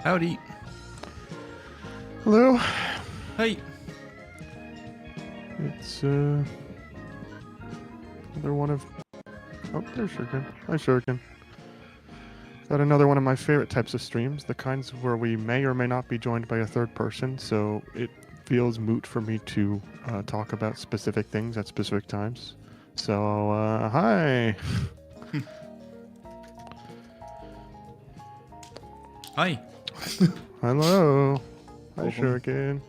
Howdy. Hello. Hey. It's another one of. Oh, there's Shuriken. Hi, Shuriken. Got another one of my favorite types of streams, the kinds where we may or may not be joined by a third person, so it feels moot for me to talk about specific things at specific times. So, hi. Hi. Hello. Hi, Welcome. Shuriken.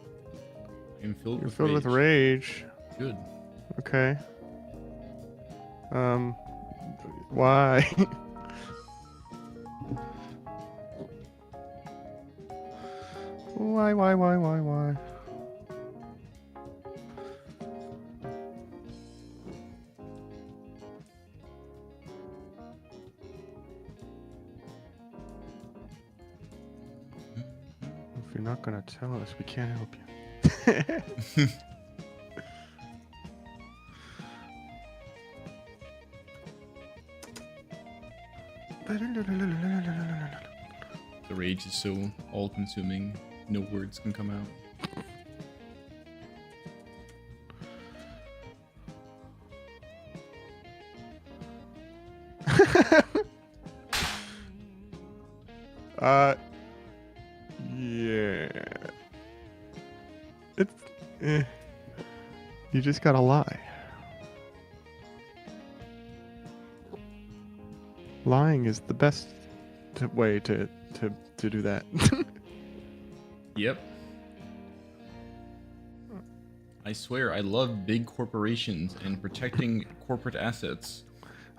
I'm filled You're with filled rage. with rage. Good. Okay. Why? Why? If you're not gonna tell us, we can't help you. The rage is so all-consuming, no words can come out. Yeah. It's, you just gotta lie. Lying is the best way to do that. Yep. I swear, I love big corporations and protecting corporate assets.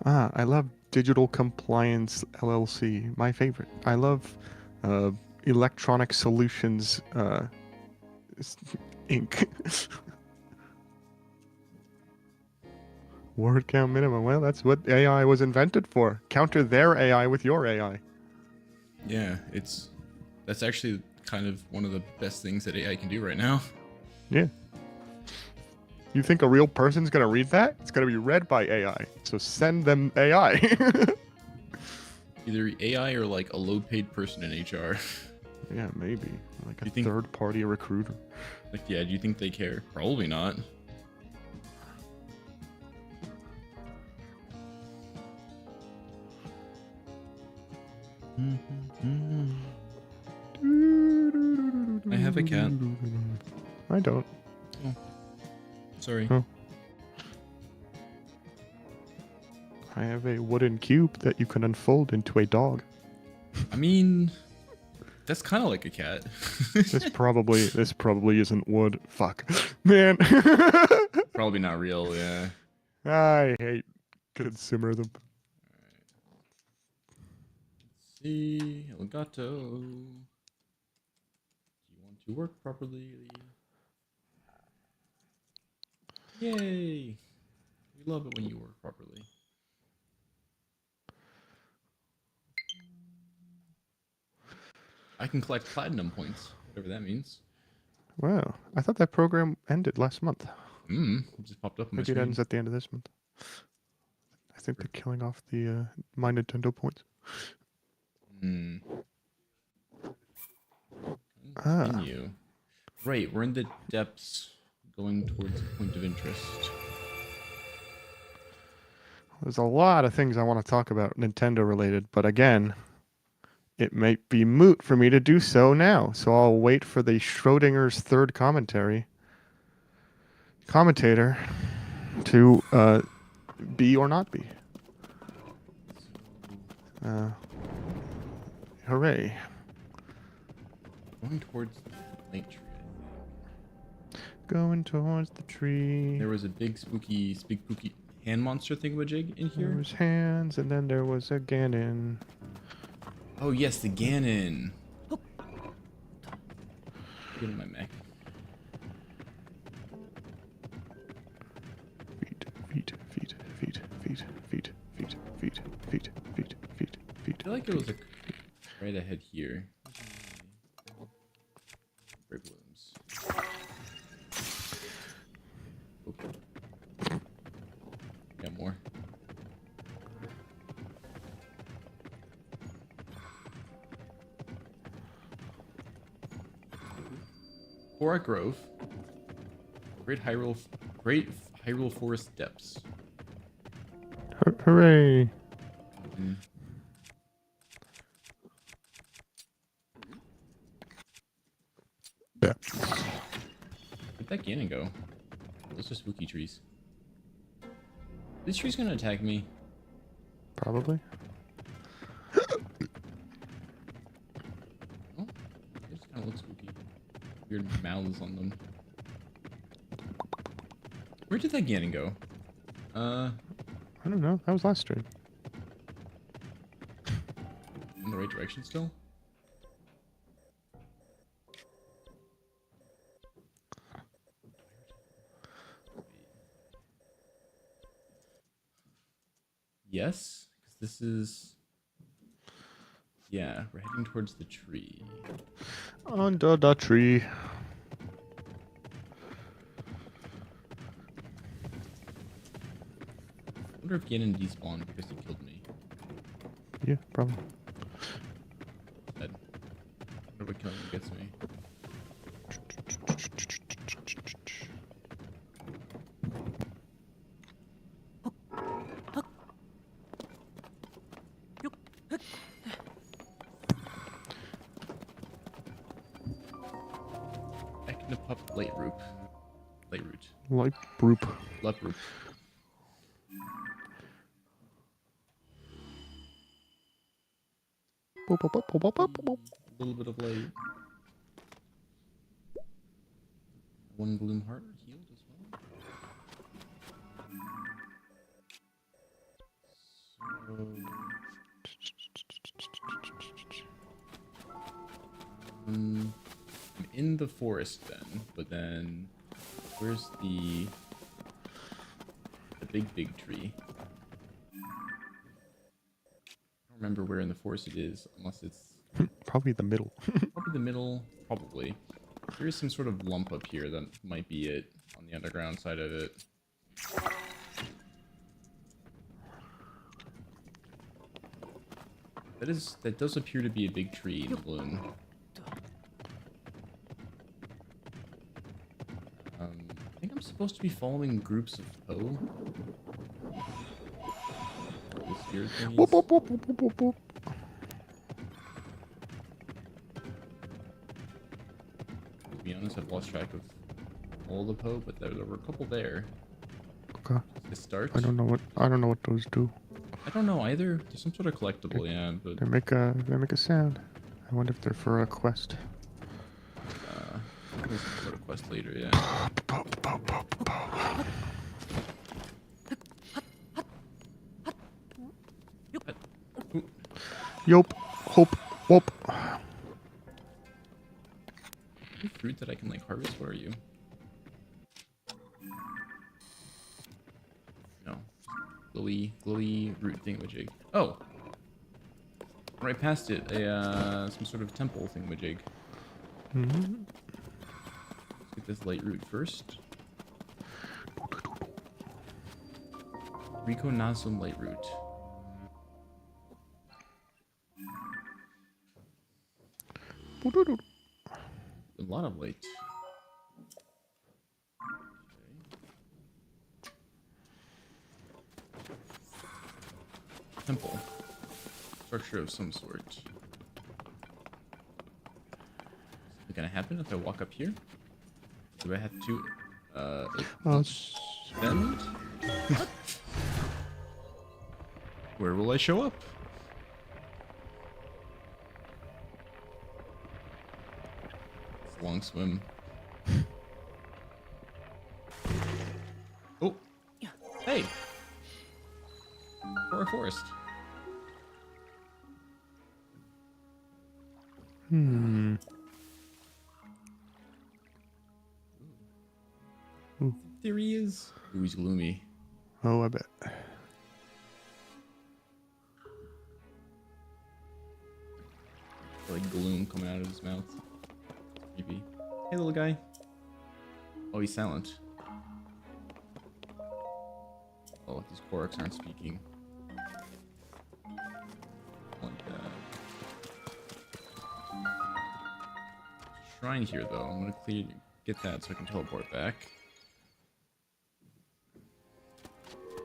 I love Digital Compliance LLC, my favorite. I love Electronic Solutions Inc. Word count minimum. Well, that's what AI was invented for. Counter their AI with your AI. Yeah, that's actually kind of one of the best things that AI can do right now. Yeah. You think a real person's gonna read that? It's gonna be read by AI. So send them AI. Either AI or like a low-paid person in HR. Yeah, maybe. Like a You think- third-party recruiter. Like, yeah, do you think they care? Probably not. I have a cat. I don't. Sorry. Oh. I have a wooden cube that you can unfold into a dog. I mean, that's kind of like a cat. This probably isn't wood. Fuck. Man. Probably not real, yeah. I hate consumerism. Let's see, Elgato. Do you want to work properly? Yay! We love it when you work properly. I can collect platinum points, whatever that means. Wow. I thought that program ended last month. It just popped up on my Maybe it screen. ends at the end of this month. I think they're killing off the my Nintendo points. Continue. Right, we're in the depths, going towards a point of interest. There's a lot of things I want to talk about Nintendo related, but again, it might be moot for me to do so now. So I'll wait for the Schrodinger's third commentator to be or not be. Hooray. Going towards the night tree. Going towards the tree. There was a big spooky hand monster thingamajig in here. There was hands, and then there was a Ganon. Oh yes, the Ganon. Get in my mech. Feet. I feel like it was right ahead here. Great blooms. Got more. Korra Grove. Great Hyrule Forest Depths. Hooray! Mm. Yeah. Where'd that Ganon go? Those are spooky trees. This tree's gonna attack me. Probably. Oh, they just kind of look spooky. Weird mouths on them. Where did that Ganon go? I don't know. That was last stream. In the right direction still? Yes, because this is... Yeah, we're heading towards the tree. Under the tree. I wonder if Ganon despawned because he killed me. Yeah, probably. Dead. I wonder what killing him gets me. Eknapup late root. Late root. Like broop. Left root. Boop, boop, boop, boop, boop, boop, boop. A little bit of light. One bloom heart healed as well. So, I'm in the forest then, but then where's the big tree? I don't remember where in the forest it is, unless it's Probably the middle. probably the middle. Probably. There is some sort of lump up here that might be it on the underground side of it. That does appear to be a big tree in bloom. I think I'm supposed to be following groups of Poe. The spirit thingies. Boop, boop, boop, boop, boop, boop, boop. To be honest, I've lost track of all the Poe, but there were a couple there. Okay. To start. I don't know what those do. I don't know either. There's some sort of collectible, yeah, but They make a sound. I wonder if they're for a quest. there's some sort of quest later, yeah. Yop, hope, whoop. Any fruit that I can like harvest? What are you? No. Glowy root thingamajig. Oh! Right past it, some sort of temple thingamajig. Mm-hmm. Let's get this light root first. Rico Nasum light root. A lot of light. Okay. Temple. Structure of some sort. Is it gonna happen if I walk up here? Do I have to spend? Where will I show up? It's a long swim. Oh! Hey! For a forest. There he is. Ooh, he's gloomy. Oh, I bet. Like gloom coming out of his mouth. Creepy. Hey, little guy. Oh, he's silent. Oh, these Koroks aren't speaking. Like that. Shrine here, though. I'm gonna get that so I can teleport back.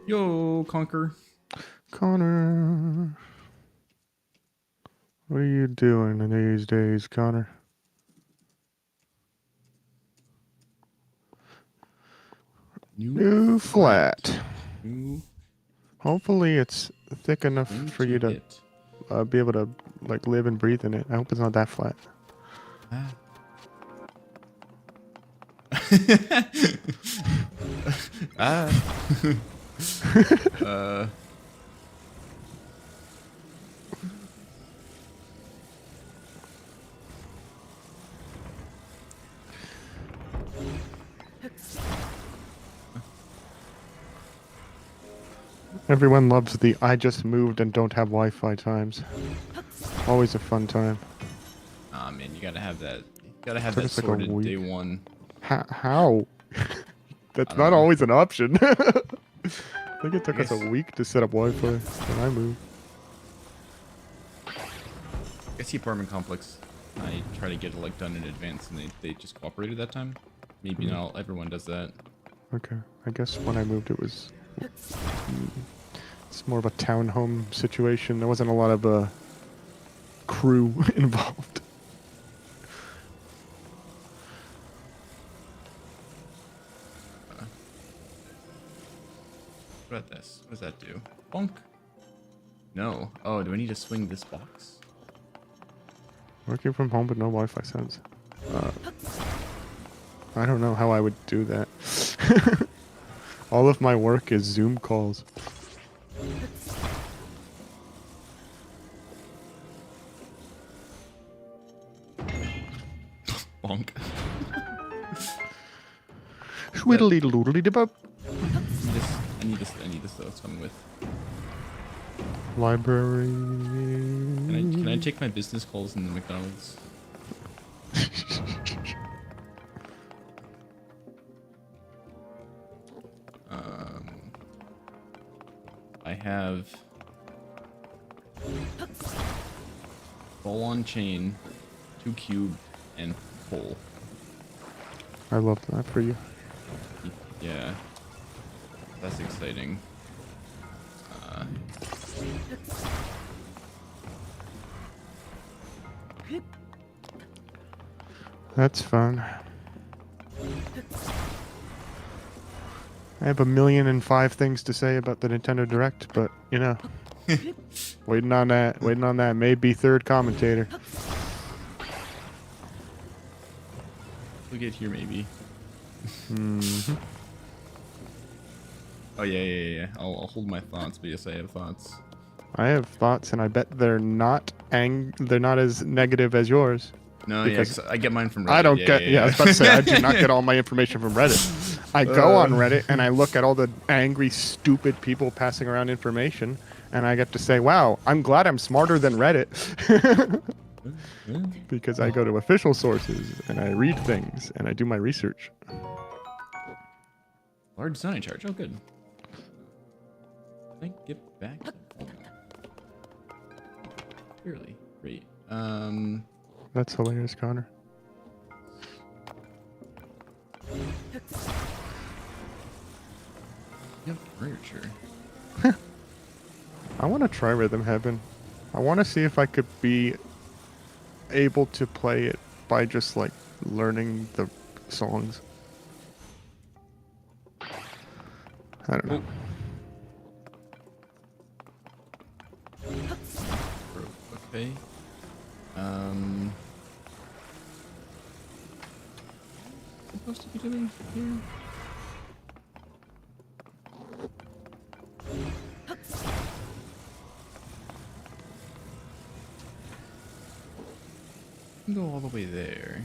Yo, Conquer. Connor. What are you doing in these days, Connor? New flat. New Hopefully it's thick enough thing for you to hit. be able to like live and breathe in it. I hope it's not that flat. Ah. uh. Everyone loves the I just moved and don't have Wi-Fi times. Always a fun time. Ah, man, you gotta have that. You gotta have Took that us like a sorted week. day one. How? That's I don't not know. always an option. I think it took I us a guess- week to set up Wi-Fi when I moved. I guess the apartment complex, I try to get it like done in advance, and they just cooperated that time. Maybe not everyone does that. Okay. I guess when I moved it was... It's more of a townhome situation. There wasn't a lot of crew involved. What about this? What does that do? Bonk. No. Oh, do I need to swing this box? Working from home but no Wi-Fi sounds. I don't know how I would do that. All of my work is Zoom calls. Bonk. Swiddly doodly dip up. I need this though. It's coming with. Library. Can I take my business calls in the McDonald's? I have ball on chain, 2 cube, and pole. I love that for you. Yeah, that's exciting. That's fun. I have 1,000,005 things to say about the Nintendo Direct, but you know, waiting on that. Waiting on that. Maybe third commentator. We'll get here maybe. Mm-hmm. Oh yeah. I'll hold my thoughts, but yes, I have thoughts. I have thoughts, and I bet they're not as negative as yours. No, Because 'cause I get mine from Reddit. I don't yeah, get. yeah, Yeah, I was about to say I do not yeah. get all my information from Reddit. I go on Reddit and I look at all the angry, stupid people passing around information, and I get to say, "Wow, I'm glad I'm smarter than Reddit," because I go to official sources and I read things and I do my research. Large sunny charge. Oh, good. I think get back. Clearly, great. That's hilarious, Connor. Yep, furniture. I want to try Rhythm Heaven. I want to see if I could be able to play it by just like learning the songs. I don't know. Okay. What's supposed to be doing here? I can go all the way there.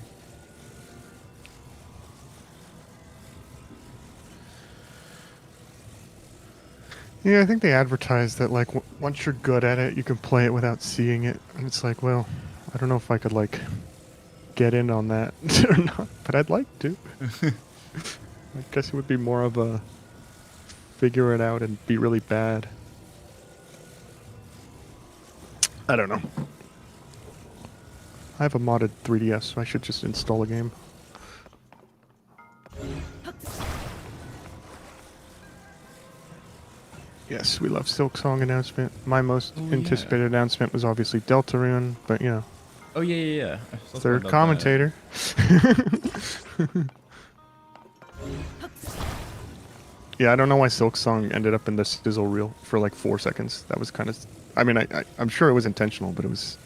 Yeah, I think they advertise that like once you're good at it, you can play it without seeing it. And it's like, well, I don't know if I could like get in on that or not, but I'd like to. I guess it would be more of a figure it out and be really bad. I don't know. I have a modded 3DS, so I should just install a game. Yes, we love Silk Song announcement. My most Oh, yeah. anticipated announcement was obviously Deltarune, but you know, Oh, yeah, yeah, yeah. I saw something third about that. commentator. Yeah, I don't know why Silk Song ended up in the sizzle reel for like 4 seconds. That was kind of, I mean, I'm sure it was intentional, but it was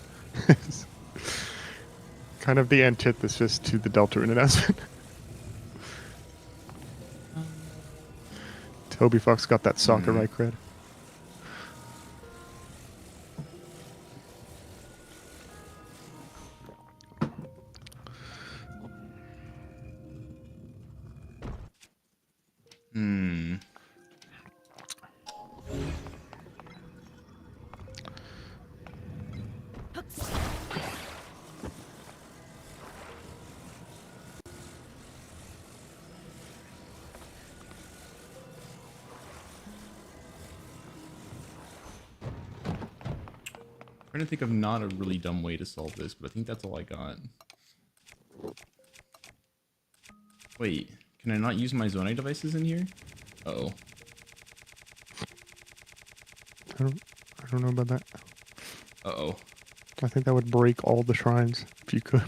kind of the antithesis to the Deltarune announcement. Toby Fox got that soccer Hmm. right cred. Hmm. Trying to think of not a really dumb way to solve this, but I think that's all I got. Wait, can I not use my Zonai devices in here? Uh-oh. I don't know about that. Uh-oh. I think that would break all the shrines if you could.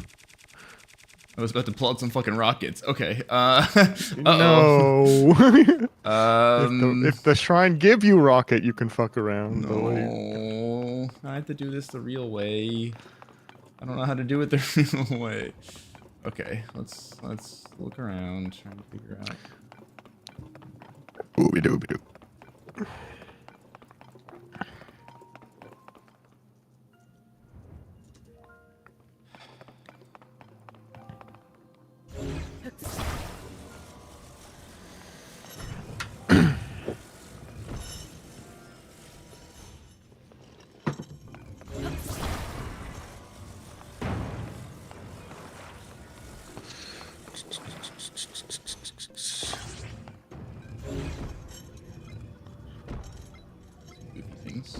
I was about to pull out some fucking rockets. Okay. Uh-oh. No. If the shrine give you rocket, you can fuck around. But like, No. I have to do this the real way. I don't know how to do it the real way. Okay, let's look around, trying to figure out. ooby dooby doo. Goofy things.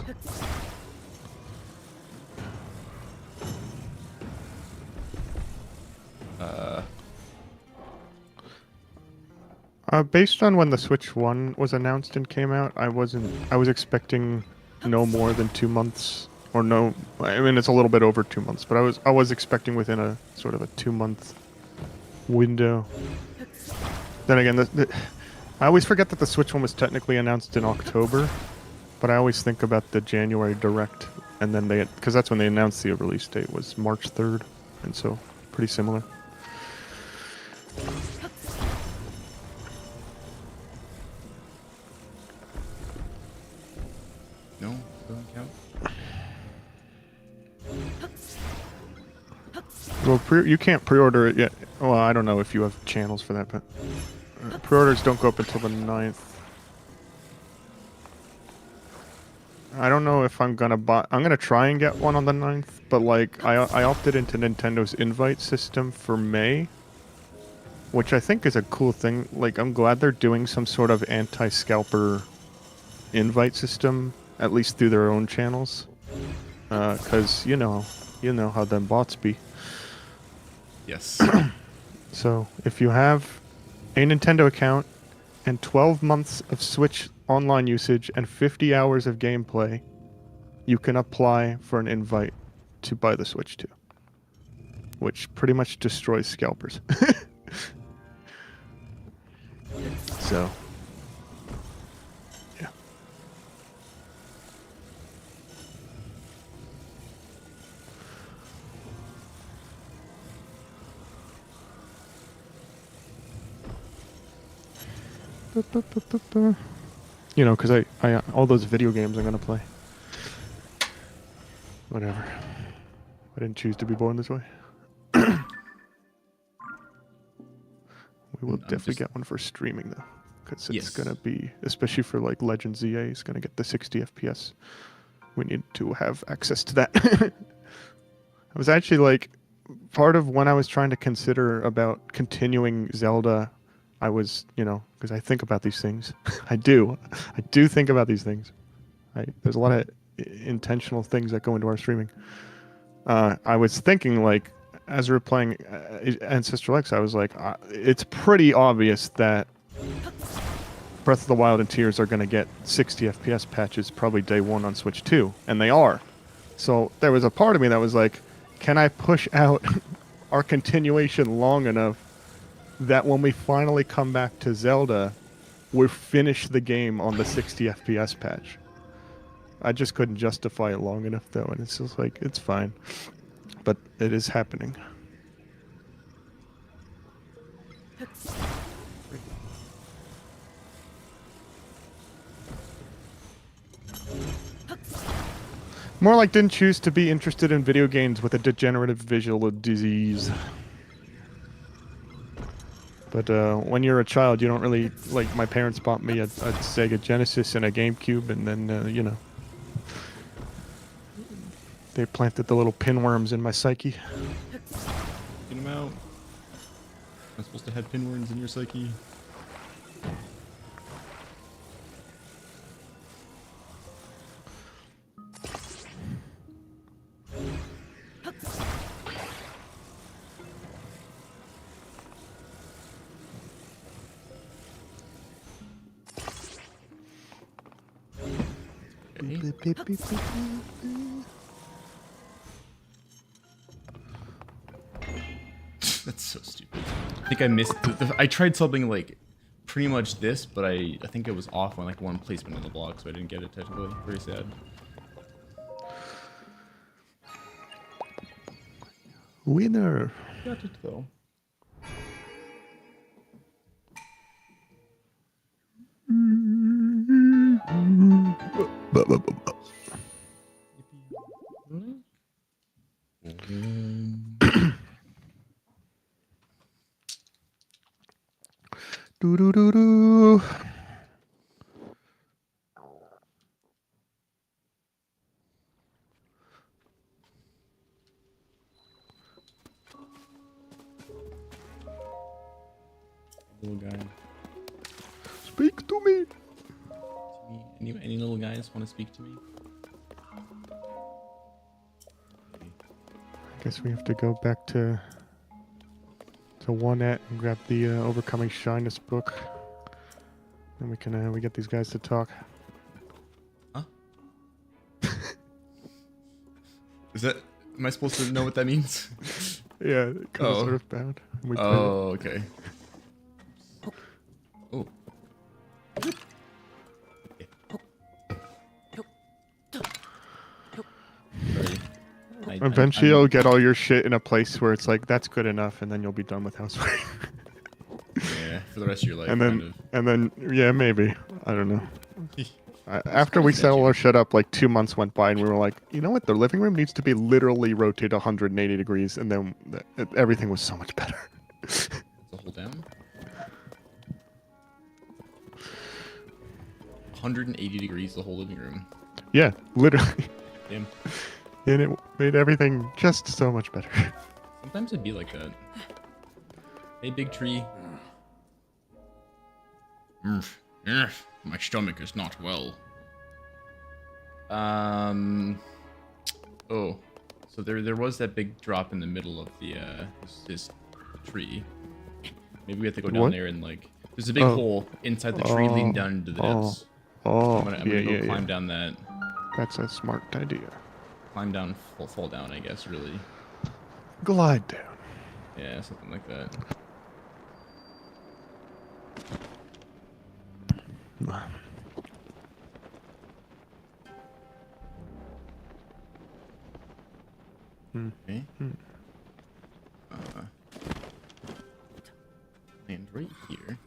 Based on when the Switch 1 was announced and came out, I was expecting no more than 2 months, or no, I mean it's a little bit over 2 months, but I was expecting within a sort of a 2 month window. Then again, I always forget that the Switch 1 was technically announced in October, but I always think about the January Direct, and then because that's when they announced the release date was March 3rd, and so pretty similar. No, doesn't count. Well, you can't pre-order it yet. Well, I don't know if you have channels for that, but pre-orders don't go up until the 9th. I don't know if I'm gonna buy. I'm gonna try and get one on the 9th, but like I opted into Nintendo's invite system for May, which I think is a cool thing. Like I'm glad they're doing some sort of anti-scalper invite system, at least through their own channels, because you know how them bots be. Yes. So if you have a Nintendo account and 12 months of Switch online usage and 50 hours of gameplay, you can apply for an invite to buy the Switch 2, which pretty much destroys scalpers. So, yeah. You know, because I all those video games I'm gonna play. Whatever. I didn't choose to be born this way. We will I'm definitely just get one for streaming though, because it's yes. gonna be, especially for like Legend ZA, it's gonna get the 60 FPS. We need to have access to that. I was actually like, part of when I was trying to consider about continuing Zelda, I was, you know, because I think about these things. I do think about these things. There's a lot of intentional things that go into our streaming. I was thinking like, as we were playing Ancestral X, I was like, it's pretty obvious that Breath of the Wild and Tears are going to get 60 FPS patches probably day one on Switch 2, and they are. So there was a part of me that was like, can I push out our continuation long enough that when we finally come back to Zelda, we finish the game on the 60 FPS patch? I just couldn't justify it long enough, though, and it's just like, it's fine. But it is happening. More like didn't choose to be interested in video games with a degenerative visual disease. But when you're a child, you don't really... Like, my parents bought me a Sega Genesis and a GameCube, and then, you know... They planted the little pinworms in my psyche. Get them out. I'm supposed to have pinworms in your psyche. That's so stupid. I think I missed. I tried something like pretty much this, but I think it was off on like one placement on the block, so I didn't get it technically. Very sad. Winner. Got it though. Do do do do. Little guy. Speak to me. Any little guys want to speak to me? I guess we have to go back to 1-et and grab the Overcoming Shyness book. And we can we get these guys to talk. Huh? Is that... Am I supposed to know what that means? Yeah, because Earthbound. We oh, okay. Oh. Eventually, you'll get all your shit in a place where it's like, that's good enough, and then you'll be done with Housework. Yeah, for the rest of your life. And then, yeah, maybe. I don't know. After we set all our shit up, like 2 months went by, and we were like, you know what? The living room needs to be literally rotated 180 degrees, and then everything was so much better. That's a hold down. 180 degrees the whole living room. Yeah, literally. Damn. And it made everything just so much better. Sometimes it'd be like that. Hey, big tree. My stomach is not well. Oh, so there was that big drop in the middle of the this tree. Maybe we have to go down there and like. There's a big hole inside the tree leading down into the depths. I'm gonna go climb down that. That's a smart idea. Climb down, fall down, I guess, really. Glide down. Yeah, something like that. Okay. Land right here.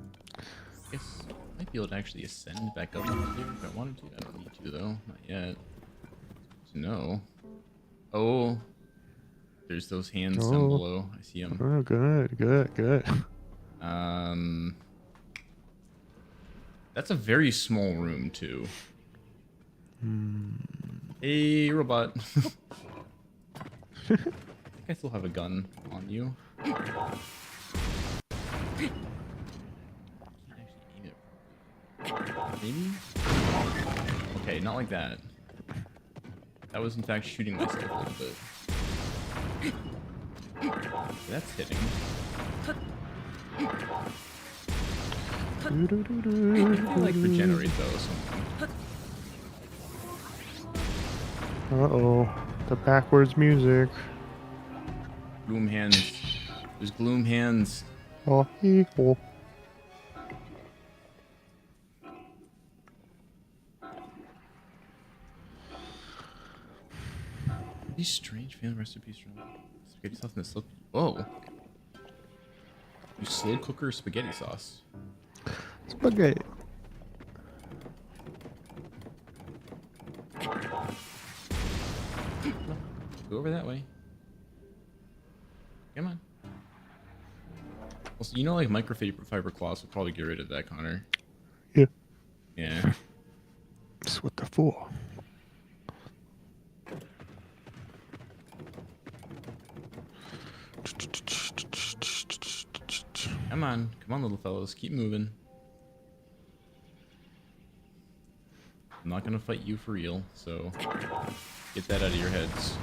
I guess I might be able to actually ascend back up here if I wanted to. I don't need to, though. Not yet. No. Oh. There's those hands down below. I see them. Oh, good. That's a very small room, too. Hey, robot. I think I still have a gun on you. Maybe? Okay, not like that. That was in fact shooting myself a little bit. That's hitting. I like regenerate though. Something. Uh-oh. The backwards music. Gloom hands. There's gloom hands. Oh, oh. These strange family recipes from spaghetti sauce and slow. Whoa. You slow cooker spaghetti sauce. Spaghetti. Go over that way. Come on. Also, you know, like microfiber cloths would probably get rid of that, Connor. Yeah. Yeah. That's what they're for. Come on, little fellows, keep moving. I'm not gonna fight you for real, so get that out of your heads.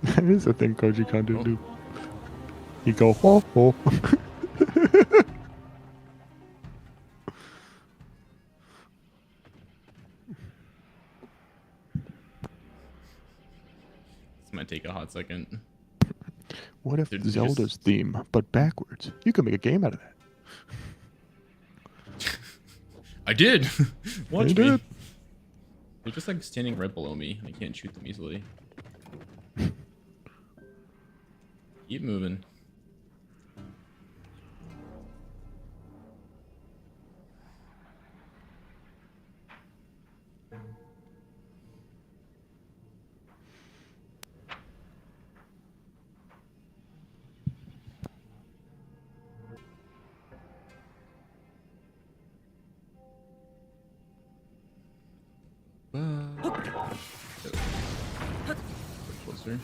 That is a thing Koji can't do. You go, oh, oh. This might take a hot second. What if They're Zelda's just... theme, but backwards? You could make a game out of that. I did! Watch You me. did. They're just like standing right below me. I can't shoot them easily. Keep moving. Closer.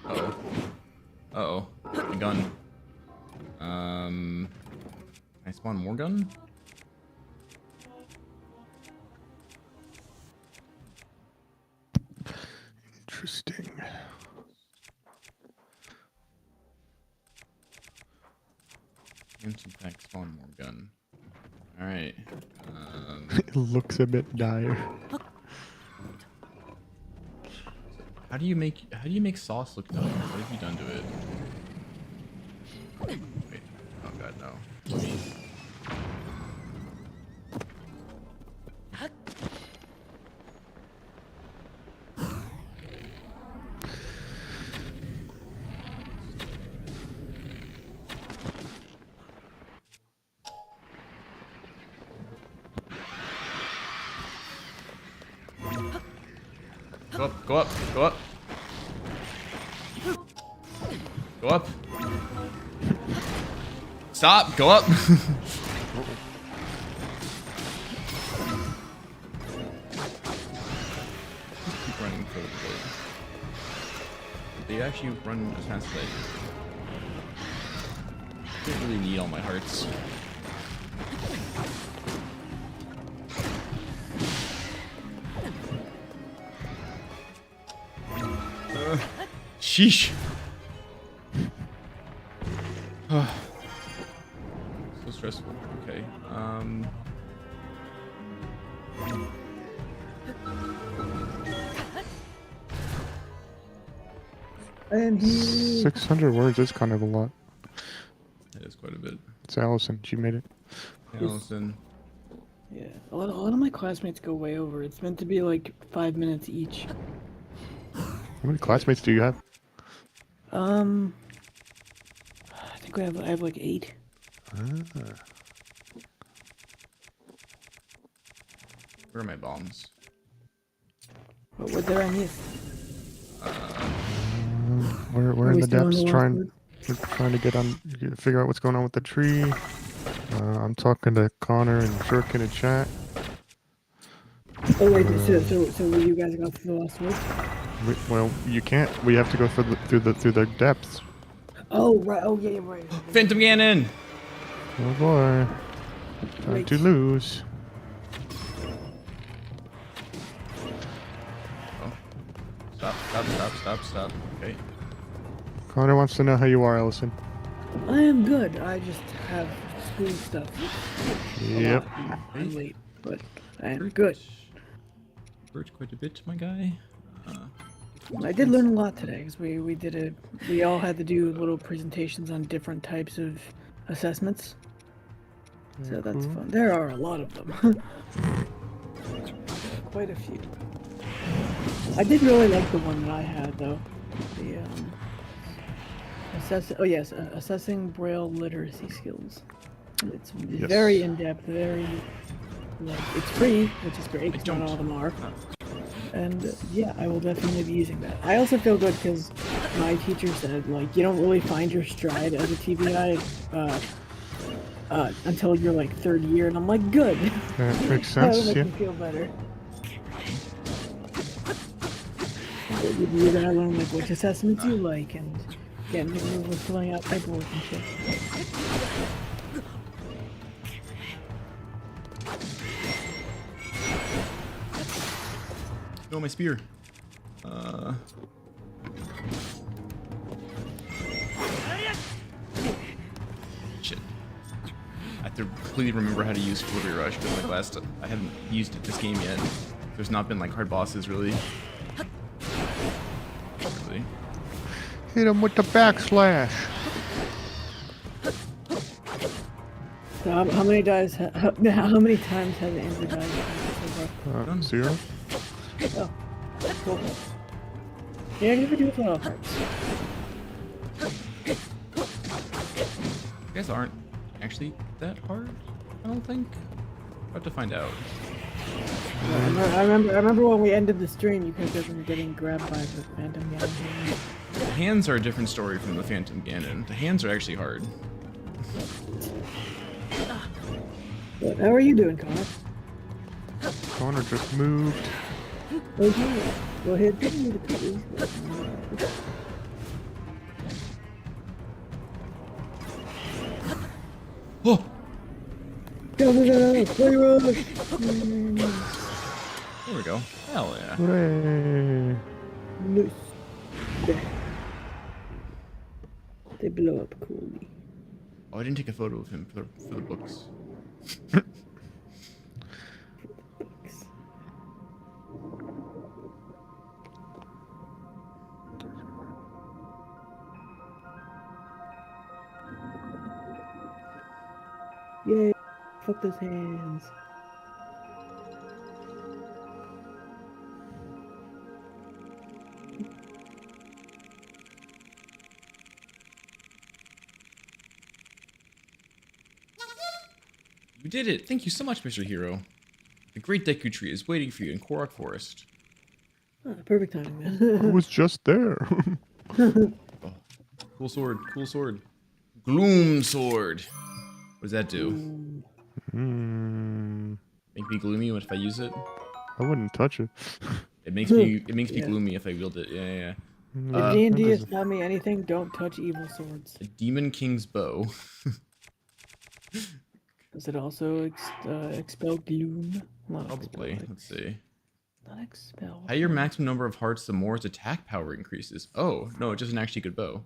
Uh-oh. Uh-oh. My gun. Can I spawn more gun? Interesting. Empty pack, spawn more gun. Alright. It looks a bit dire. How do you make sauce look dire? What have you done to it? Wait. Oh god, no. Go up, go up, go up. Go up. Stop, go up. Keep running for the boat. They actually run as fast as I don't really need all my hearts. Sheesh. So stressful. Okay. And 600 words is kind of a lot. That is quite a bit. It's Allison. She made it. Allison. yeah, a lot of my classmates go way over. It's meant to be like 5 minutes each. How many classmates do you have? I think I have like 8. Where are my bombs? What did I miss? We're in the depths trying to get on, figure out what's going on with the tree. I'm talking to Connor and Shuriken in chat. Oh wait, so you guys got through the last week? Well, you can't. We have to go through the depths. Oh right. Oh yeah, right. Phantom Ganon! Oh boy. Time Wait. to lose. Stop. Okay. Connor wants to know how you are, Ellison. I am good. I just have school stuff. A Yep. lot. I'm late, but I am Hurt. good. Hurt quite a bit, my guy. I did learn a lot today because we all had to do little presentations on different types of assessments. So that's cool. fun. There are a lot of them. Quite a few. I did really like the one that I had though. The assessing Braille literacy skills. It's Yes. very in depth, very like it's free, which is great. 'Cause not all of them are. And yeah, I will definitely be using that. I also feel good because my teacher said like you don't really find your stride as a TBI until you're like third year, and I'm like good. That makes That'll sense. make Yeah. me feel better. You're gonna learn like which assessments you like and get maybe with filling out paperwork and shit. No, my spear. Shit. I have to completely remember how to use Flurry Rush because I haven't used it this game yet. There's not been like hard bosses really. Hit him with the backslash. So how many dies? How many times has Andrew died so far? 0. Oh, cool. Yeah, I never do a lot of hearts. You guys aren't actually that hard, I don't think. I'll have to find out. I remember when we ended the stream, you guys were getting grabbed by the Phantom Ganon. The hands are a different story from the Phantom Ganon. The hands are actually hard. How are you doing, Connor? Connor just moved. Okay. Go ahead, give me the cookies. Oh! Go, play rush! There we go. Hell yeah. Hooray. Nice. They blow up coolly. Oh, I didn't take a photo of him for the books. Yay! Fuck those hands. You did it! Thank you so much, Mr. Hero. The Great Deku Tree is waiting for you in Korok Forest. Oh, perfect timing, I man. was just there. Oh, cool sword, cool sword. Gloom sword! What does that do? Make me gloomy if I use it? I wouldn't touch it. It makes me Yeah. gloomy if I wield it. Yeah. If D&D has taught me anything, don't touch evil swords. A Demon King's bow. Does it also expel gloom? Not Probably. expel, Let's see. Not expel. Higher your maximum number of hearts, the more its attack power increases. Oh, no, it's just an actually good bow.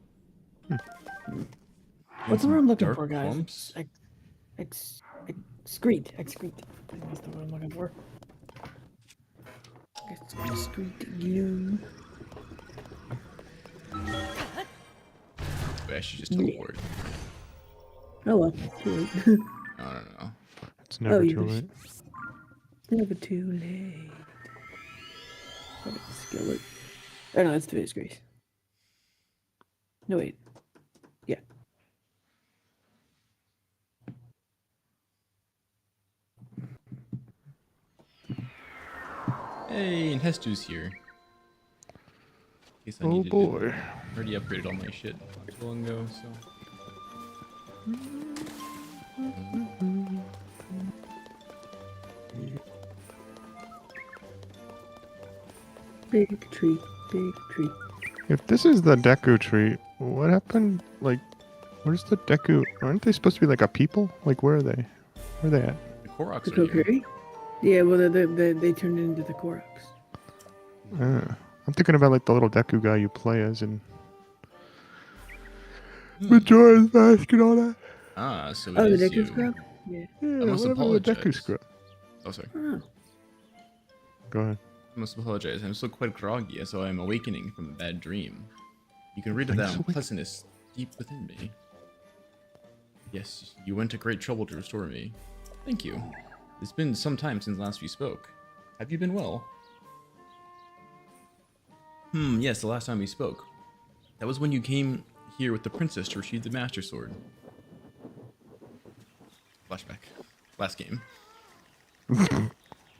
What's the word I'm looking Dark for, guys? clumps? Excrete. Excrete. I think that's the word I'm looking for. Excrete gloom. Wait, I should just teleport. Oh well, too late. No. It's never you too wish. late. Never too late. Skillet. Oh no, that's the face grace. No wait. Yeah. Hey, and Hestu's here. In case I Oh needed boy. it. I already upgraded all my shit not too long ago, so. Big tree. Big tree. If this is the Deku tree, what happened? Like, where's the Deku? Aren't they supposed to be like a people? Like, where are they? Where are they at? The Koroks The are here. Kokiri? Yeah, well, they turned it into the Koroks. I'm I'm thinking about like the little Deku guy you play as in Majora's Mask and all that. Ah, so Oh, it the is Deku you. Scrub? Yeah. Yeah, I must whatever the Deku apologize. scrub. Oh, sorry. Oh. Go ahead. I must apologize. I'm still quite groggy, so I'm awakening from a bad dream. You can read of that Thanks, Awake. unpleasantness deep within me. Yes, you went to great trouble to restore me. Thank you. It's been some time since last we spoke. Have you been well? Yes, the last time we spoke. That was when you came here with the princess to retrieve the Master Sword. Flashback. Last game.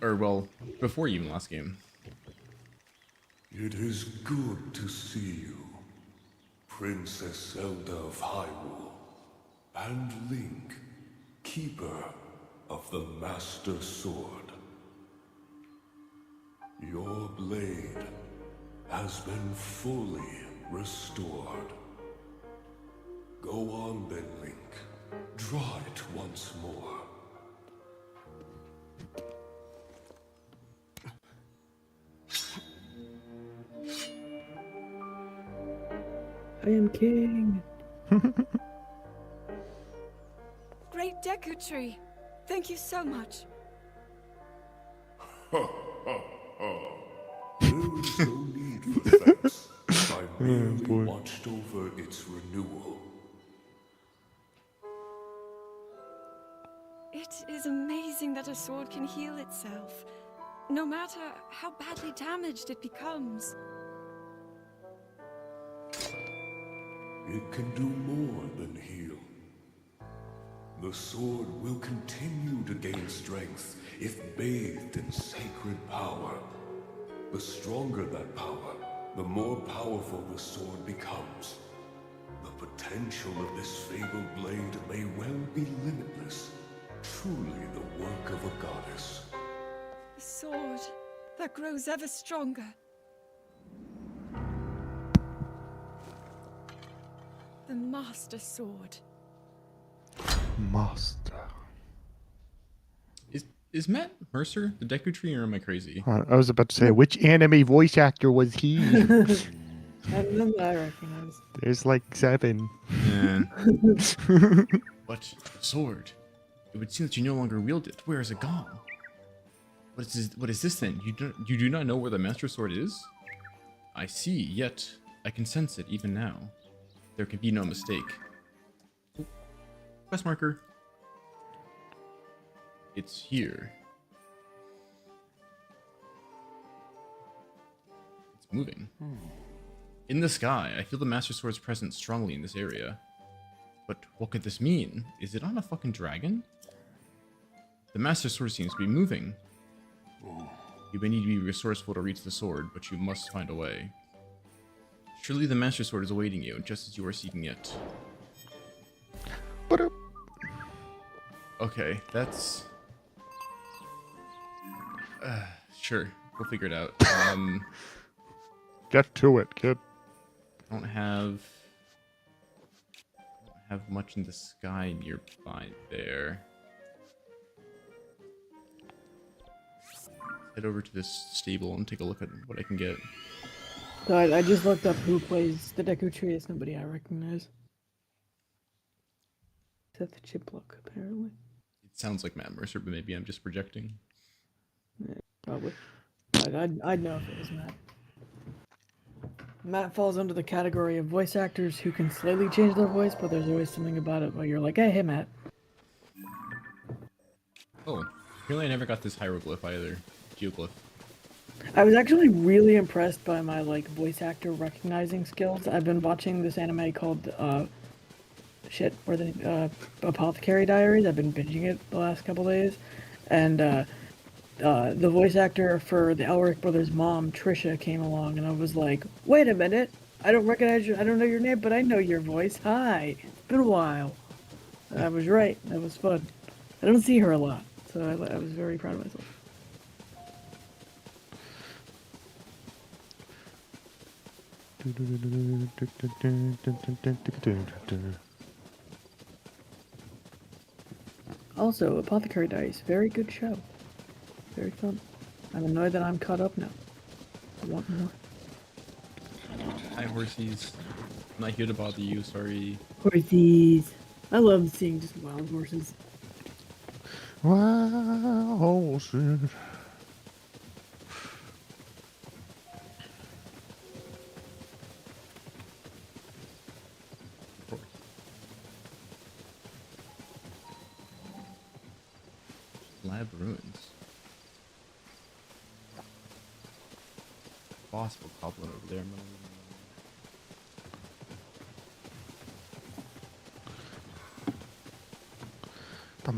Or, well, before even last game. It is good to see you, Princess Zelda of Hyrule, and Link, Keeper of the Master Sword. Your blade has been fully restored. Go on then, Link. Draw it once more. I am king. Great Deku Tree. Thank you so much. There is no need for thanks. I merely boy. watched over its renewal. It is amazing that a sword can heal itself, no matter how badly damaged it becomes. It can do more than heal. The sword will continue to gain strength if bathed in sacred power. The stronger that power, the more powerful the sword becomes. The potential of this fabled blade may well be limitless. Truly the work of a goddess. A sword that grows ever stronger. The Master Sword. Master. Is Matt Mercer the Deku Tree, or am I crazy? I was about to say, which anime voice actor was he? And none that I recognize. There's like 7. Yeah. What? The sword? It would seem that you no longer wield it. Where is it gone? What is this then? You do not know where the Master Sword is? I see, yet I can sense it even now. There can be no mistake. Oh, quest marker. It's here. It's moving. In the sky, I feel the Master Sword's presence strongly in this area. But what could this mean? Is it on a fucking dragon? The Master Sword seems to be moving. You may need to be resourceful to reach the sword, but you must find a way. Surely the Master Sword is awaiting you, just as you are seeking it. But Okay, that's... sure, we'll figure it out. get to it, kid. I don't have much in the sky nearby there. Head over to this stable and take a look at what I can get. So I just looked up who plays the Deku Tree. It's nobody I recognize. Except the Chiplock, apparently. It sounds like Matt Mercer, but maybe I'm just projecting. Yeah, probably. I'd know if it was Matt. Matt falls under the category of voice actors who can slightly change their voice, but there's always something about it where you're like, hey, Matt. Oh, apparently I never got this hieroglyph either. Geoglyph. I was actually really impressed by my voice actor recognizing skills. I've been watching this anime called Apothecary Diaries. I've been binging it the last couple days, and the voice actor for the Elric brothers' mom, Trisha, came along, and I was like, "Wait a minute! I don't recognize you. I don't know your name, but I know your voice. Hi! It's been a while." I was right. That was fun. I don't see her a lot, so I was very proud of myself. Also, Apothecary Dice, very good show. Very fun. I'm annoyed that I'm caught up now. I want more. Hi, horsies. I'm not here to bother you, sorry. Horses. I love seeing just wild horses. Wow, horses. Lab ruins. Possible goblin over there. Let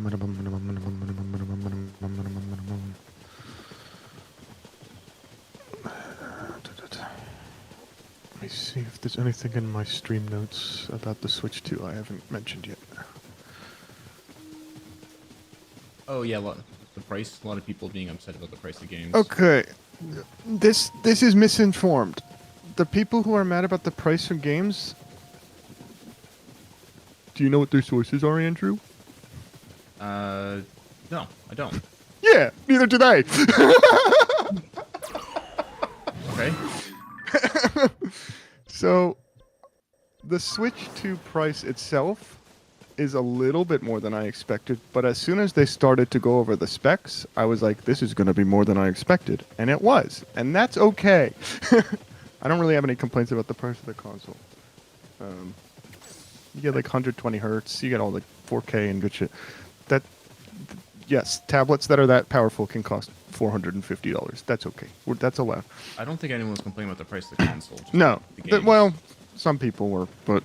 me see if there's anything in my stream notes about the Switch 2 I haven't mentioned yet. Oh yeah, the price. A lot of people being upset about the price of games. Okay, this is misinformed. The people who are mad about the price of games. Do you know what their sources are, Andrew? No, I don't. Yeah, neither do they. Okay. So, the Switch 2 price itself is a little bit more than I expected, but as soon as they started to go over the specs, I was like, this is going to be more than I expected. And it was. And that's okay. I don't really have any complaints about the price of the console. You get like 120 hertz, you get all the 4K and good shit. Yes, tablets that are that powerful can cost $450. That's okay. That's allowed. I don't think anyone was complaining about the price of the console. Just No. the games. Well, some people were, but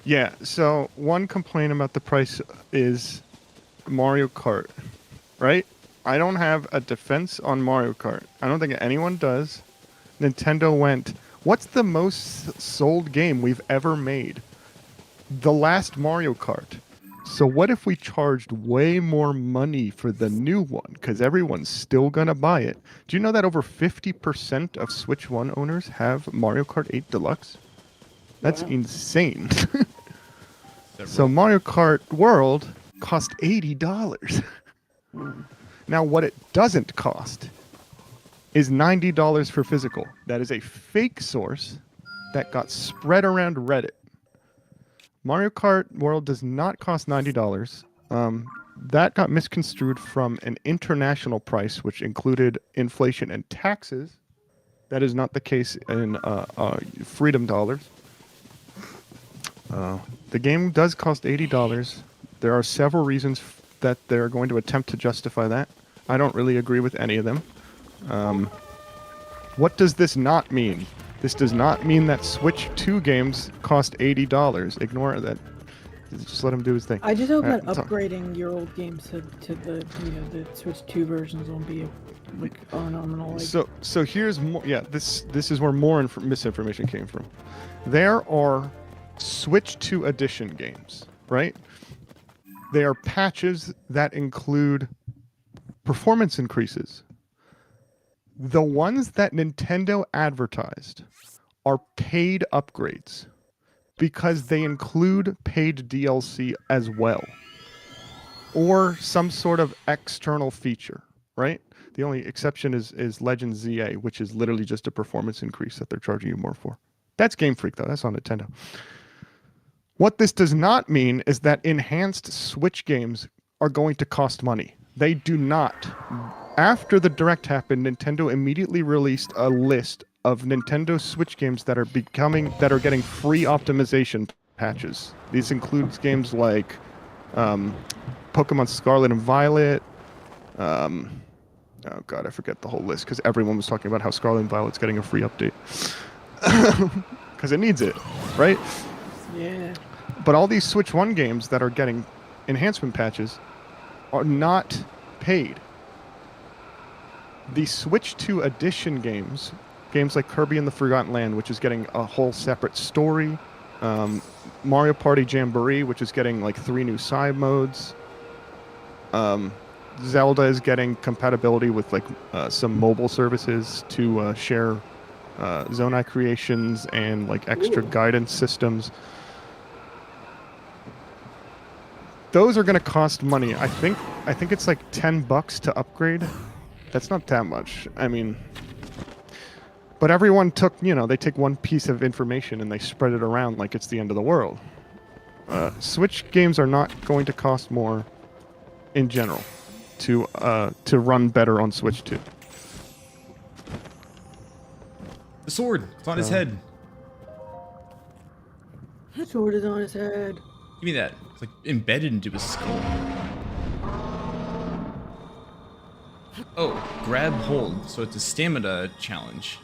yeah. So one complaint about the price is Mario Kart, right? I don't have a defense on Mario Kart. I don't think anyone does. Nintendo went, what's the most sold game we've ever made? The last Mario Kart. So what if we charged way more money for the new one? Because everyone's still going to buy it. Do you know that over 50% of Switch 1 owners have Mario Kart 8 Deluxe? That's insane. So Mario Kart World cost $80. Now what it doesn't cost is $90 for physical. That is a fake source that got spread around Reddit. Mario Kart World does not cost $90. That got misconstrued from an international price, which included inflation and taxes. That is not the case in Freedom Dollars. The game does cost $80. There are several reasons that they're going to attempt to justify that. I don't really agree with any of them. What does this not mean? This does not mean that Switch 2 games cost $80. Ignore that. Just let him do his thing. I just hope that upgrading your old games to the the Switch 2 versions won't be like nominal. Like... So here's more. Yeah, this is where more misinformation came from. There are Switch 2 edition games, right? They are patches that include performance increases. The ones that Nintendo advertised are paid upgrades because they include paid DLC as well, or some sort of external feature, right? The only exception is Legend ZA, which is literally just a performance increase that they're charging you more for. That's Game Freak, though. That's on Nintendo. What this does not mean is that enhanced Switch games are going to cost money. They do not. After the Direct happened, Nintendo immediately released a list of Nintendo Switch games that are getting free optimization patches. These includes games like Pokemon Scarlet and Violet. Oh god, I forget the whole list because everyone was talking about how Scarlet and Violet's getting a free update because it needs it, right? Yeah. But all these Switch 1 games that are getting enhancement patches are not paid. The Switch 2 edition games like Kirby and the Forgotten Land, which is getting a whole separate story, Mario Party Jamboree, which is getting like 3 new side modes, Zelda is getting compatibility with like some mobile services to share Zonai creations and like extra guidance systems. Those are going to cost money. I think it's like $10 to upgrade. That's not that much. I mean, But everyone took, they take one piece of information and they spread it around like it's the end of the world. Switch games are not going to cost more in general to run better on Switch 2. The sword. It's on his head. The sword is on his head. Give me that. It's like embedded into his skull. Oh, grab hold. So it's a stamina challenge.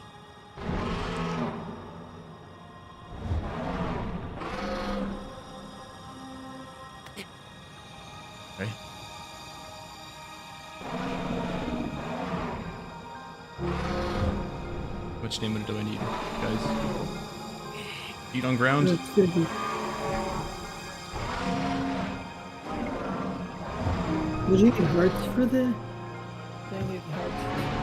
Okay. How much stamina do I need, guys? Feet on ground. That's good. Was you get hearts for the? Dang it, hearts.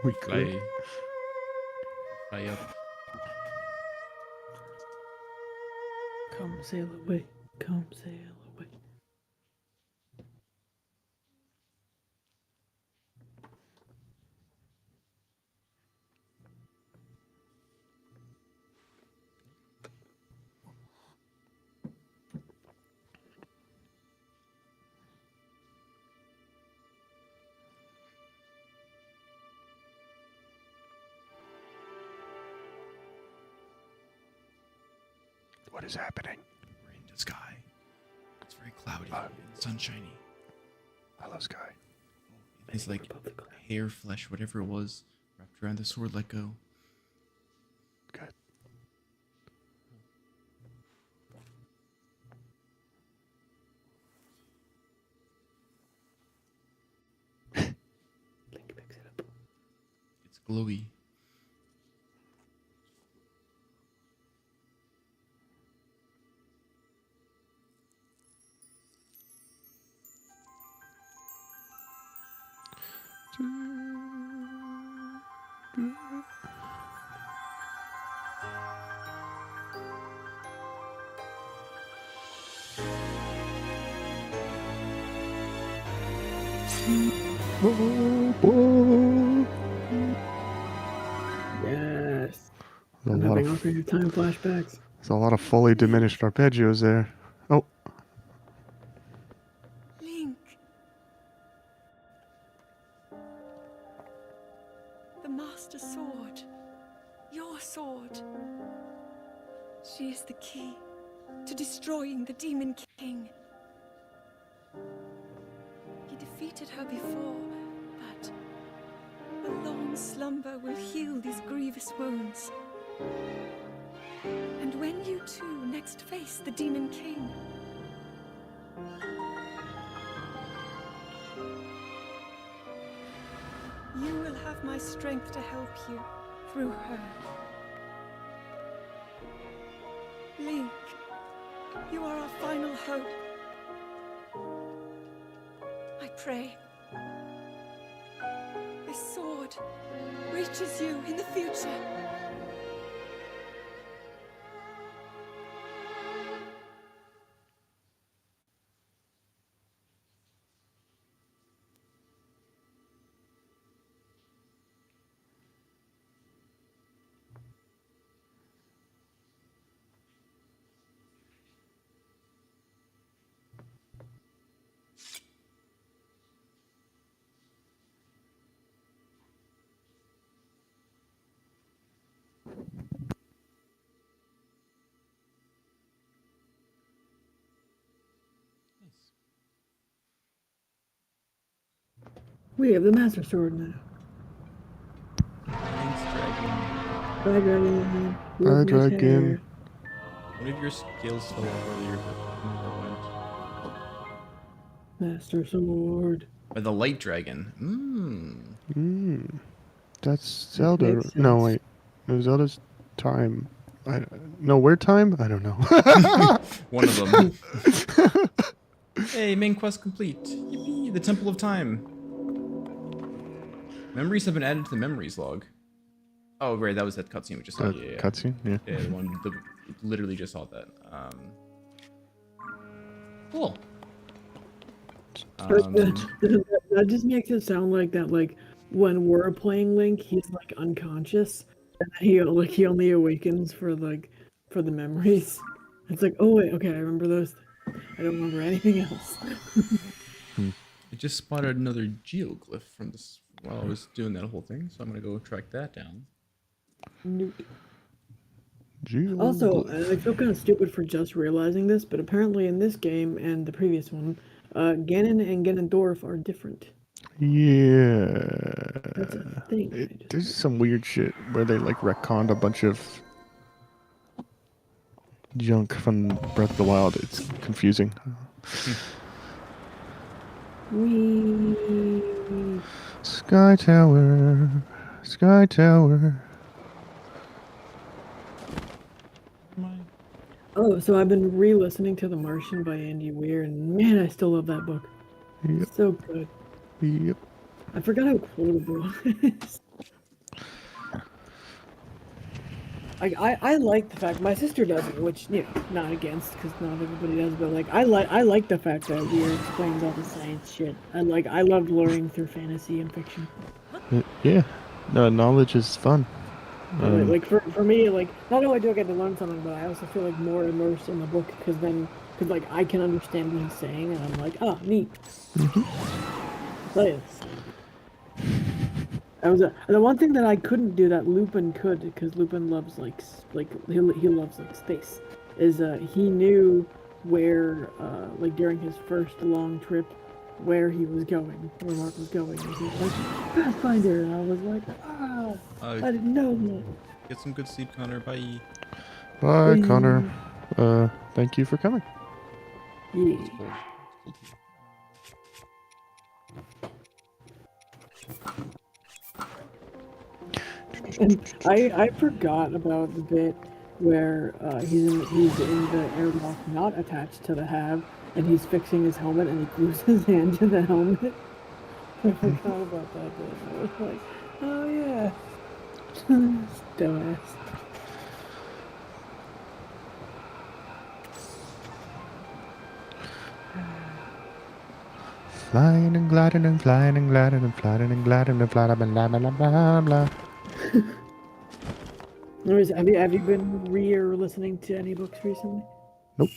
We Fly. could. Fly up. Come sail away. Come sail away. What is happening? We're in the sky. It's very cloudy and sunshiny. Hello, Sky. It's like hair, flesh, whatever it was, wrapped around the sword. Let go. Good. Link picks it up. It's glowy. Yes. There's I'm a lot having of alternative time flashbacks. there's a lot of fully diminished arpeggios there. Oh, Link. The Master Sword. Your sword. She is the key to destroying the Demon King. He defeated her before, but a long slumber will heal these grievous wounds. And when you two next face the Demon King, you will have my strength to help you through her. Link, you are our final hope. I pray this sword reaches you in the future. We have the Master Sword now. Thanks, dragon. Bye, dragon. Bye, Love my dragon. hair. One of your skills fell off earlier, but went. Master Sword. By the light dragon. That's Zelda. makes No, sense. wait. No, Zelda's time. No, weird time? I don't know. One of them. Hey, main quest complete. Yippee, the Temple of Time. Memories have been added to the memories log. Oh, right, that was that cutscene we just saw. The Yeah, yeah. cutscene, yeah. Yeah, the one. Literally just saw that. Cool. That just makes it sound like that. Like when we're playing Link, he's like unconscious, and he only awakens for the memories. It's like, oh wait, okay, I remember those. I don't remember anything else. I just spotted another geoglyph from this while I was doing that whole thing, so I'm gonna go track that down. Nope. Also, I feel kind of stupid for just realizing this, but apparently in this game and the previous one, Ganon and Ganondorf are different. Yeah. That's a thing. There's some weird shit where they like retconned a bunch of junk from Breath of the Wild. It's confusing. Wee. Sky Tower. Sky Tower. Oh, so I've been re-listening to The Martian by Andy Weir, and man, I still love that book. Yep. So good. Yep. I forgot how quotable it is. I like the fact my sister doesn't, which not against, because not everybody does, but like I like the fact that Weir explains all the science shit. I love learning through fantasy and fiction. Yeah. No, knowledge is fun. Like for me, like not only do I get to learn something, but I also feel like more immersed in the book because like I can understand what he's saying, and I'm like, ah, neat. Play this. That was the one thing that I couldn't do that Lupin could, because Lupin loves like he loves like space. Is he knew where like during his first long trip where he was going, where Mark was going. And he was like, Pathfinder, and I was like, ah, I didn't know that. Get some good sleep, Connor. Bye. Bye, Connor. Thank you for coming. Yeah. It's cold. And I forgot about the bit where he's in the airlock not attached to the hab, and he's fixing his helmet and he glues his hand to the helmet. I forgot about that bit. I was like, oh yeah. Dumbass. Flying and gliding and flying and gliding and flying and gliding and flying blah blah blah blah blah. Have you been listening to any books recently? Nope.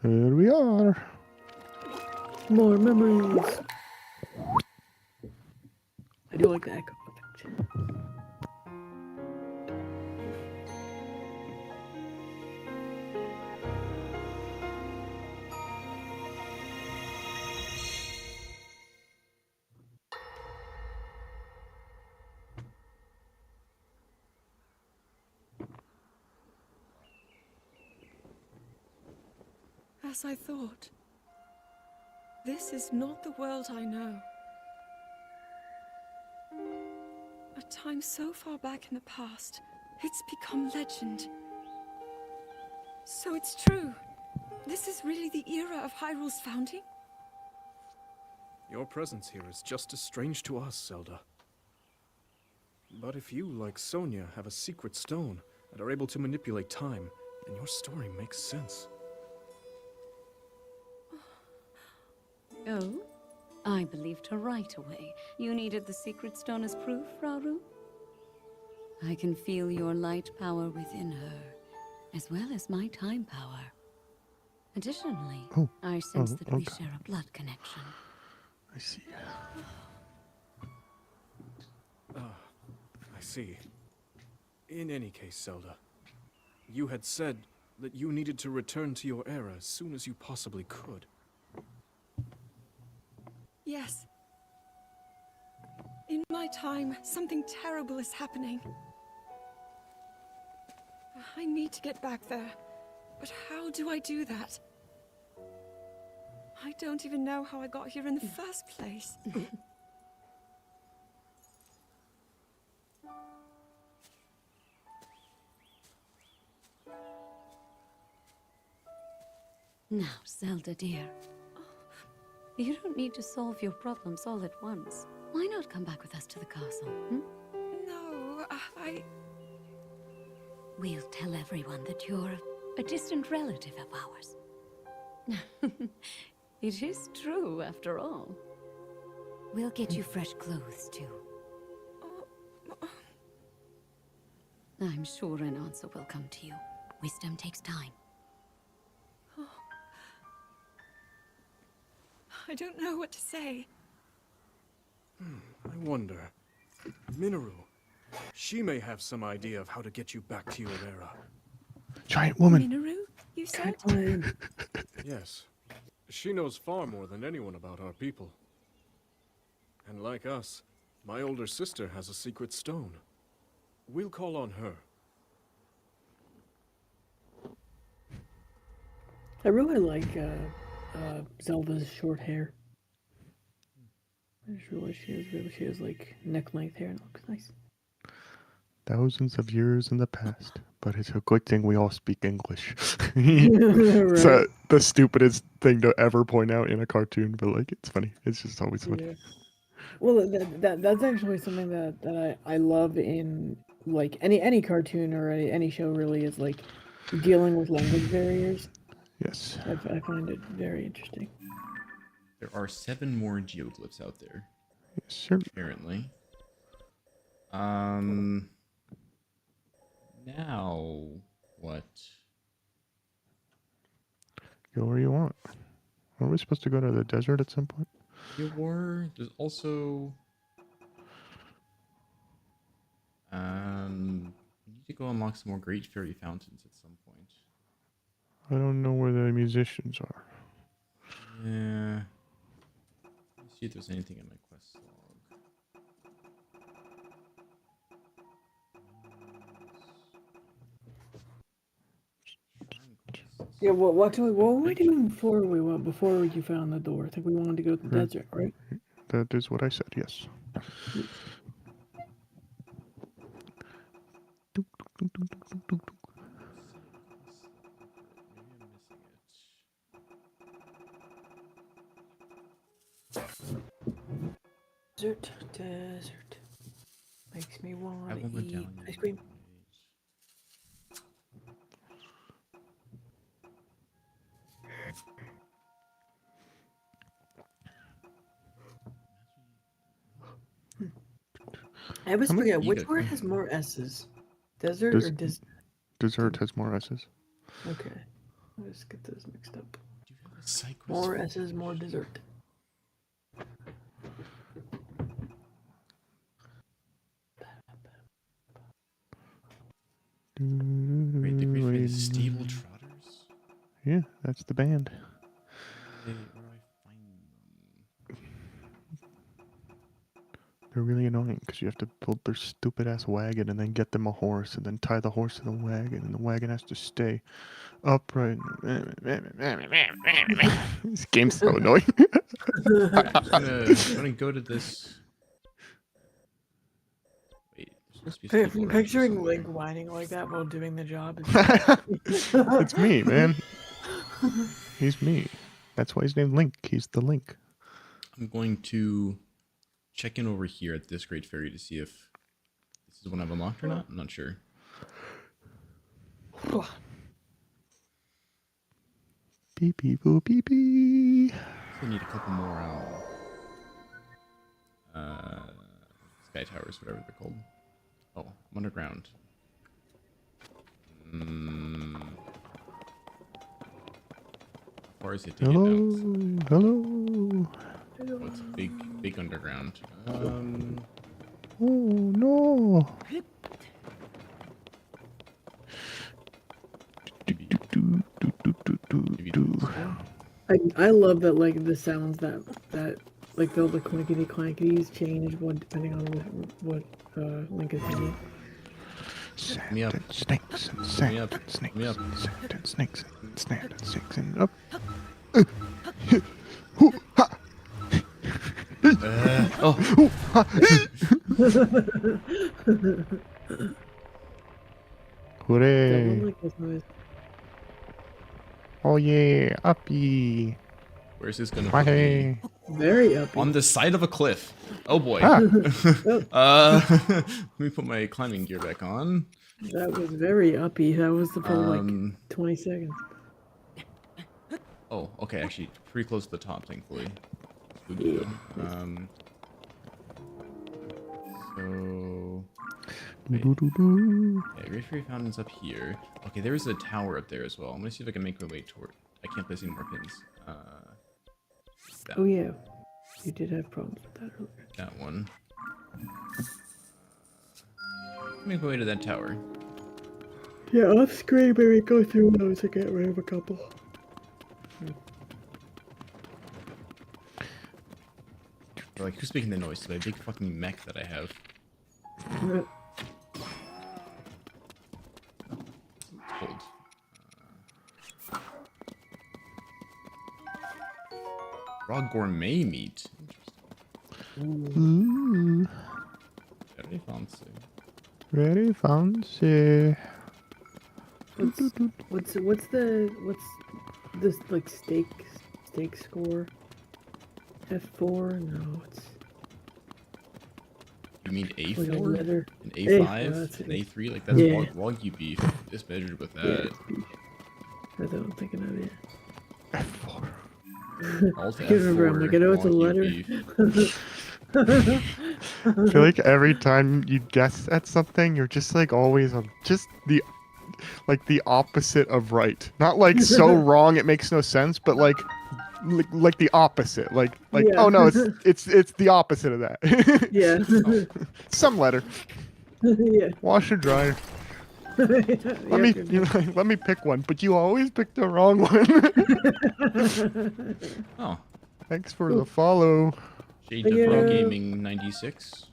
Here we are. More memories. I do like the echo effect. As I thought. This is not the world I know. A time so far back in the past, it's become legend. So it's true. This is really the era of Hyrule's founding? Your presence here is just as strange to us, Zelda. But if you, like Sonia, have a secret stone and are able to manipulate time, then your story makes sense. Oh? I believed her right away. You needed the secret stone as proof, Rauru? I can feel your light power within her, as well as my time power. Additionally, I sense that we share a blood connection. I see. I see. In any case, Zelda, you had said that you needed to return to your era as soon as you possibly could. Yes. In my time, something terrible is happening. I need to get back there. But how do I do that? I don't even know how I got here in the first place. Now, Zelda dear, You don't need to solve your problems all at once. Why not come back with us to the castle? No, We'll tell everyone that you're a distant relative of ours. It is true, after all. We'll get you fresh clothes, too. I'm sure an answer will come to you. Wisdom takes time. I don't know what to say. I wonder. Minoru. She may have some idea of how to get you back to your era. Giant woman. Minoru, you said? Yes. She knows far more than anyone about our people. And like us, my older sister has a secret stone. We'll call on her. I really like Zelda's short hair. I just realized she has like neck length hair and it looks nice. Thousands of years in the past, but it's a good thing we all speak English. Right. It's the stupidest thing to ever point out in a cartoon, but like it's funny. It's just always funny. Yeah. Well, that's actually something that I love in like any cartoon or any show really is like dealing with language barriers. Yes. I find it very interesting. There are 7 more geoglyphs out there, Yes, sir. apparently. Now what? Go where you want. Are we supposed to go to the desert at some point? There's also we need to go unlock some more Great Fairy Fountains at some point. I don't know where the musicians are. Yeah. Let me see if there's anything in my quest log. Shrine quests. Yeah, what were we doing before you found the door? I think we wanted to go to the desert, right? That is what I said, yes. Desert. Makes me want Travel to eat medallion. ice cream. I always How many- forget which Ego- word has more S's. Desert Des- or dis? Dessert has more S's. Okay, I just get those mixed up. Do you have a side quest More for S's, more dessert. Great, the Great Fairy Stable Trotters? Yeah, that's the band. Where do I find them? They're really annoying because you have to build their stupid ass wagon and then get them a horse and then tie the horse to the wagon and the wagon has to stay upright. This game's so annoying. I'm gonna go to this. Wait, there's supposed to be a stable around here Picturing somewhere. Link whining like that while doing the job is It's me, man. He's me. That's why he's named Link. He's the Link. I'm going to check in over here at this Great Fairy to see if this is one I've unlocked or not. I'm not sure. Beep beep boop beep beep. I need a couple more sky towers, whatever they're called. Oh, I'm underground. How far is it to Hello, get out? hello. Oh, it's big underground. Oh no. I love that like the sounds that like the clankety clankities change depending on what Link is doing. Sand Me up. and snakes and Me sand up. and snakes. Me up. Sand and snakes and sand and snakes and up. Hooray! Like this noise. Oh yeah, uppy. Where's this gonna put me? Hey. Very uppy. On the side of a cliff. Oh boy. Ah. Let me put my climbing gear back on. That was very uppy. That was the full like Um, 20 seconds. Oh, okay, actually, pretty close to the top, thankfully. Good to Yeah. know. So... Doo-doo-doo-doo. Okay, Great Fairy Fountain's up here. Okay, there is a tower up there as well. I'm gonna see if I can make my way toward... I can't place any more pins. That, Oh yeah, you did have problems with that earlier. that one. Make my way to that tower. Yeah, off screen, maybe go through those to get rid of a couple. Like, who's making the noise? That big fucking mech that I have. Hold. Raw gourmet meat. Ooh. Very fancy. Very fancy. What's this like steak score? F4? No, it's You mean like a A4? letter. An A5? that's it. An A3? Like, that's Yeah. Wagyu beef. It's measured with Yeah, that. it's beef. That's what I'm thinking of. Yeah. F4. Alt I can't remember, I'm F4 like, I know it's a Wagyu letter. beef. I feel like every time you guess at something, you're just like always on just the opposite of right. Not like so wrong it makes no sense, but like the opposite. Like Yeah. oh no, it's the opposite of that. Yeah. Some letter. Yeah. Washer dryer. Let me pick one, but you always pick the wrong one. Oh. Thanks for the follow. Shade of Yeah. Gaming 96.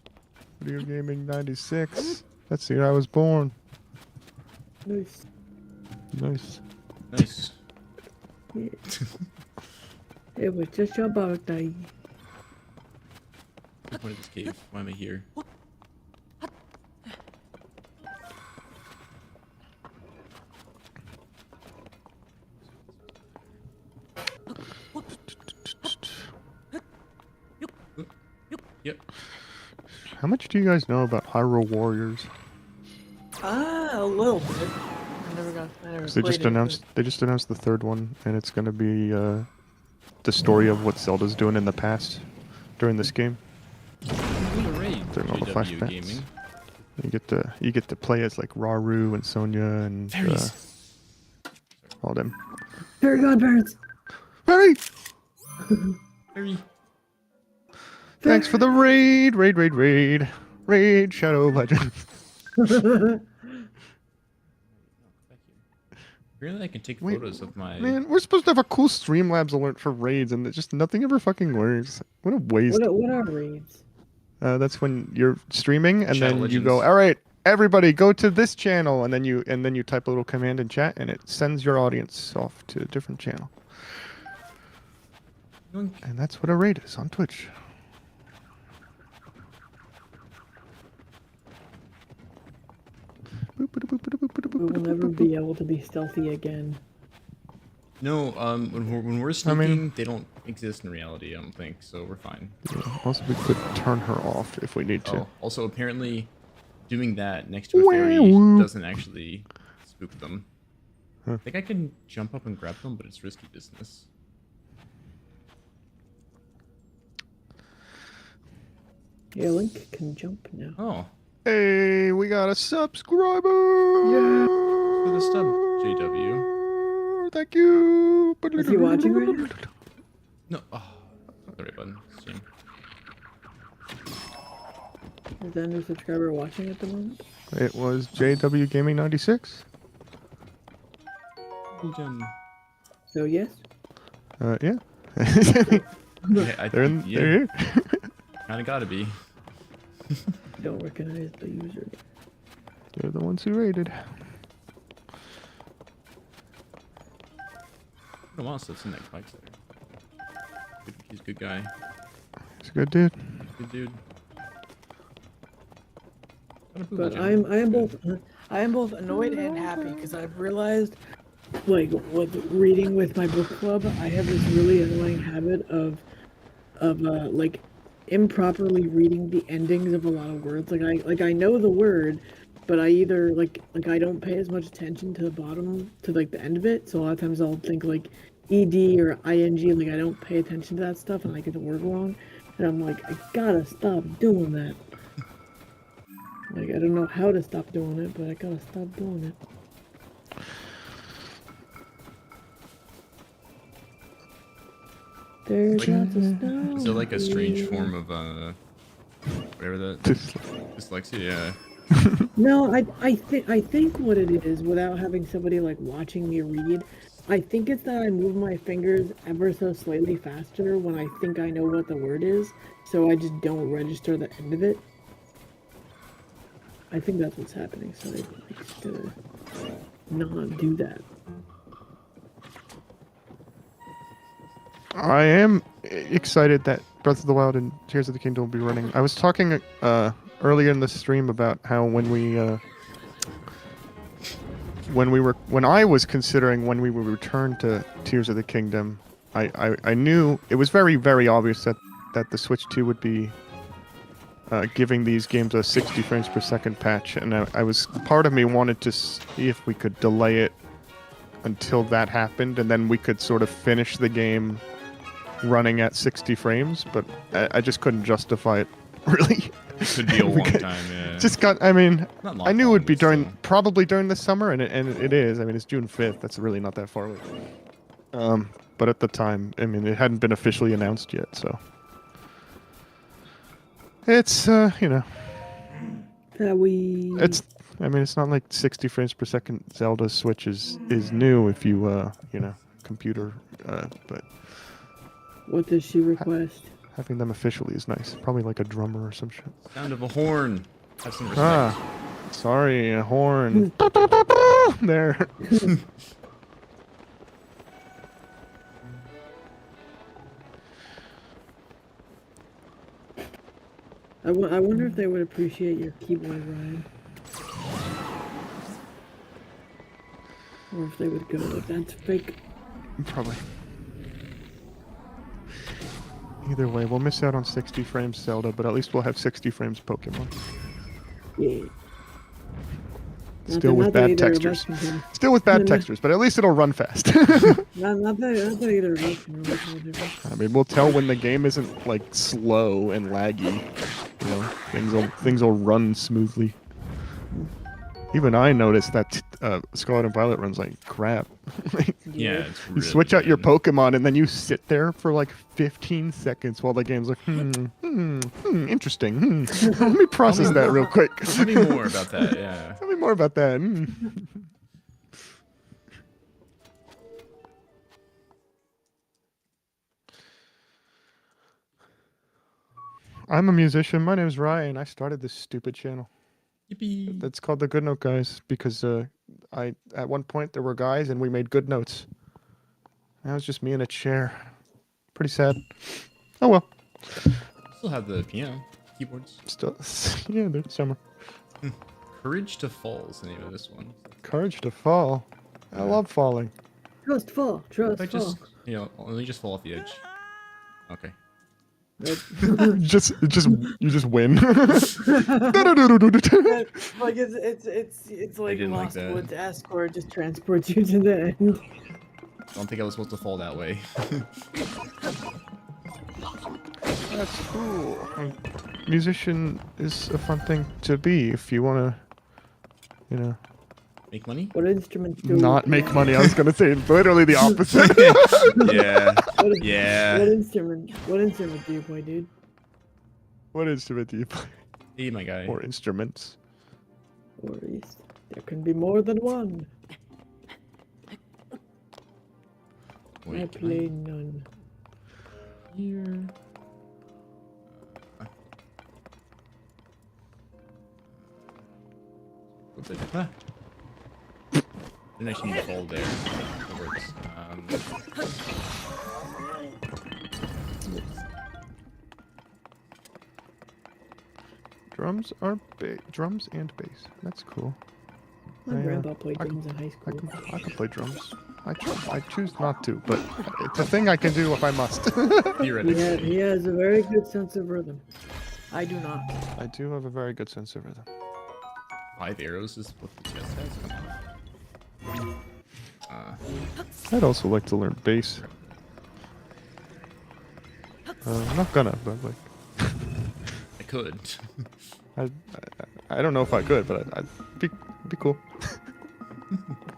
Video Gaming 96. That's the year I was born. Nice. Nice. Nice. Yeah. It was just your birthday. What is this cave? Why am I here? Yep. How much do you guys know about Hyrule Warriors? Ah, a little bit. I never They just announced the third one, and it's gonna be the story of what Zelda's doing in the past during this game. Great. During all the JW flashbacks. Gaming. You get to play as like Rauru and Sonya and all them. Fairy godparents. Very. Very. Thanks for the raid Shadow Legends. Really, I can take Wait, photos of my. Man, we're supposed to have a cool Streamlabs alert for raids, and just nothing ever fucking works. What a waste. What are raids? That's when you're streaming, and Shadow then you go, Legends. all right, everybody, go to this channel, and then you type a little command in chat, and it sends your audience off to a different channel. Yoink. And that's what a raid is on Twitch. We will never be able to be stealthy again. No, when we're sneaking, they don't exist in reality. I don't think so. We're fine. Yeah, also, we could turn her off if we need to. Oh, also apparently, doing that next to a fairy Wow. doesn't actually spook them. Huh. I think I can jump up and grab them, but it's risky business. Yeah, Link can jump now. Oh, Hey, we got a subscriber! Yeah. for the stub, JW. Thank you! Is he watching right now? No, oh, the right button. Shame. Is that new subscriber watching at the moment? It was JW Gaming 96. Cool gem. So yes. Yeah. Yeah, They're here. Kinda gotta be. Don't recognize the user. They're the ones who raided. What a while since I've seen that Spike's there. He's a good guy. He's a good dude. Good dude. Got a booba But gem. I am both annoyed and happy because I've realized like with reading with my book club, I have this really annoying habit of like improperly reading the endings of a lot of words. Like I know the word, but I either like I don't pay as much attention to the bottom to like the end of it. So a lot of times I'll think like ed or ing. Like I don't pay attention to that stuff, and I get the word wrong. And I'm like, I gotta stop doing that. Like I don't know how to stop doing it, but I gotta stop doing it. There's Like- lots of snow. Is it like a strange here. form of whatever that dyslexia? Yeah. No, I think what it is, without having somebody like watching me read, I think it's that I move my fingers ever so slightly faster when I think I know what the word is, so I just don't register the end of it. I think that's what's happening, so I just gotta not do that. I am excited that Breath of the Wild and Tears of the Kingdom will be running. I was talking earlier in the stream about how when I was considering when we would return to Tears of the Kingdom, I knew it was very, very obvious that the Switch 2 would be giving these games a 60 frames per second patch, and I was part of me wanted to see if we could delay it until that happened, and then we could sort of finish the game running at 60 frames, but I just couldn't justify it, really. It could be a long time, yeah. Just got, I mean, Not I knew it would be long, but probably during the summer, and it is. I mean, it's June 5th. That's really not that far away. But at the time, I mean, it hadn't been officially announced yet, so. It's, you know. It's, I mein, it's not like 60 frames per second Zelda Switch is new if you, you know, computer, but. What does she request? Having them officially is nice. Probably like a drummer or some shit. Sound of a horn. Have some respect. Ah, sorry, a horn. There. I wonder if they would appreciate your keyboard, Ryan. Or if they would go, that's fake. Probably. Either way, we'll miss out on 60 frames Zelda, but at least we'll have 60 frames Pokemon. Yeah. Still with bad textures. Still with bad textures, but at least it'll run fast. not that either of us can really tell the difference. I mean, we'll tell when the game isn't like slow and laggy. You know, things will run smoothly. Even I noticed that Scarlet and Violet runs like crap. Yeah, it's You really switch out your bad. Pokemon and then you sit there for like 15 seconds while the game's like, interesting. Let me process that real quick. Tell me more about that, yeah. Tell me more about that. I'm a musician. My name's Ryan. I started this stupid channel. Yippee. That's called the Good Note Guys because at one point there were guys and we made good notes. Now it's just me in a chair. Pretty sad. Oh well. Still have the piano, keyboards. Still, yeah, there's summer. Courage to Fall is the name of this one. Courage to fall. I love falling. Trust fall. Trust I fall. just, you know, let me just fall off the edge. Okay. you just win. Like it's like didn't like Lost that. Woods escort just transports you to the end. I don't think I was supposed to fall that way. That's cool. Musician is a fun thing to be if you want to, you know, Make money? What instruments do not make money. I was gonna say literally the opposite. Yeah. What Yeah. instrument do you play, dude? What instrument do you play? Hey, my guy. Or instruments? Or is there can be more than one. Wait, I can play none. Here. What's it? Huh? Didn't actually need to fall there. It works. Drums and bass. That's cool. My grandpa played drums in high school. I can play drums. I choose not to, but it's a thing I can do if I must. Theoretically. He has a very good sense of rhythm. I do not. I do have a very good sense of rhythm. 5 arrows is what the chest has. Come on. I'd also like to learn bass. I'm not gonna, but like, I could. I don't know if I could, but I'd be cool.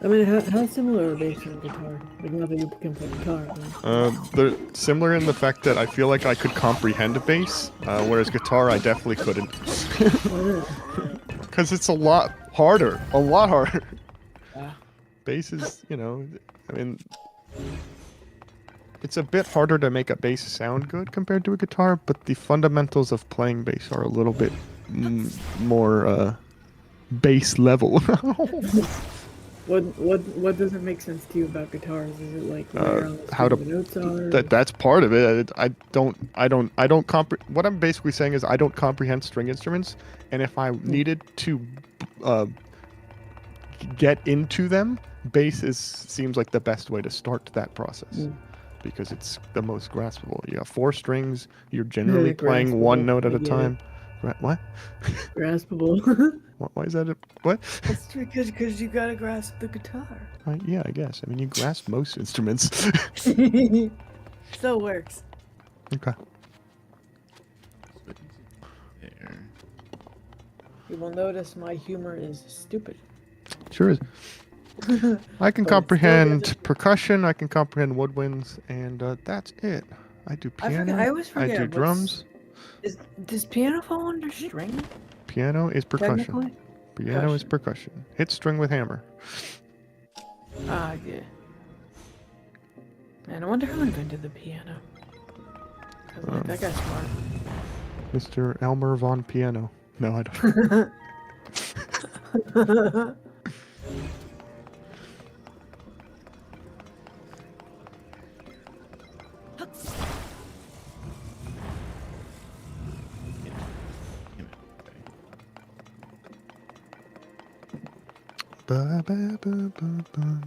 I mean, how similar are bass and guitar? Like, not that you can play guitar. But... They're similar in the fact that I feel like I could comprehend a bass, whereas guitar I definitely couldn't. Because it's a lot harder. A lot harder. Bass is, you know, I mean, it's a bit harder to make a bass sound good compared to a guitar, but the fundamentals of playing bass are a little bit more bass level. What doesn't make sense to you about guitars? Is it like where how to the notes are? that's part of it. I don't what I'm basically saying is I don't comprehend string instruments, and if I needed to get into them, bass seems like the best way to start that process. Because it's the most graspable. You have 4 strings. You're generally playing one note at a time. What? Graspable. Why is that? What? It's because you gotta grasp the guitar. Yeah, I guess. I mean, you grasp most instruments. Still works. Okay. There. You will notice my humor is stupid. Sure is. I can But comprehend still percussion. I can comprehend woodwinds, and that's it. I do piano. I always forget. do drums. Does piano fall under string? Piano is percussion. Technically? Piano is percussion. Hit string with hammer. Ah, yeah. Man, I wonder who invented the piano. 'Cause, like, that guy's smart. Mr. Elmer von Piano. No, I don't. Ba, ba, ba, ba, ba.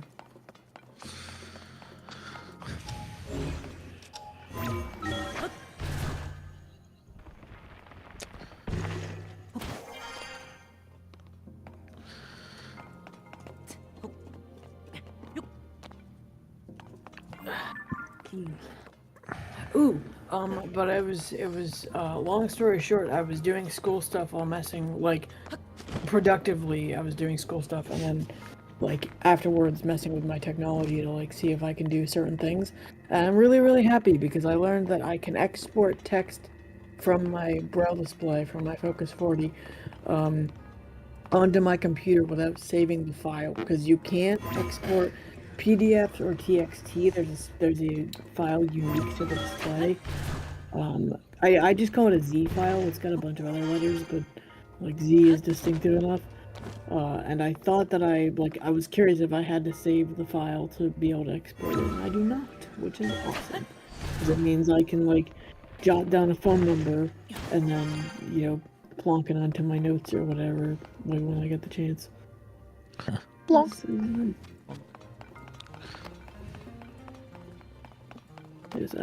Ooh, but it was, long story short, I was doing school stuff while messing, like, productively, I was doing school stuff, and then, like, afterwards messing with my technology to, like, see if I can do certain things. And I'm really, really happy, because I learned that I can export text from my Braille display, from my Focus 40, onto my computer without saving the file, because you can't export PDFs or TXT. There's a file unique to the display. I just call it a Z file. It's got a bunch of other letters, but like Z is distinctive enough. And I thought that I was curious if I had to save the file to be able to export it, and I do not, which is awesome. Because it means I can like jot down a phone number and then, you know, plonk it onto my notes or whatever, like when I get the chance. Plonk. Yes,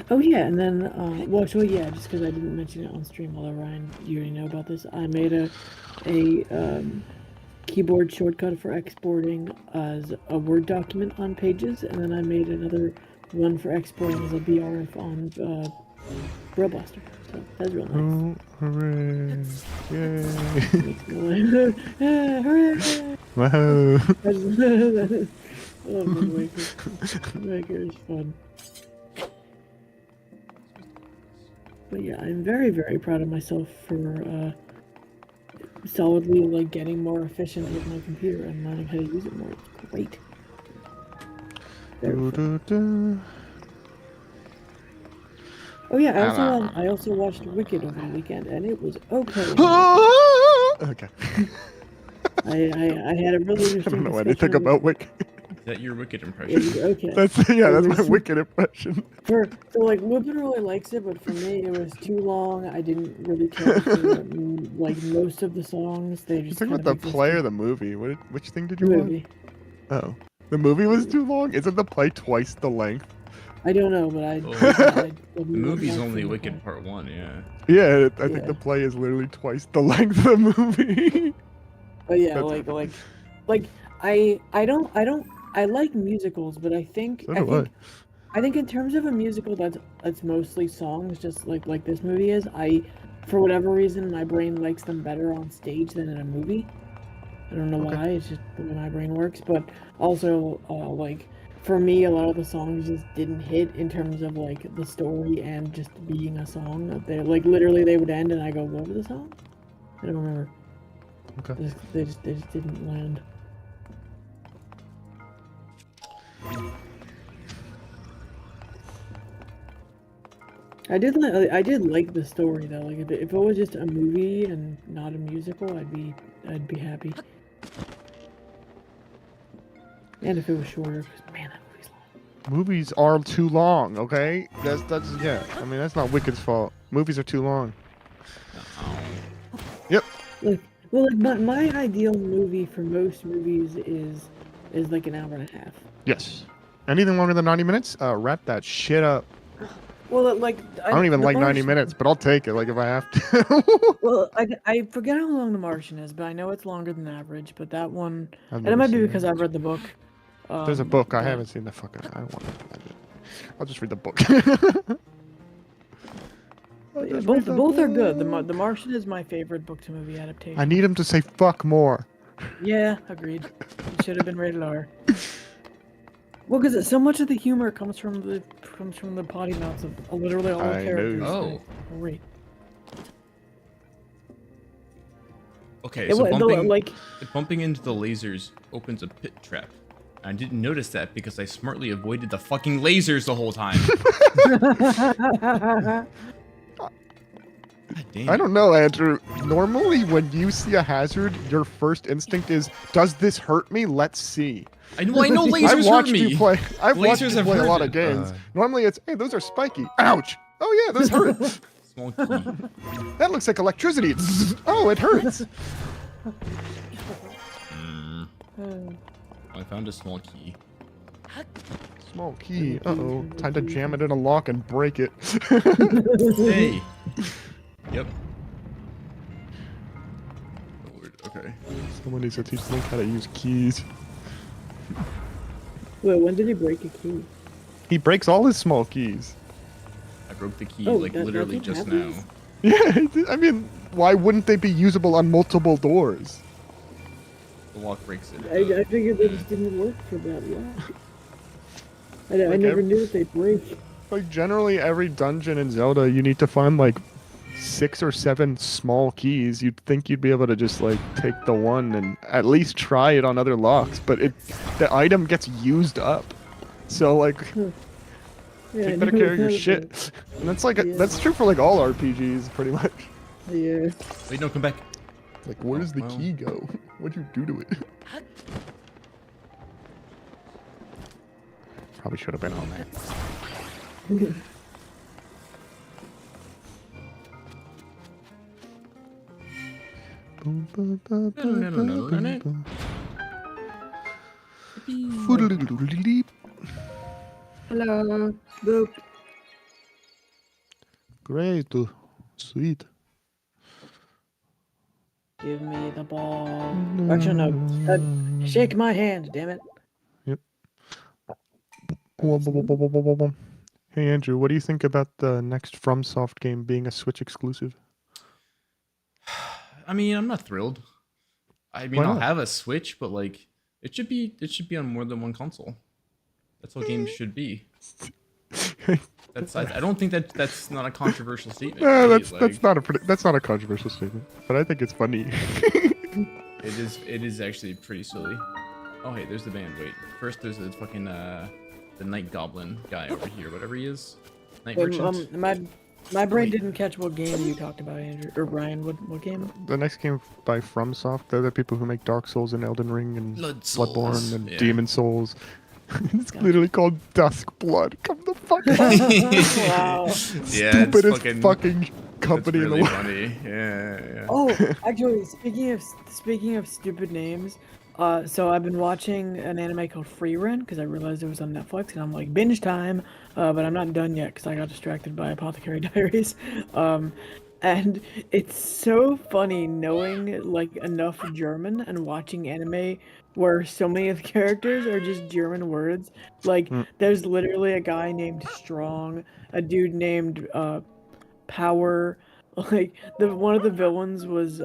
oh yeah, and then, well, so yeah, just because I didn't mention it on stream, although Ryan, you already know about this, I made a keyboard shortcut for exporting as a Word document on Pages, and then I made another one for exporting as a BRF on Braille Blaster. So that's real nice. Oh, hooray! Yay! Hooray! Wow! I love Wind Waker. Wind Waker is fun. But yeah, I'm very, very proud of myself for solidly like getting more efficient with my computer and learning how to use it more. It's great. Very fun. Oh yeah, I also watched Wicked over the weekend, and it was okay. Okay. I had a really interesting. I don't know anything about Wicked. Is that your Wicked impression? It was okay. That's my Wicked impression. So like Lupin really likes it, but for me it was too long. I didn't really care for like most of the songs. They You just talking kind about of the play or the movie? Which thing did you watch? movie. Oh. The movie was too long. Isn't the play twice the length? I don't know, but I. Oh. The movie's only Wicked Part 1, yeah. Yeah, I think Yeah. the play is literally twice the length of the movie. But yeah, That's- I like musicals, but I think So do I think in terms of a musical that's mostly songs, just like this movie is, for whatever reason my brain likes them better on stage than in a movie. I don't know Okay. why, it's just the way my brain works, but also like for me a lot of the songs just didn't hit in terms of like the story and just being a song. They like literally they would end and I go, what was the song? I don't remember. Okay. They just didn't land. I did like the story though. Like if it was just a movie and not a musical, I'd be happy. And if it was shorter, 'cause, man, that movie's long. Movies are too long, okay? That's yeah. I mean, that's not Wicked's fault. Movies are too long. Yep. Like, well, like my ideal movie for most movies is like an hour and a half. Yes. Anything longer than 90 minutes? Wrap that shit up. Well, like I don't even The like 90 Martian- minutes, but I'll take it. Like if I have to. Well, I forget how long The Martian is, but I know it's longer than average. But that one, I've and never it might be seen because it. I've read the book. There's a book. I but- haven't seen the fucking. I don't want to. I'll just read the book. I'll Yeah, just read both the are good. book. The Martian is my favorite book to movie adaptation. I need him to say fuck more. Yeah, agreed. It should have been rated R. Well, because so much of the humor comes from the potty mouths of literally all the I characters. know. Oh. Great. Okay, It so wa- bumping, the, bumping into the lasers opens a pit trap. I didn't notice that because I smartly avoided the fucking lasers the whole time. God damn I it. don't know, Andrew. Normally, when you see a hazard, your first instinct is, "Does this hurt me? Let's see." I know lasers I've hurt watched me. you play. I've watched Lasers you have play a lot hurt of me. games. Normally, it's, "Hey, those are spiky. Ouch! Oh yeah, those hurt. Small key. That looks like electricity. Oh, it hurts." I found a small key. Small key. Uh-oh. Time to jam it in a lock and break it. Hey. Yep. Oh, weird. Okay. Someone needs to teach Link how to use keys. Wait, when did he break a key? He breaks all his small keys. I broke the key Oh, like that- literally that's just what now. happens? Yeah, I mean, why wouldn't they be usable on multiple doors? The lock breaks it. I figured they just didn't work for that long. I Like never ev- knew that they break. Like, generally, every dungeon in Zelda, you need to find, like, 6 or 7 small keys. You'd think you'd be able to just, like, take the one and at least try it on other locks, but the item gets used up. So, like, Yeah, I take better never care of your thought shit. And that's, like, Yeah. that's true for, like, all RPGs, pretty much. that. Yeah. Wait, no, come back. Like, where does the well. key go? What'd you do to it? Probably should have been on there. Foodle-doodle-doodle-deep. Hello. Boop. Great. Sweet. Give me the ball. Actually, no. Shake my hand, damn it. Hey Andrew, what do you think about the next FromSoft game being a Switch exclusive? I mean, I'm not thrilled. I mean, Why I'll not? have a Switch, but like, it should be on more than one console. That's how games should be. I don't think that's not a controversial statement. Yeah, right? that's not a controversial statement, but I think it's funny. It is actually pretty silly. Oh hey, there's the band. Wait, first there's the fucking the Night Goblin guy over here, whatever he is. Night Merchant. My brain didn't catch what game you talked about, Andrew or Brian. What game? The next game by FromSoft, they're the people who make Dark Souls and Elden Ring and Bloodborne Souls, and yeah. Demon Souls. It's Gotcha. literally called Dusk Blood. Come the fuck on. Wow. Yeah, it's Stupidest fucking fucking company That's in the really world. funny. Yeah, yeah. Oh, actually, speaking of stupid names, So I've been watching an anime called Free Run because I realized it was on Netflix, and I'm like binge time, but I'm not done yet because I got distracted by Apothecary Diaries. Um, and it's so funny knowing like enough German and watching anime where so many of the characters are just German words. Like Mm. there's literally a guy named Strong, a dude named Power. Like the one of the villains was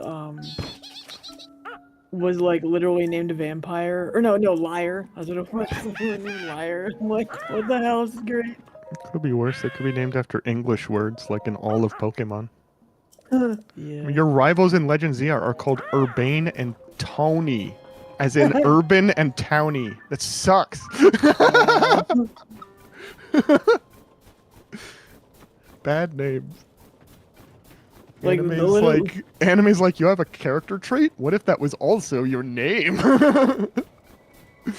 like literally named a vampire, or no, Liar. I was gonna named Liar. I'm like, what the hell? This is great. Could be worse. They could be named after English words, like in all of Pokemon. I Yeah. mean, your rivals in Legend ZR are called Urbane and Tony, as in urban and towny. That sucks. Bad names. Like, Anime's like, you have a character trait? What if that was also your name?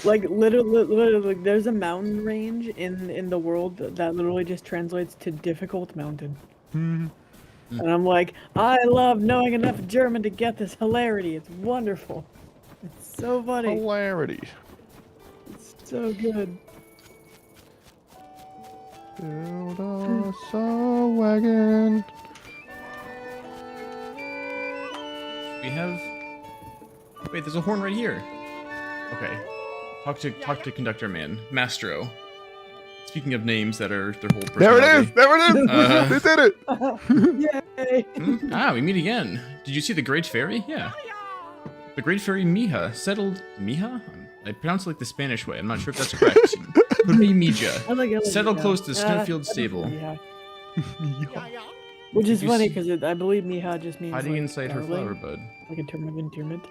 like literally, like, there's a mountain range in the world that literally just translates to difficult mountain. Hmm. And I'm like, I love knowing enough German to get this hilarity. It's wonderful. It's so funny. Hilarity. It's so good. Build us a wagon. We have. Wait, there's a horn right here. Okay. Talk to conductor man, Mastro. Speaking of names that are their whole There personality. it is! There it is! They did it! Yay! Ah, we meet again. Did you see the Great Fairy? Yeah. The Great Fairy Mija settled. Mija? I pronounce it like the Spanish way. I'm not sure if that's correct. Could be Mija. I like Settled Mija. close to Snowfield That's Stable. Mija. Yeah. Which is You funny see- because I believe Mija just means Hiding like, inside her darling, flower bud. like a term of endearment.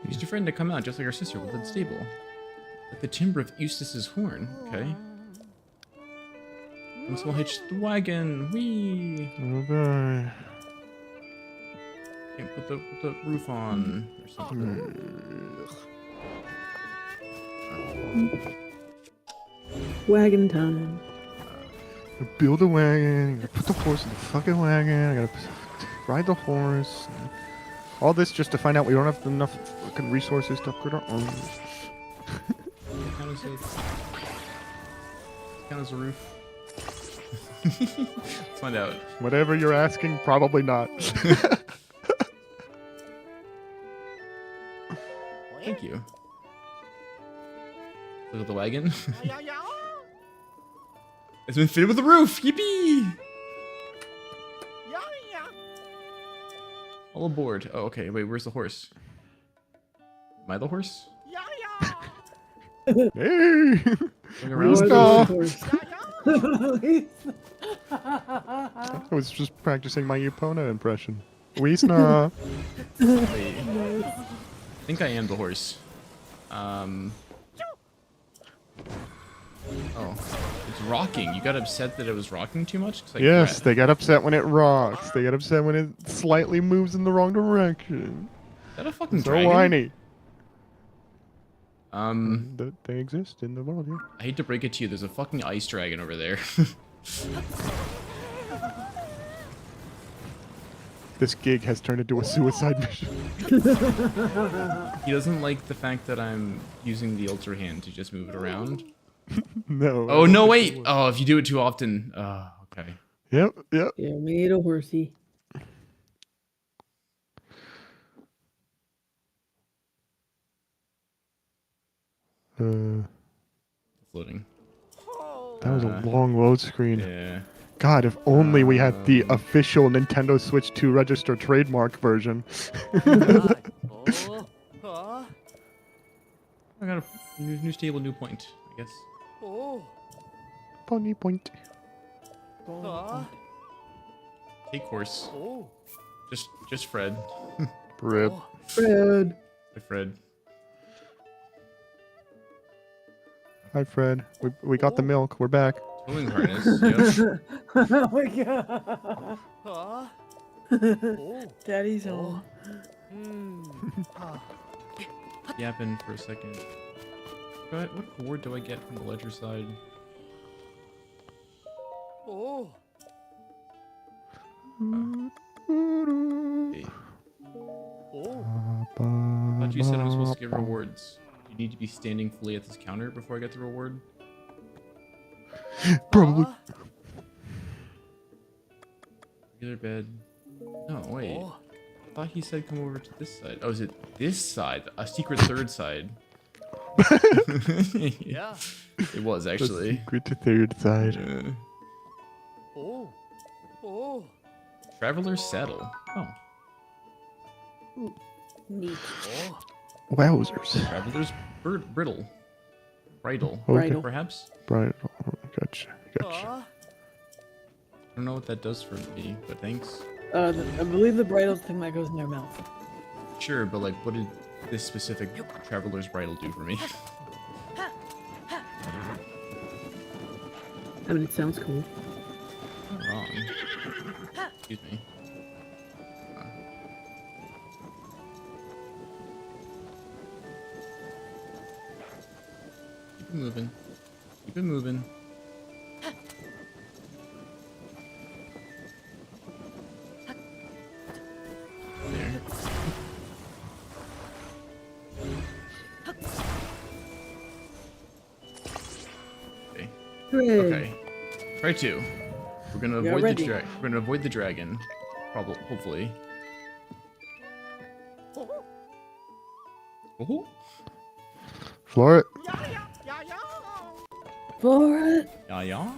Used your friend to come out just like our sister with that stable. Like the timbre of Eustace's horn. Okay. And so we'll hitch the wagon. Whee! Okay. Okay, put the roof on or something. Wagon time. Build a wagon. You gotta put the horse in the fucking wagon. I gotta ride the horse. All this just to find out we don't have enough fucking resources to upgrade our armor. Count as a roof. Let's find out. Whatever you're asking, probably not. Thank you. Look at the wagon. It's been fitted with a roof. Yippee! All aboard. Oh, okay. Wait, where's the horse? Am I the horse? Hey! Going around? Where's Or the- I was just practicing my Epona impression. Wisna. Wait. I think I am the horse. Oh. It's rocking. You got upset that it was rocking too much? 'Cause I Yes, grabbed- they get upset when it rocks. They get upset when it slightly moves in the wrong direction. Is that a fucking So dragon? whiny. They They exist in the world, yeah. I hate to break it to you, there's a fucking ice dragon over there. This gig has turned into a suicide mission. He doesn't like the fact that I'm using the Ultra Hand to just move it around. No. Oh, no, wait! Oh, if you do it too often. Oh, okay. Yep, yep. Yeah, we need a horsey. Uh, It's loading. that was a long load screen. Yeah. God, if only we had the official Nintendo Switch 2 register trademark version. I got a new stable, new point, I guess. Pony point. Take horse. Just Fred. Rip. Fred. Hi, Fred. Hi, Fred. We got the milk. We're back. Towing harness. Yep. Oh my god. Daddy's home. Yapping for a second. Go ahead. What reward do I get from the ledger side? Hey. I thought you said I was supposed to get rewards. you need to be standing fully at this counter before I get the reward? Probably. Regular bed. No, wait. I thought he said come over to this side. Oh, is it this side? A secret third side. Yeah. It was The actually. secret to third side. Yeah. Oh. Oh. Traveler's saddle. Oh. Neat. Oh. Wowzers. Traveler's bridle. Bridle. Okay. Bridle. Perhaps? Right. Gotcha. Gotcha. Ah. I don't know what that does for me, but thanks. I believe the bridle's the thing that goes in their mouth. Sure, but like, what did this specific traveler's bridle do for me? I mean, it sounds cool. Not wrong. Excuse me. Keep it moving. Keep it moving. There. Okay. Hooray. Okay. Try two. We're gonna Yeah, avoid ready. We're gonna avoid the dragon. Probably, hopefully. Oh, Floor it. For it. yeah, yeah.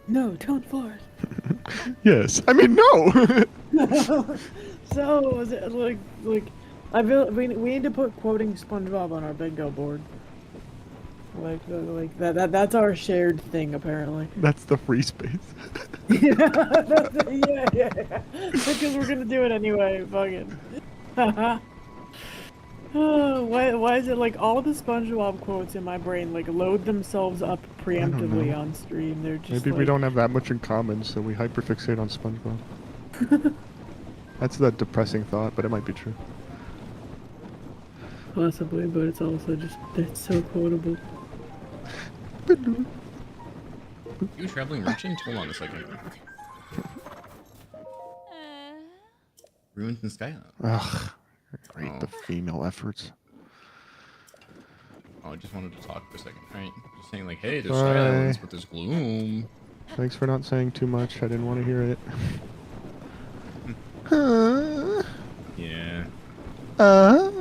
No, don't for it. Yes. I mean, no. So was it like I feel we need to put quoting SpongeBob on our bingo board. Like that's our shared thing apparently. That's the free space. yeah. Because we're gonna do it anyway. Fucking. Why is it like all the SpongeBob quotes in my brain like load themselves up preemptively know. on stream? They're just Maybe we like- don't have that much in common, so we hyperfixate on SpongeBob. That's the depressing thought, but it might be true. Possibly, but it's also just it's so quotable. You traveling merchant? Hold on a second. Ruins in Skyline. Ugh. I hate Oh. the female efforts. Oh, I just wanted to talk for a second. Alright. Just saying like, hey, there's Bye. silence, but there's gloom. Thanks for not saying too much. I didn't want to hear it. uh, Yeah. uh,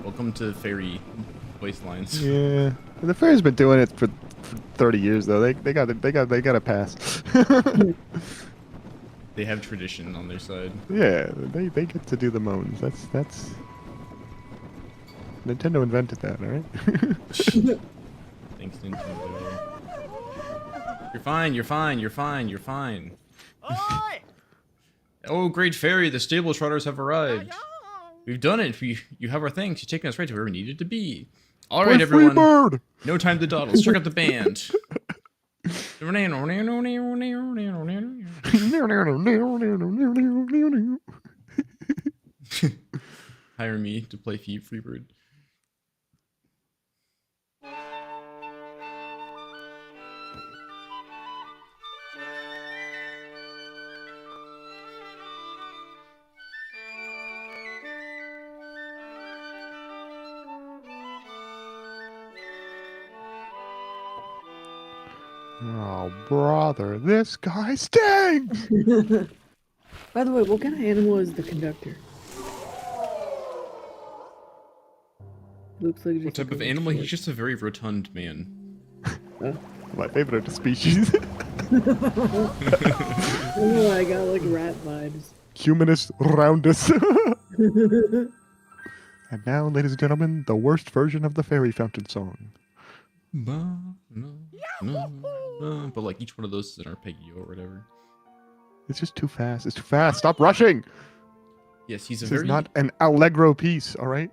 Welcome to fairy wastelands. yeah. The fairy's been doing it for 30 years though. They got a pass. They have tradition on their side. Yeah, they get to do the moans. That's Nintendo invented that, all right? Thanks, Nintendo. You're fine, you're fine, you're fine, you're fine. Oi! Oh, great fairy, the stable trotters have arrived. We've done it. You have our thanks. You've taken us right to where we needed to be. All right, We're free everyone. bird! No time to dawdle. Strike up the band. Hire me to play Freebird. Oh, brother, this guy stinks! By the way, what kind of animal is the conductor? Looks like just What type a of goat animal? He's short. just a very rotund man. My favorite species. Oh, I got like rat vibes. Humanist roundus. And now, ladies and gentlemen, the worst version of the fairy fountain song. But like each one of those is an arpeggio or whatever. It's just too fast. It's too fast. Stop rushing! Yes, he's a This very is not an allegro piece, alright?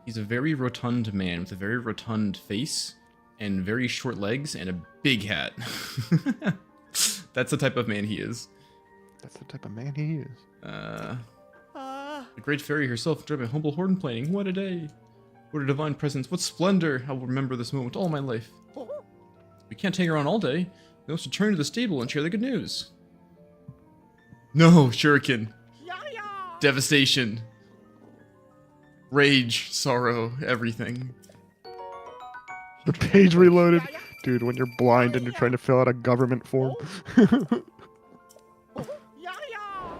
he's a very rotund man with a very rotund face and very short legs and a big hat. That's the type of man he is. That's the type of man he is. The great fairy herself driving humble horn playing. What a day! What a divine presence! What splendor! I will remember this moment all my life. We can't hang around all day. We must return to the stable and share the good news. No, Shuriken. Devastation. Rage, sorrow, everything. The page reloaded. Dude, when you're blind and you're trying to fill out a government form.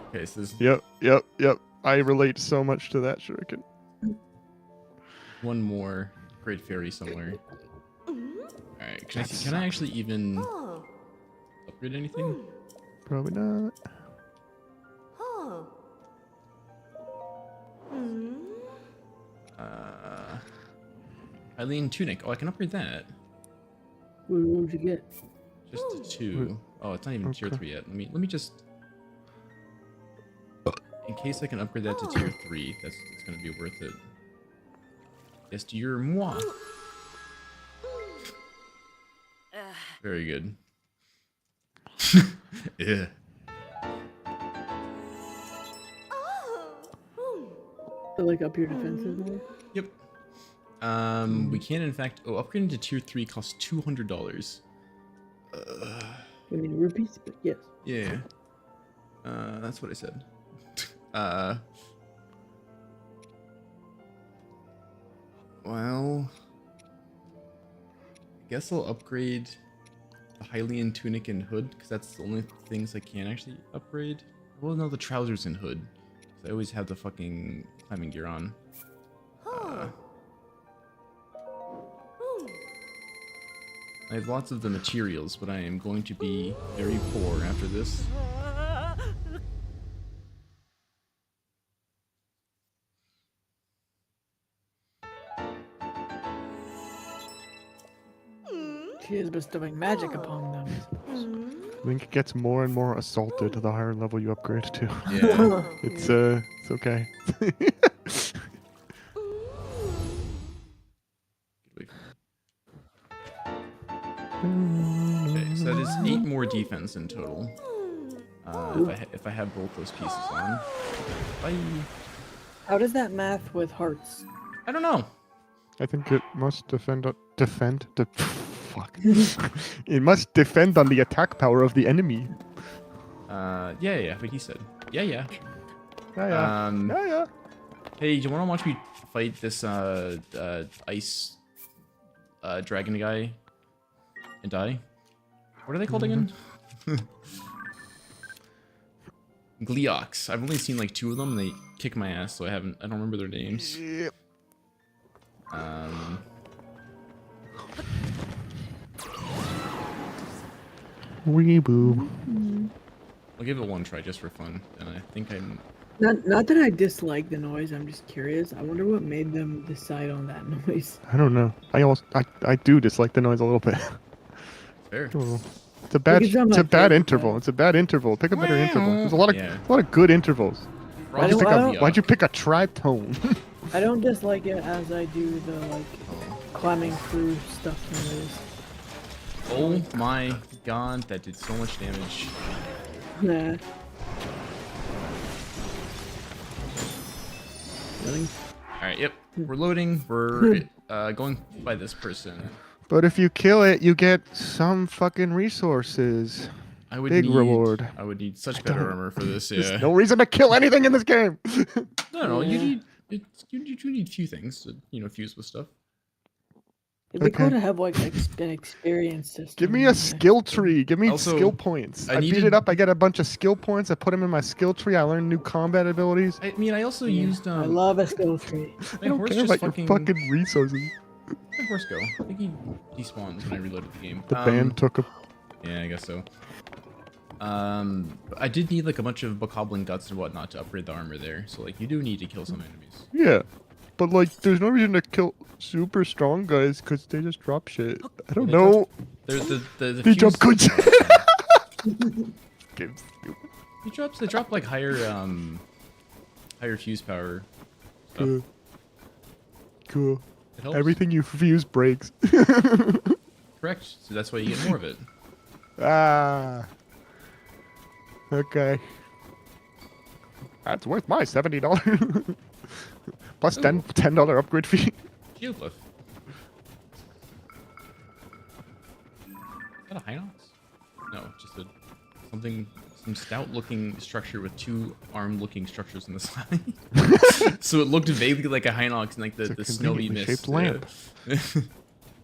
Okay, so there's Yep. I relate so much to that, Shuriken. one more Great Fairy somewhere. Alright, can I actually even upgrade anything? Probably not. Hylian Tunic. Oh, I can upgrade that. What would you get? Just to 2. Oh, it's not even tier Okay. 3 yet. Let me just... In case I can upgrade that to tier 3, that's gonna be worth it. Yes, to your moi. Very good. Yeah. To, like up your defenses more? Yep. We can in fact. Oh, upgrading to tier 3 costs $200. I mean rupees, but yes. Yeah. That's what I said. Well, I guess I'll upgrade the Hylian Tunic and Hood, because that's the only things I can actually upgrade. Well, no, the trousers and Hood. 'Cause I always have the fucking climbing gear on. I have lots of the materials, but I am going to be very poor after this. She is bestowing magic upon them. Link gets more and more assaulted the higher level you upgrade to. Yeah. It's okay. Okay, so that is 8 more defense in total. If I have both those pieces on. Bye. How does that math with hearts? I don't know. I think it must fuck. It must defend on the attack power of the enemy. Yeah, but he said. Yeah. Yeah. Hey, do you want to watch me fight this ice dragon guy and die? What are they called again? Gleox. I've only seen like 2 of them. And they kick my ass, so I don't remember their names. Yep. Weeboo. I'll give it one try just for fun, and I think I'm. Not that I dislike the noise. I'm just curious. I wonder what made them decide on that noise. I don't know. I do dislike the noise a little bit. Fair. Oh. It's a bad Because I'm it's a like bad that, interval. It's a bad interval. Pick a better interval. There's a lot Yeah. of good intervals. Why'd Why'd you pick a tritone? I don't dislike it as I do the like climbing through stuff noise. Oh my god, that did so much damage. Nah. Really? Alright, yep. We're loading. We're going by this person. But if you kill it, you get some fucking resources. I would Big need, reward. I would need such better armor for this, yeah. There's no reason to kill anything in this game. No, you need a few things to, fuse with stuff. It'd be cool Okay. to have like an experience system. Give me a skill tree. Give me Also, skill points. I I beat needed- it up. I get a bunch of skill points. I put them in my skill tree. I learn new combat abilities. I mean, I also used, I love a skill tree. my I don't horse care just about your fucking resources. Where'd my horse go? I think he despawns when I reloaded the game. The band took a. Yeah, I guess so. I did need like a bunch of bokoblin guts and whatnot to upgrade the armor there. So like, you do need to kill some enemies. Yeah, but like, there's no reason to kill super strong guys because they just drop shit. I don't know. They're the They fuse- drop good shit. Game's stupid. They drop like higher fuse power stuff. Cool. It helps. Everything you fuse breaks. Correct. So that's why you get more of it. Ah. Okay. That's worth my $70. Plus $10 upgrade fee. Geoglyph. Is that a Hinox? No, just a some stout-looking structure with two arm-looking structures in the side. So it looked vaguely like a Hinox in like It's the a snowy conveniently mist. shaped lamp.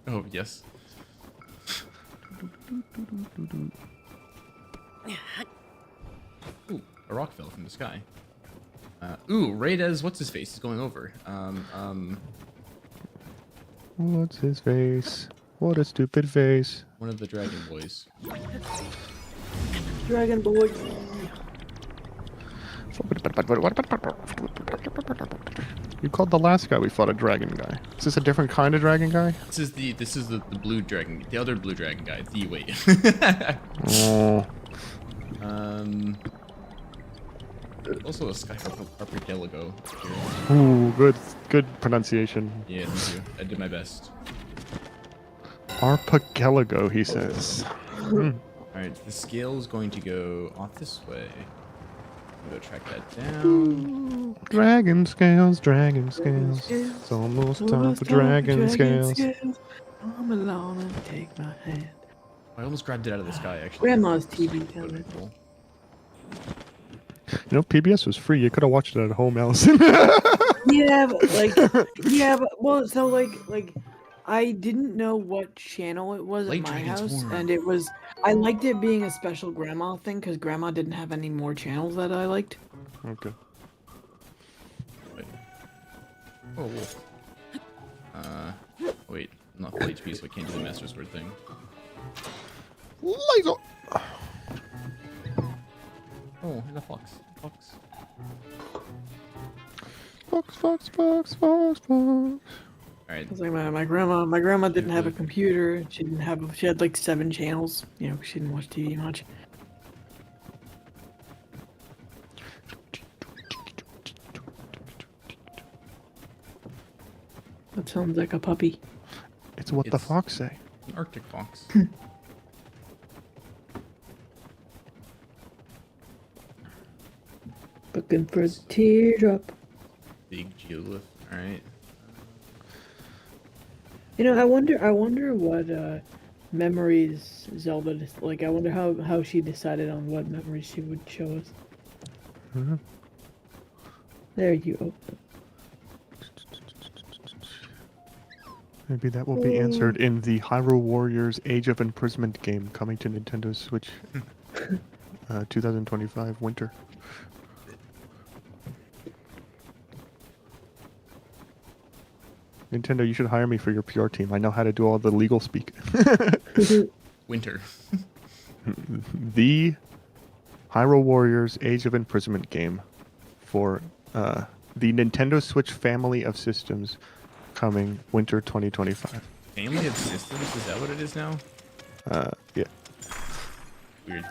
Oh yes. Ooh, a rock fell from the sky. Ooh, right as what's his face is going over. What's his face? What a stupid face. One of the dragon boys. Dragon Boy. You called the last guy we fought a dragon guy. Is this a different kind of dragon guy? This is the blue dragon, the other blue dragon guy. The wait. Oh. Also a sky archipelago. Ooh, good pronunciation. Yeah, thank you. I did my best. Archipelago, he says. All right, the scale is going to go off this way. I'm gonna go track that down. Dragon scales, dragon scales. It's almost time for dragon scales. Come along and take my hand. I almost grabbed it out of the sky, actually. Grandma's TV That would've been telling. cool. You know, PBS was free. You could have watched it at home, Allison. Yeah, well, so like, I didn't know what channel it was Light at my Dragon's house, Horn. and I liked it being a special grandma thing because grandma didn't have any more channels that I liked. Okay. Wait. Oh, wolf. Wait, I'm not full HP, so I can't do the Master Sword thing. Laser. Oh, and a fox. Fox. Fox. Alright. I was like, my grandma didn't have a computer. She had like 7 channels. You know, she didn't watch TV much. That sounds like a puppy. It's what the It's- fox say. An Arctic fox. Looking for the teardrop. Big geolith. Alright. You know, I wonder what memories Zelda like. I wonder how she decided on what memories she would show us. Mhm. There you go. Maybe that will be answered in the Hyrule Warriors Age of Imprisonment game coming to Nintendo Switch 2025 winter. Nintendo, you should hire me for your PR team. I know how to do all the legal speak. Winter. The Hyrule Warriors Age of Imprisonment game for the Nintendo Switch family of systems coming winter 2025. Family of systems? Is that what it is now? Yeah. Weird.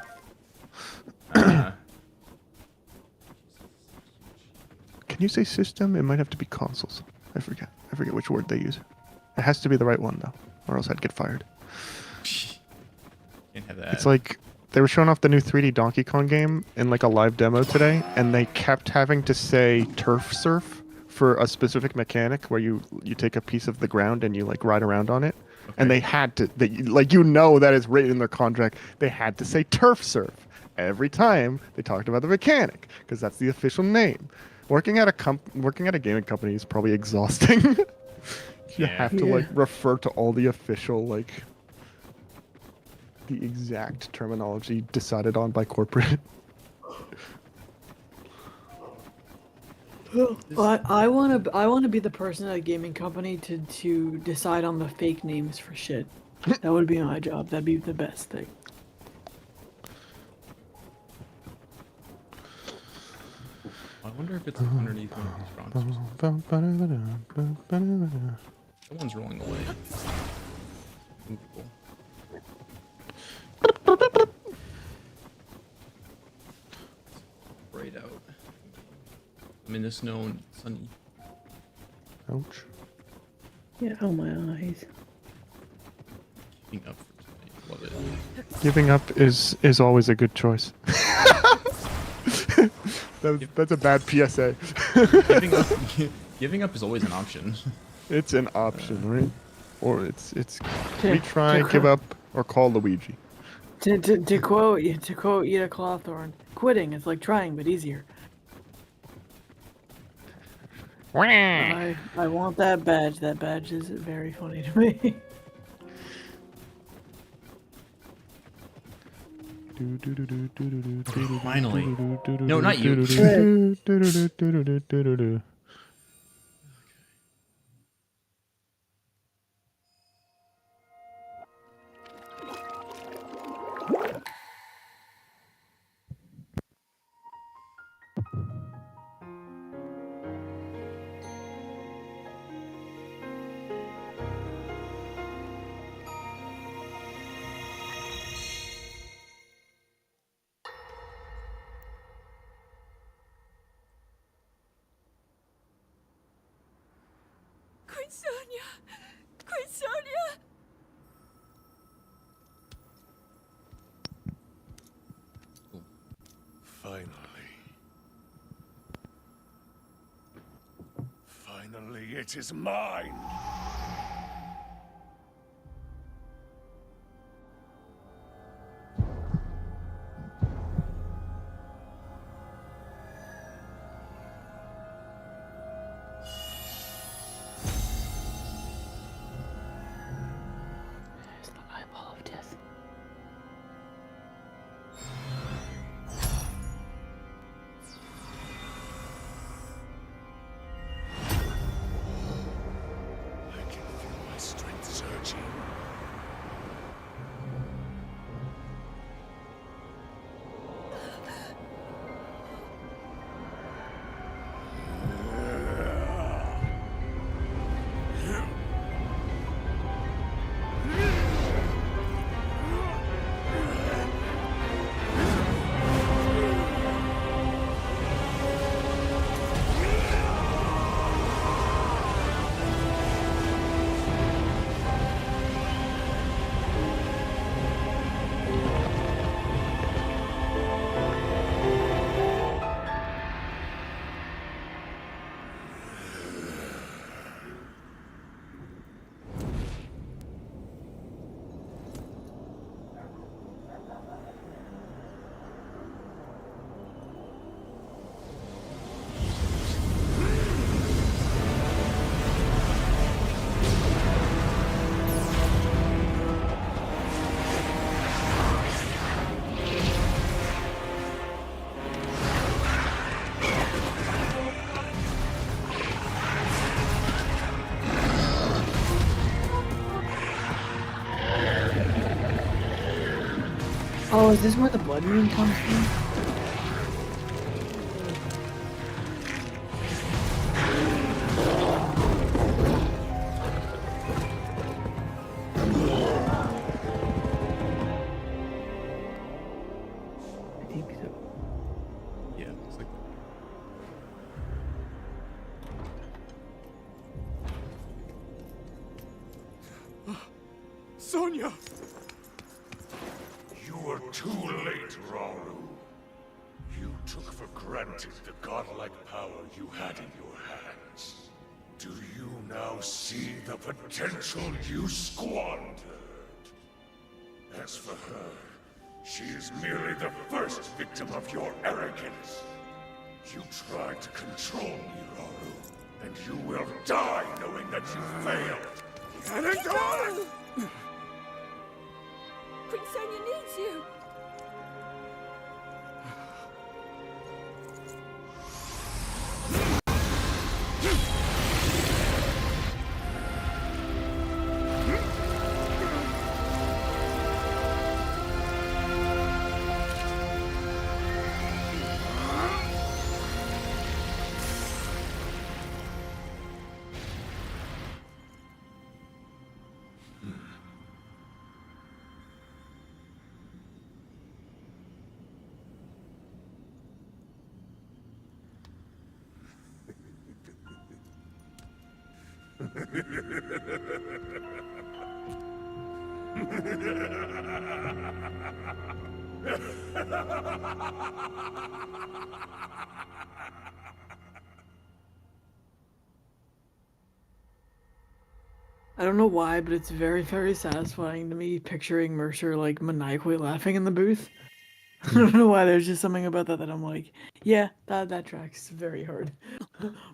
Can you say system? It might have to be consoles. I forget which word they use. It has to be the right one though, or else I'd get fired. Can't have that. It's like they were showing off the new 3D Donkey Kong game in like a live demo today, and they kept having to say turf surf for a specific mechanic where you take a piece of the ground and you like ride around on it. Okay. And they had to, that is written in their contract. They had to say turf surf every time they talked about the mechanic because that's the official name. Working at a gaming company is probably exhausting. You Yeah. have to like refer to all the official like the exact terminology decided on by corporate. Well, I wanna be the person at a gaming company to decide on the fake names for shit. That would be my job. That'd be the best thing. I wonder if it's underneath one of these rocks. Someone's rolling away. Ooh, cool. Right out. I'm in the snow and it's sunny. Ouch. Yeah. Oh my eyes. Giving up for tonight. Love it. Giving up is always a good choice. That's a bad PSA. Giving up is always an option. It's an option, right? Or it's To- retry, to give cr- up, or call Luigi. To quote Ida Clawthorne, quitting is like trying but easier. I want that badge. That badge is very funny to me. Finally. No, not you. Queen Sonia! Queen Sonia! Finally, it is mine! There's the eyeball of death. I can feel my strength surging. Oh, is this where the blood moon comes from? I think so. Yeah, looks like Sonia! You were too late, Rauru. You took for granted the godlike power you had in your hands. Do you now see the potential you squandered? As for her, she is merely the first victim of your arrogance. You tried to control me, Rauru, and you will die knowing that you failed. And it Hikaru! Queen Sonia needs you! I don't know why, but it's very, very satisfying to me picturing Mercer like maniacally laughing in the booth. I don't know why. There's just something about that I'm like, yeah, that tracks very hard,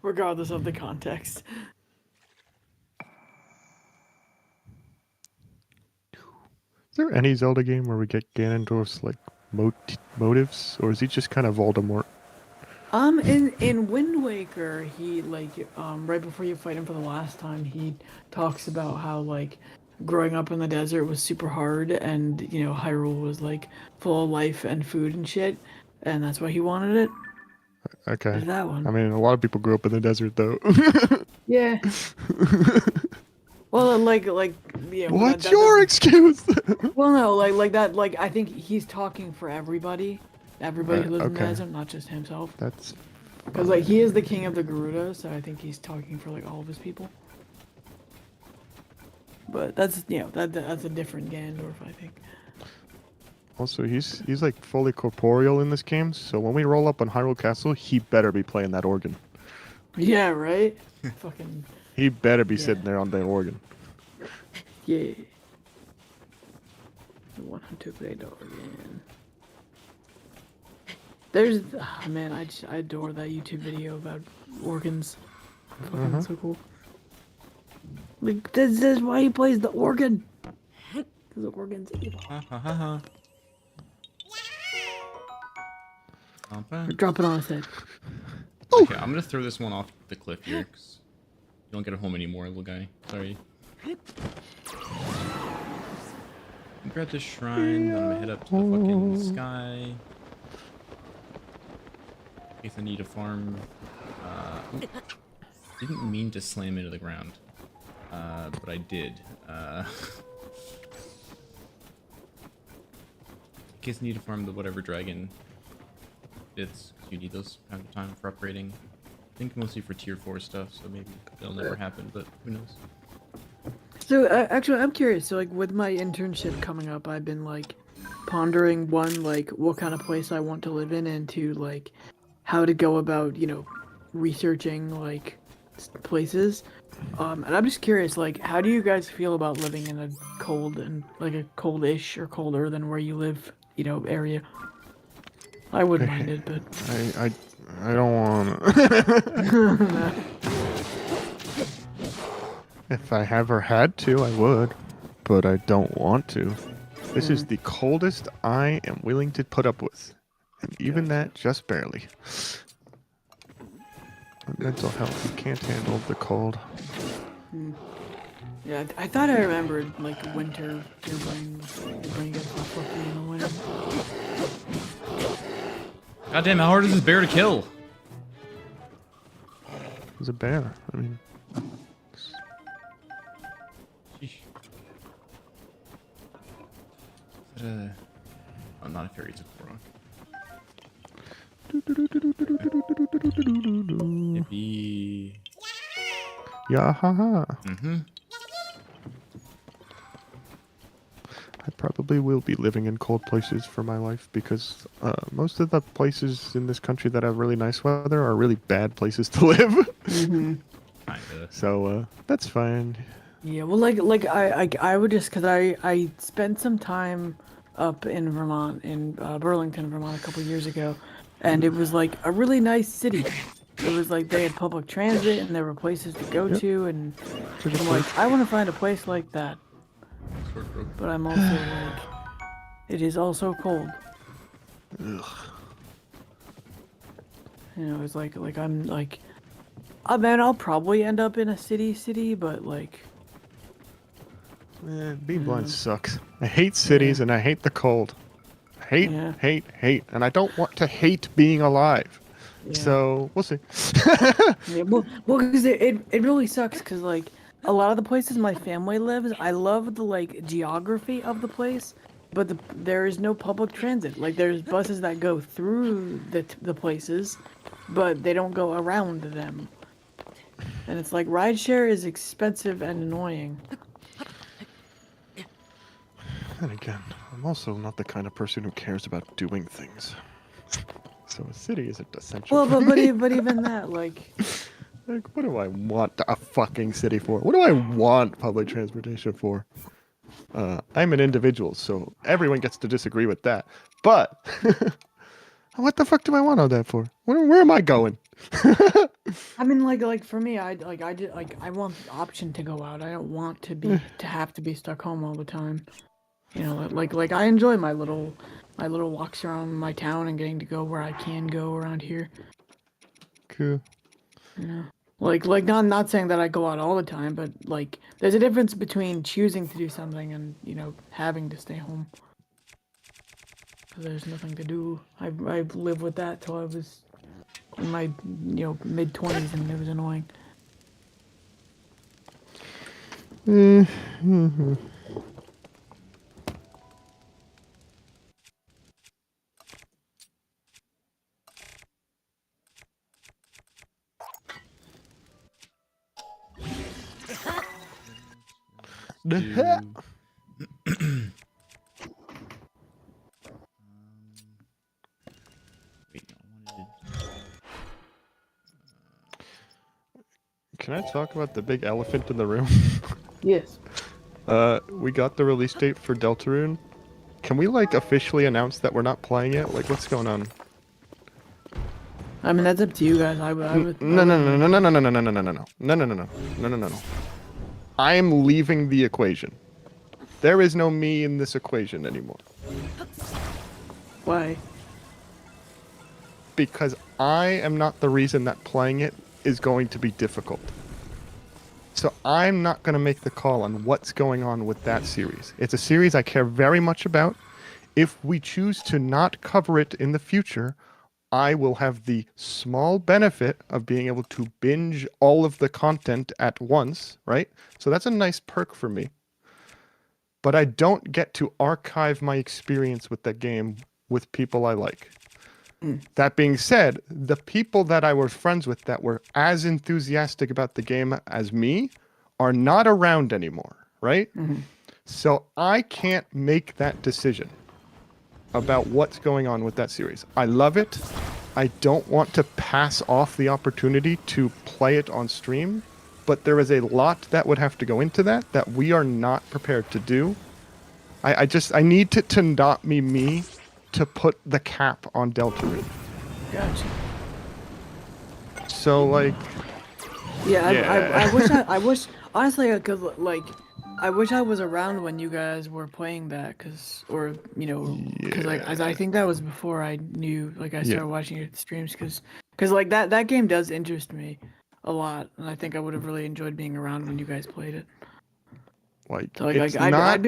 regardless of the context. Is there any Zelda game where we get Ganondorf's like motives, or is he just kind of Voldemort? In Wind Waker, he right before you fight him for the last time, he talks about how like growing up in the desert was super hard, and Hyrule was like full of life and food and shit, and that's why he wanted it. Okay. There's that one. I mean, a lot of people grew up in the desert, though. Yeah. Well, yeah. What's your excuse? Well, no, like that. Like I think he's talking for everybody. Everybody who lives in the okay. desert, not just himself. That's Because like he is the king of the Garuda, so I think he's talking for like all of his people. But that's that's a different Ganondorf, I think. also he's like fully corporeal in this game. So when we roll up on Hyrule Castle, he better be playing that organ. Yeah, right. Fucking He better be Yeah. sitting there on the organ. yeah. The one who took that organ. There's man, I adore that YouTube video about organs. Fucking so cool. Like this is why he plays the organ. Because the organ's evil. Ha ha ha ha. Stomp. Drop it on his head. Okay, I'm gonna throw this one off the cliff here, because you don't get it home anymore, little guy. Sorry. Grab this shrine, then I'm gonna head up to the fucking sky. In case I need to farm. Didn't mean to slam into the ground, but I did. In case I need to farm the whatever dragon bits, you need those kind of time for upgrading. I think mostly for tier 4 stuff, so maybe that'll never happen, but who knows. So actually, I'm curious. So like with my internship coming up, I've been like pondering one like what kind of place I want to live in, and two like how to go about researching like places. And I'm just curious, like how do you guys feel about living in a cold and like a coldish or colder than where you live, area? I wouldn't mind it, but I don't want to. If I ever had to, I would, but I don't want to. This is the coldest I am willing to put up with, and even that just barely. Mental health, you can't handle the cold. yeah, I thought I remembered like winter. Your brain gets so fucky in the winter. Goddamn, how hard is this bear to kill? He's a bear. I mean, Sheesh. Is that oh, not a fairy, it's a Korok. Yippee. yeah, haha. Mm-hmm. I probably will be living in cold places for my life because most of the places in this country that have really nice weather are really bad places to live. Kinda. So that's fine. Yeah, well, I would just because I spent some time up in Vermont, in Burlington, Vermont, a couple years ago, and it was like a really nice city. It was like they had public transit and there were places to go to, and I'm like, I want to find a place like that. But I'm also like, it is also cold. Ugh. It's like I'm like, oh man, I'll probably end up in a city, but like. Man, being blind sucks. I hate cities and I hate the cold. Hate, and I don't want to hate being alive. Yeah. So we'll see. Yeah, well, because it really sucks because like a lot of the places my family lives, I love the like geography of the place, but there is no public transit. Like there's buses that go through the places, but they don't go around them. And it's like rideshare is expensive and annoying. And again, I'm also not the kind of person who cares about doing things. So a city isn't essential. Well, for but me. even that, like Like, what do I want a fucking city for? What do I want public transportation for? I'm an individual, so everyone gets to disagree with that. But what the fuck do I want all that for? Where am I going? I mean, like for me, I want the option to go out. I don't want to have to be stuck home all the time. You know, like I enjoy my little walks around my town and getting to go where I can go around here. Cool. You know, like not saying that I go out all the time, but like there's a difference between choosing to do something and having to stay home. 'Cause there's nothing to do. I've lived with that till I was in my mid-20s, and it was annoying. Do- Wait, no, I wanted. Can I talk about the big elephant in the room? Yes. We got the release date for Deltarune. Can we like officially announce that we're not playing it? Like, what's going on? I mean, that's up to you guys. I would. No, no, no, no, no, no, no, no, no, no, no, no, no, no, no, no, no, no, no, no. I'm leaving the equation. There is no me in this equation anymore. Why? Because I am not the reason that playing it is going to be difficult. So I'm not going to make the call on what's going on with that series. It's a series I care very much about. If we choose to not cover it in the future, I will have the small benefit of being able to binge all of the content at once, right? So that's a nice perk for me. But I don't get to archive my experience with that game with people I like. That being said, the people that I was friends with that were as enthusiastic about the game as me are not around anymore, right? So I can't make that decision about what's going on with that series. I love it. I don't want to pass off the opportunity to play it on stream, but there is a lot that would have to go into that we are not prepared to do. I need to not be me to put the cap on Deltarune. Gotcha. So like, I wish honestly, cause like, I wish I was around when you guys were playing that, cause like, as I think that was before I knew, like, I started watching your streams, cause like that game does interest me a lot, and I think I would have really enjoyed being around when you guys played it. like, So, like, it's I'd not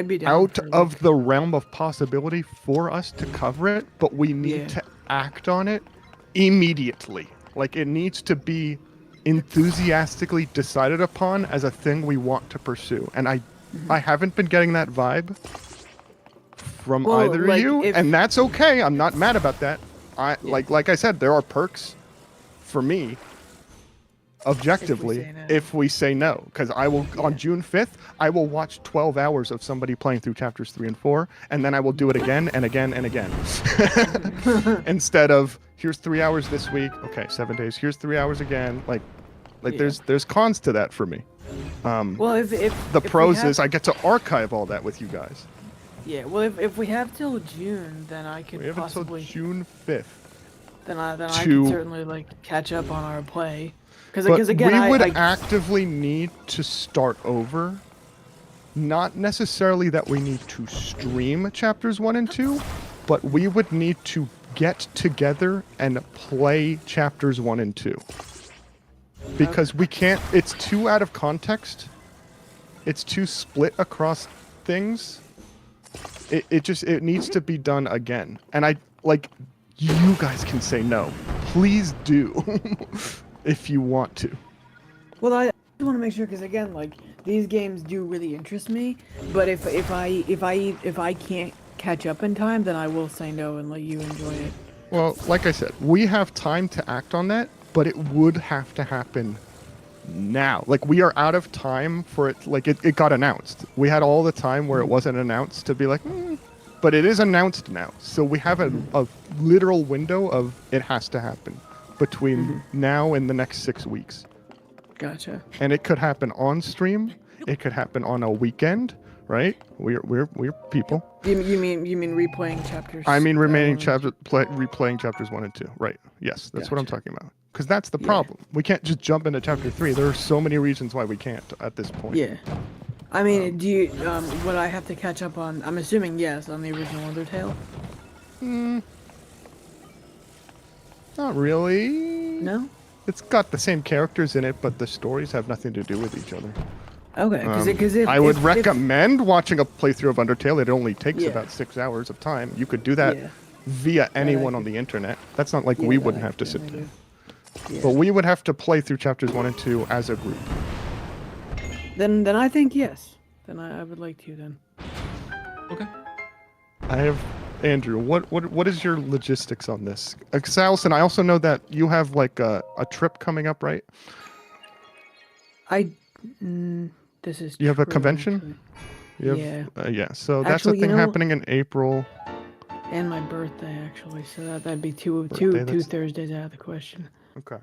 be down out for, of like- the realm of possibility for us to cover it, but we need to act on it immediately. Like, it needs to be enthusiastically decided upon as a thing we want to pursue. And I haven't been getting that vibe from either of you, and that's okay. I'm not mad about that. Like I said, there are perks for me objectively if we say no, because I will on June 5th I will watch 12 hours of somebody playing through chapters 3 and 4, and then I will do it again and again and again. Instead of here's 3 hours this week, okay, 7 days, here's 3 hours again. Like there's cons to that for me. Well, if the pros is I get to archive all that with you guys. Yeah, well, if we have till June, then I could We have possibly until June 5th. Then I can certainly like catch up on our play. Because again, we would actively need to start over. Not necessarily that we need to stream chapters 1 and 2, but we would need to get together and play chapters 1 and 2. Because we can't, it's too out of context. It's too split across things. It needs to be done again. And you guys can say no. Please do. If you want to. Well, I want to make sure, because again, like, these games do really interest me, but if I can't catch up in time, then I will say no and let you enjoy it. Well, like I said, we have time to act on that, but it would have to happen now. Like, we are out of time for it. Like, it got announced. We had all the time where it wasn't announced to be like, but it is announced now. So we have a literal window of it has to happen. between now and the next 6 weeks. Gotcha. And it could happen on stream. It could happen on a weekend, right? We're people. You mean replaying chapters? I mean, remaining 1 and 2? replaying chapters 1 and 2. Right. Yes, that's what I'm Gotcha. talking about. Because that's the Yeah. problem. We can't just jump into chapter 3. There are so many reasons why we can't at this point. Yeah. I mean, do you would I have to catch up on? I'm assuming yes, on the original Undertale. Not really. No. It's got the same characters in it, but the stories have nothing to do with each other. Okay, because if I would if- recommend watching a playthrough of Undertale. It only takes Yeah. about 6 hours of time. You could do that Yeah. via anyone I on the internet. That's not like Yeah, we that wouldn't I have to can sit do. there. Yeah. But we would have to play through chapters 1 and 2 as a group. Then I think yes. Then I would like to then. Okay. I have Andrew. What is your logistics on this? Because Allison, I also know that you have like a trip coming up, right? This is. You have a true, convention? actually. You have, Yeah. yeah. So that's Actually, a you thing know- happening in April. And my birthday actually, so that'd be two Birthday, that's- Thursdays out of the question. Okay.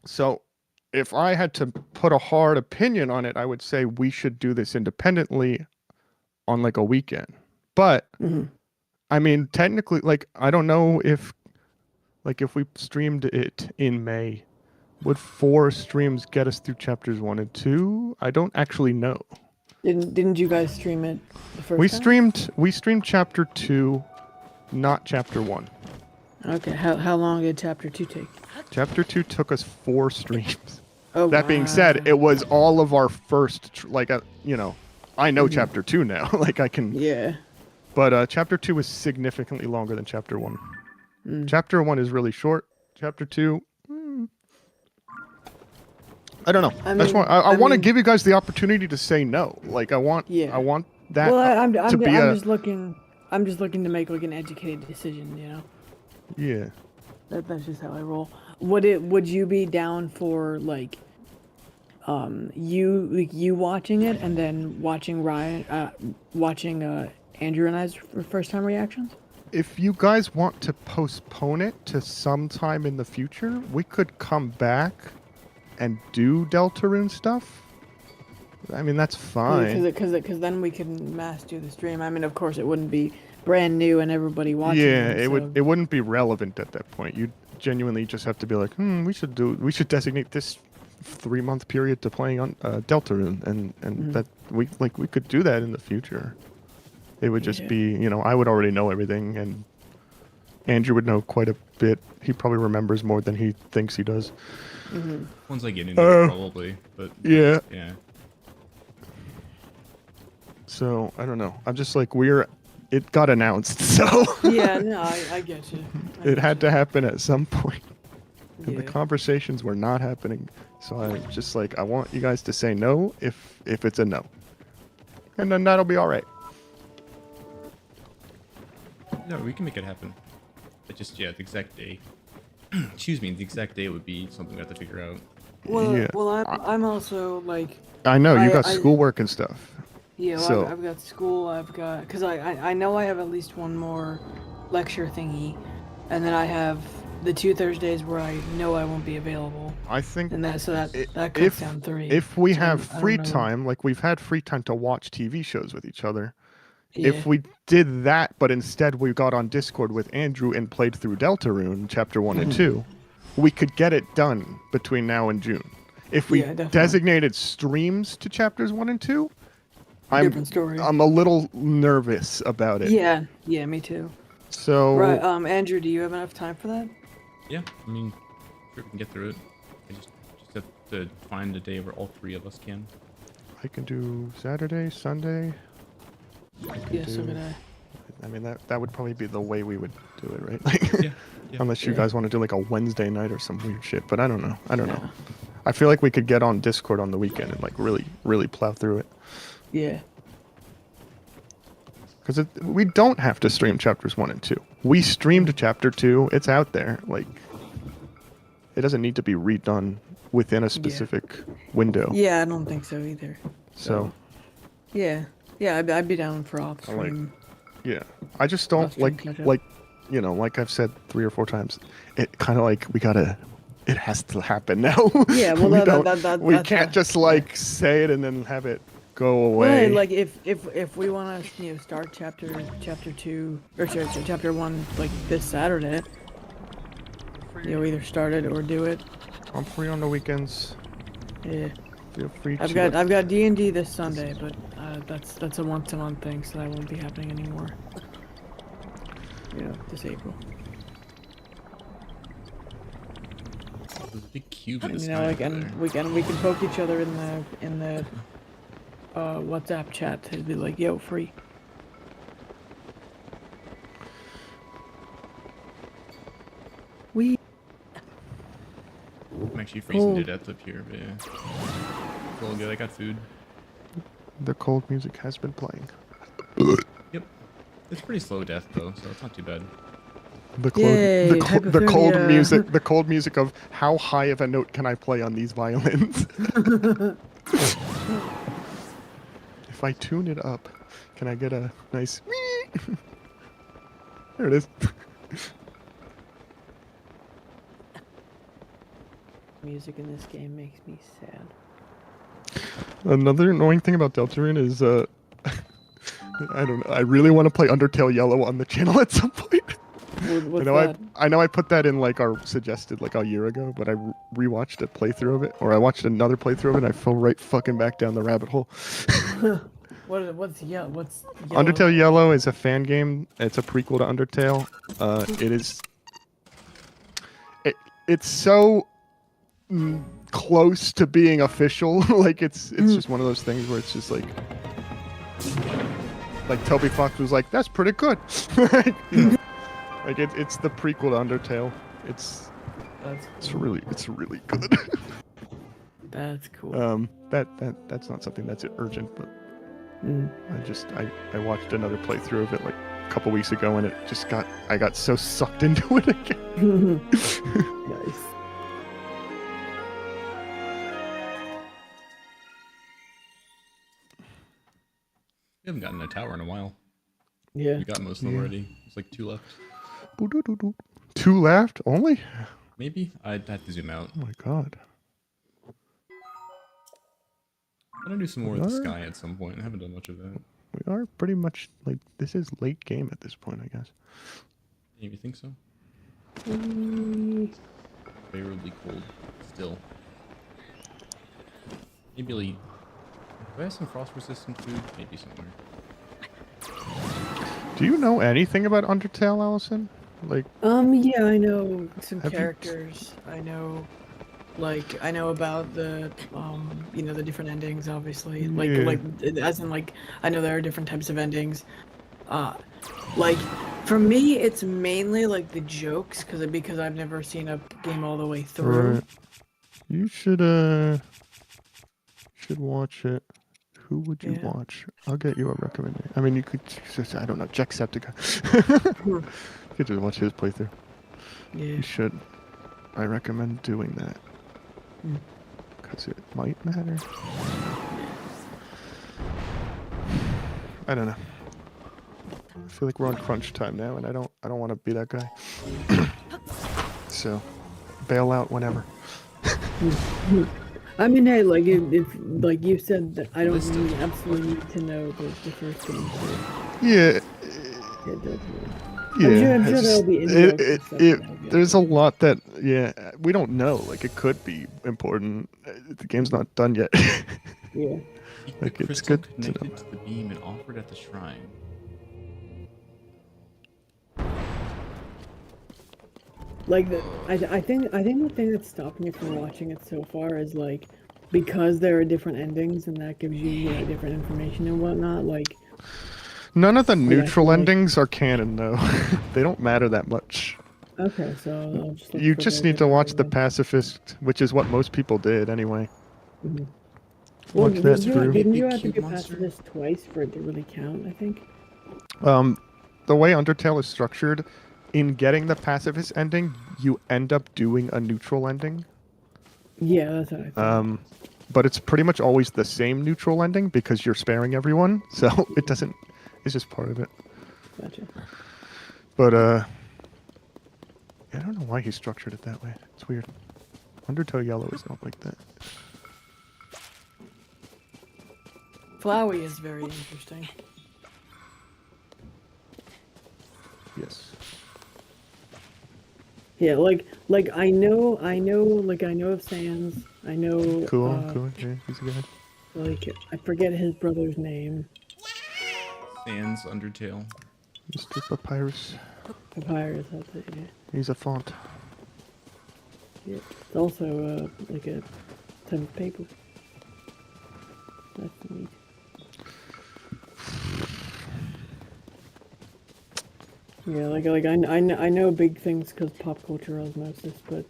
So, if I had to put a hard opinion on it, I would say we should do this independently on like a weekend. But I mean, technically, like I don't know if we streamed it in May, would 4 streams get us through chapters 1 and 2? I don't actually know. Didn't you guys stream it the first We time? streamed chapter 2, not chapter 1. Okay, how long did chapter 2 take? Chapter 2 took us 4 streams. Oh, That being said, it was all of our first, I know chapter 2 now. Like, I can. Yeah. But chapter 2 is significantly longer than chapter 1. Chapter 1 is really short. Chapter 2. I don't know. That's why I want to give you guys the opportunity to say no. Like, I want that Well, I'm to be just looking to make like an educated decision, you know. Yeah. That's just how I roll. Would you be down for like you watching it and then watching Andrew and I's first time reactions? If you guys want to postpone it to sometime in the future, we could come back and do Deltarune stuff. I mean, that's fine. Because then we can mass do the stream. I mean, of course, it wouldn't be brand new and everybody watching. Yeah, it it wouldn't be relevant at that point. You'd genuinely just have to be like, we should designate this 3-month period to playing on Deltarune, and that we could do that in the future. It would just be, I would already know everything, and Andrew would know quite a bit. He probably remembers more than he thinks he does. Once I get into it, probably. But Yeah. yeah. So I don't know. I'm just like it got announced, so Yeah, no, I get you. it had to happen at some point. And the Yeah. conversations were not happening. So I'm just like, I want you guys to say no if it's a no. And then that'll be all right. No, we can make it happen. It just, the exact day. Excuse me, the exact day would be something we have to figure out. Well, Yeah. I'm also like. I know you got I- schoolwork and stuff. Yeah, well, So- I've got school. Because I know I have at least one more lecture thingy, and then I have the 2 Thursdays where I know I won't be available, I think and that cuts if down 3. if we So have I don't free know. time, like we've had free time to watch TV shows with each other. Yeah. If we did that, but instead we got on Discord with Andrew and played through Deltarune chapter 1 and 2, we could get it done between now and June. If we Yeah, definitely. designated streams to chapters 1 and 2, Different story. I'm a little nervous about it. Yeah, me too. So Right, Andrew, do you have enough time for that? Yeah, I mean, sure we can get through it. I just have to find a day where all 3 of us can. I can do Saturday, Sunday. I can Yeah, so do- could I. I mean that would probably be the way we would do it, right? Like, Yeah. unless you Yeah. guys want to do like a Wednesday night or some weird shit, but I don't know. I don't know. Yeah. I feel like we could get on Discord on the weekend and like really plow through it. Yeah. Because we don't have to stream chapters 1 and 2. We streamed chapter 2. It's out there. Like, it doesn't need to be redone within a specific window. Yeah, I don't think so either. So, Yeah, I'd be down for off I like- stream. yeah. I just don't Off-stream like catch up. like you know, like I've said 3 or 4 times, it kind of like it has to happen now. Yeah, well, we that's can't just like say it and then have it go Well, away. and, like if we want to start chapter 2 or chapter 1 like this Saturday, either start it or do it. I'm free on the weekends. Yeah. Feel free I've to. got D&D this Sunday, but that's a once-a-month thing, so that won't be happening anymore. This April. There's a big cube in And the you know, sky like, over and there. we can poke each other in the WhatsApp chat to be like, yo, free. I'm actually freezing to death up here, but yeah. It's all good. I got food. The cold music has been playing. Yep. It's pretty slow death though, so it's not too bad. The cold, Yay, the cold hypothermia. music, the cold music of how high of a note can I play on these violins? If I tune it up, can I get a nice? There it is. Music in this game makes me sad. Another annoying thing about Deltarune is, I don't know. I really want to play Undertale Yellow on the channel at some point. What's that? I know I put that in like our suggested like a year ago, but I rewatched a playthrough of it, or I watched another playthrough of it, and I fell right fucking back down the rabbit hole. What's Yellow? Undertale Yellow is a fan game. It's a prequel to Undertale. It's so close to being official. Like it's just one of those things where it's just like Toby Fox was like, that's pretty good. Like it's the prequel to Undertale. It's really good. That's cool. That's not something that's urgent, but I watched another playthrough of it like a couple weeks ago, and I got so sucked into it again. Nice. We haven't gotten a tower in a while. Yeah. We got most of them already. There's like 2 left. 2 left only? Maybe? I'd have to zoom out. Oh my god. I'm gonna do some more with the sky at some point. I haven't done much of that. We are pretty much like this is late game at this point, I guess. You think so? Favorably cold. Still. Maybe like, do I have some frost resistant food? Maybe somewhere. Do you know anything about Undertale, Allison? Like Yeah, I know some Have you- characters. I know about the the different endings, obviously. Yeah. As in like I know there are different types of endings. Like for me it's mainly like the jokes because I've never seen a game all the way through. Right. You should watch it. Who would you Yeah. watch? I'll get you a recommendation. I mean, you could just, I don't know, Jacksepticeye. You could just watch his playthrough. Yeah. You should. I recommend doing that. Because it might matter. I don't know. I feel like we're on crunch time now, and I don't want to be that guy. So, bail out whenever. I mean, hey, like if like you said that I don't absolutely need to know the first game. Yeah. Yeah. I'm sure there'll be in-jokes and stuff that I'll get. There's a lot that, we don't know. Like, it could be important. The game's not done yet. Keep Yeah. the Like, it's crystal good to connected know. to the beam and offered at the shrine. Like I think the thing that's stopped me from watching it so far is like because there are different endings and that gives you different information and whatnot. Like None of the I feel neutral like- endings are canon, though. They don't matter that much. okay, so I'll just look You for just those need to that watch The are- Pacifist, which is what most people did anyway. Mhm. Well, Watch that didn't through. you Big have to cube do monster? Pacifist twice for it to really count? I think. The way Undertale is structured, in getting the pacifist ending, you end up doing a neutral ending. Yeah, that's what I thought. But it's pretty much always the same neutral ending because you're sparing everyone, so it doesn't. It's just part of it. Gotcha. But why he structured it that way. It's weird. Undertow yellow is not like that. Flowey is very interesting. Yes. Yeah, like I know of Sans. I know. Cool. Yeah, he's a guy. Like I forget his brother's name. Sans Undertale. Mr. Papyrus. Papyrus, that's it. Yeah. He's a font. Yeah. It's also like a type of paper. That's neat. Yeah, I know big things because pop culture osmosis, but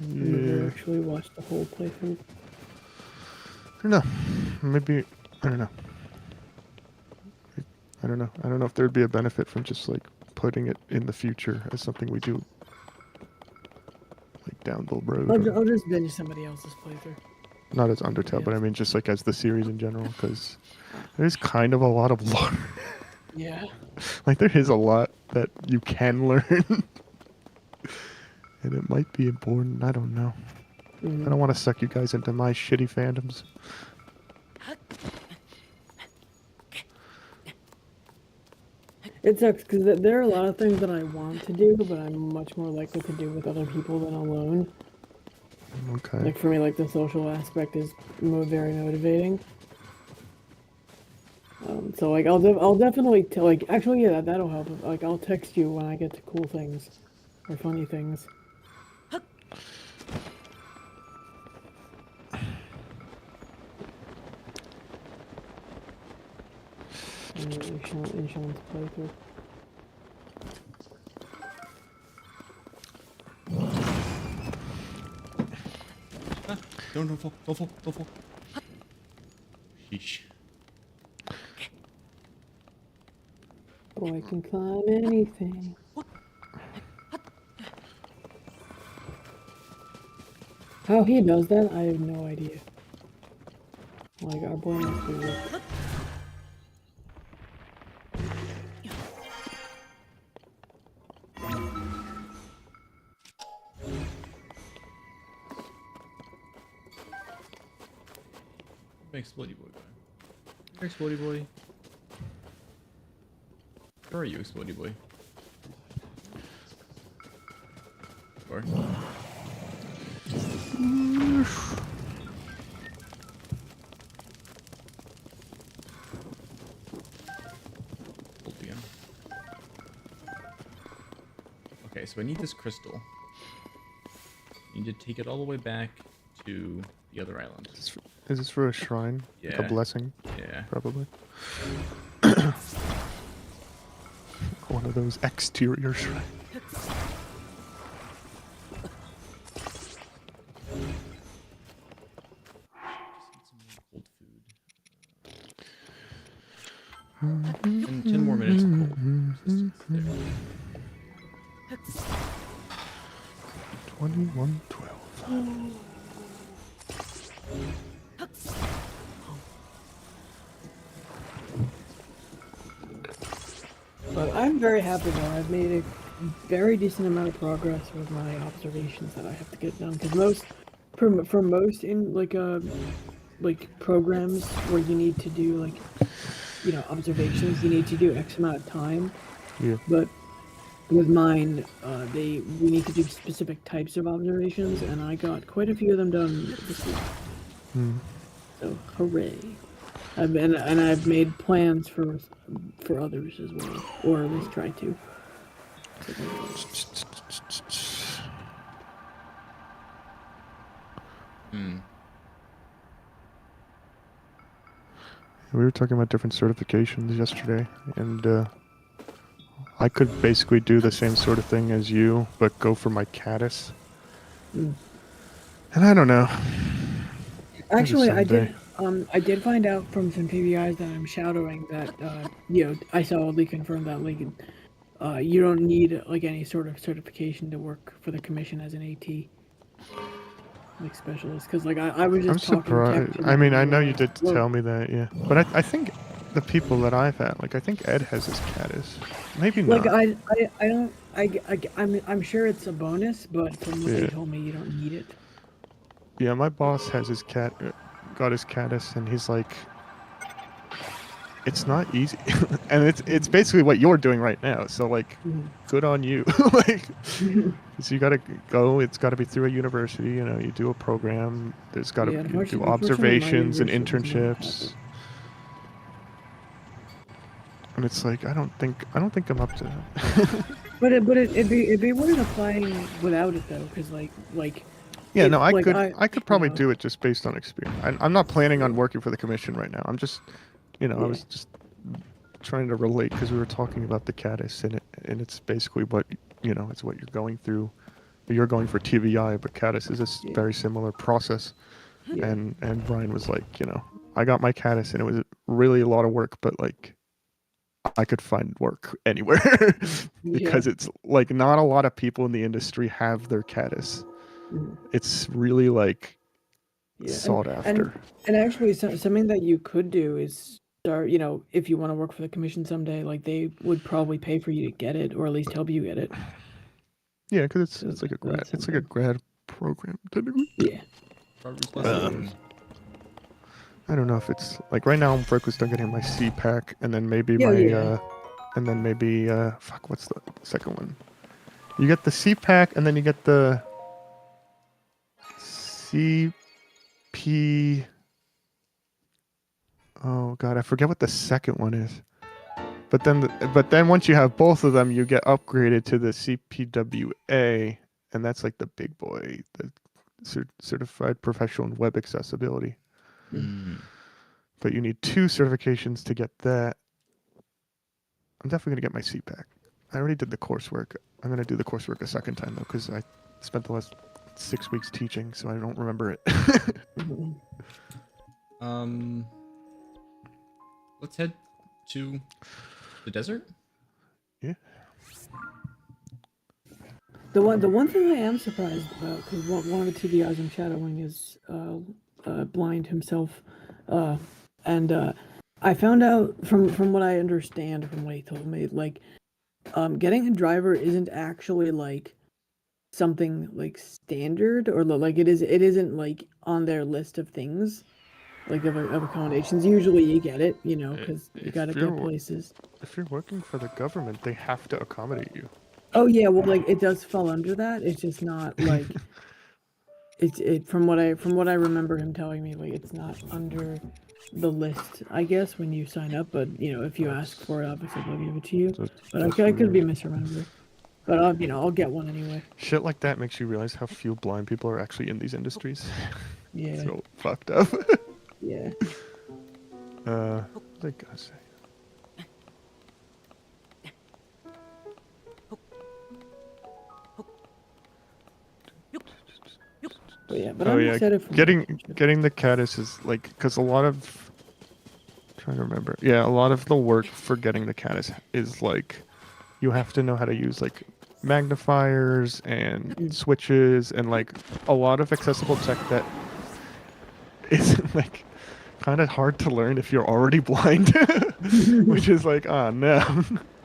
I never actually watched the whole playthrough. I don't know. Maybe I don't know. I don't know. I don't know if there'd be a benefit from just like putting it in the future as something we do, like down the road. I'll just binge somebody else's playthrough. Not as Undertale, but I mean just like as the series in general, because there's kind of a lot of lore. Yeah. Like there is a lot that you can learn, and it might be important. I don't know. Mm-hmm. I don't want to suck you guys into my shitty fandoms. It sucks because there are a lot of things that I want to do, but I'm much more likely to do with other people than alone. Okay. Like for me, like the social aspect is very motivating. So like I'll definitely actually yeah that'll help. Like I'll text you when I get to cool things or funny things. Insurance playthrough. Don't fall. Sheesh. Boy can climb anything. How he does that, I have no idea. Like our boy must be rich. Explodey boy. Explodey boy. Where are you, Explodey boy? Where? Hold again. Okay, so I need this crystal. I need to take it all the way back to the other island. Is this for a shrine? Like Yeah. a blessing? Yeah. Probably. One of those exterior shrines. Cold food. 10 more minutes of cold resistance there. 2112. But I'm very happy though. I've made a very decent amount of progress with my observations that I have to get done. Because for most in like programs where you need to do like, you know, observations, you need to do X amount of time. Yeah. But with mine, we need to do specific types of observations, and I got quite a few of them done this week. So hooray! I've made plans for others as well, or at least try to. We were talking about different certifications yesterday, and I could basically do the same sort of thing as you, but go for my caddis. And I don't know. Actually, I someday. I did find out from some PBIs that I'm shadowing that you know, I solidly confirmed that Lincoln. You don't need like any sort of certification to work for the commission as an AT. Like specialist, because like I was I'm just talking surprised. tech to I mean, them, I know and you they're did like, tell me that, yeah. But I think the people that I've had. Like I think Ed has his caddis. Maybe not. Like I don't I'm sure it's a bonus, but from what they Yeah. told me, you don't need it. Yeah, my boss has his got his caddis, and he's like, it's not easy, and it's basically what you're doing right now. So like, good on you. Like, so you gotta go. It's got to be through a university. You know, you do a program. There's got to Yeah, do unfortunately my observations and university's not internships. And it's like I don't think I'm up to that. But it'd be worth applying without it though, because like Yeah, it, no, I like, could probably know. do it just based on experience. I'm not planning on working for the commission right now. I'm just, I was just trying to relate because we were talking about the caddis and it's basically what it's what you're going through. You're going for TVI, but caddis is a very similar process. Yeah. And Brian was like, I got my caddis and it was really a lot of work, but like I could find work anywhere because it's like not a lot of people in the industry have their caddis. It's really like sought after. And actually, something that you could do is start. If you want to work for the commission someday, like they would probably pay for you to get it, or at least help you get it. Yeah, because it's like a grad. It's like a grad program technically. Yeah. I don't know if it's like right now I'm focused on getting my CPAC and then maybe fuck, what's the second one? You get the CPAC and then you get the CP. Oh god, I forget what the second one is. But then once you have both of them, you get upgraded to the CPWA, and that's like the big boy, the Certified Professional in Web Accessibility. But you need 2 certifications to get that. I'm definitely gonna get my CPAC. I already did the coursework. I'm gonna do the coursework a second time though, because I spent the last 6 weeks teaching, so I don't remember it. Let's head to the desert. Yeah. The one thing I am surprised about, because one of the TVIs I'm shadowing is blind himself, and I found out from what I understand from what he told me, like, getting a driver isn't actually like something like standard, or like it isn't like on their list of things. Like of accommodations, usually you get it, because you gotta get places. If you're working for the government, they have to accommodate you. Oh yeah, well, like it does fall under that. It's just not like it from what I remember him telling me, like it's not under the list, I guess, when you sign up. But if you ask for it, obviously they'll give it to you. But I could be misremembering. But I'll get one anyway. Shit like that makes you realize how few blind people are actually in these industries. Yeah. So fucked up. Yeah. What was I gonna say? But I'm excited for getting the caddis is like, because a lot of, I'm trying to remember. Yeah, a lot of the work for getting the caddis is like, you have to know how to use like magnifiers and switches and like a lot of accessible tech that is like kind of hard to learn if you're already blind, which is like, oh no.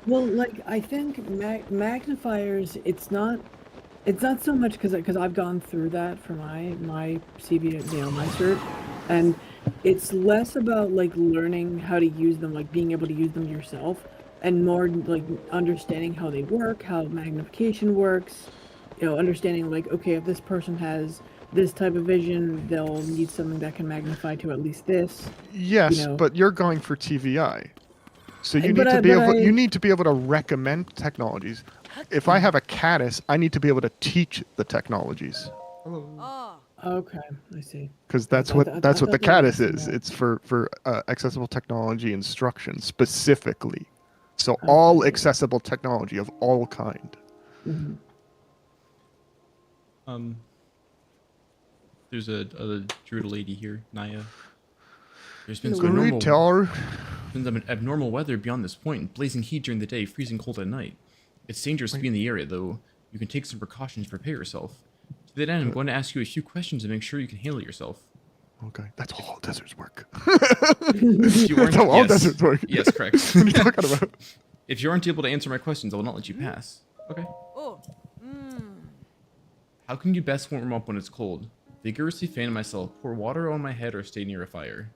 Well, like I think magnifiers, it's not so much because I've gone through that for my CV, my cert, and it's less about like learning how to use them, like being able to use them yourself, and more like understanding how they work, how magnification works, understanding like, okay, if this person has this type of vision, they'll need something that can magnify to at least this. Yes, but you're going for TVI. So you need to be able to recommend technologies. If I have a caddis, I need to be able to teach the technologies. Okay, I see. Because that's what the caddis is. It's for accessible technology instruction specifically. So all accessible technology of all kind. There's a druid lady here, Naya. There's been some abnormal weather beyond this point. Blazing heat during the day, freezing cold at night. It's dangerous to be in the area, though. You can take some precautions to prepare yourself. To that end, I'm going to ask you a few questions to make sure you can handle yourself. Okay, that's how all deserts work. If you That's aren't- how all yes. deserts work. Yes, correct. What are you talking about? If you aren't able to answer my questions, I will not let you pass. Okay. Oh. Mmm. How can you best warm up when it's cold? Vigorously fan myself, pour water on my head, or stay near a fire?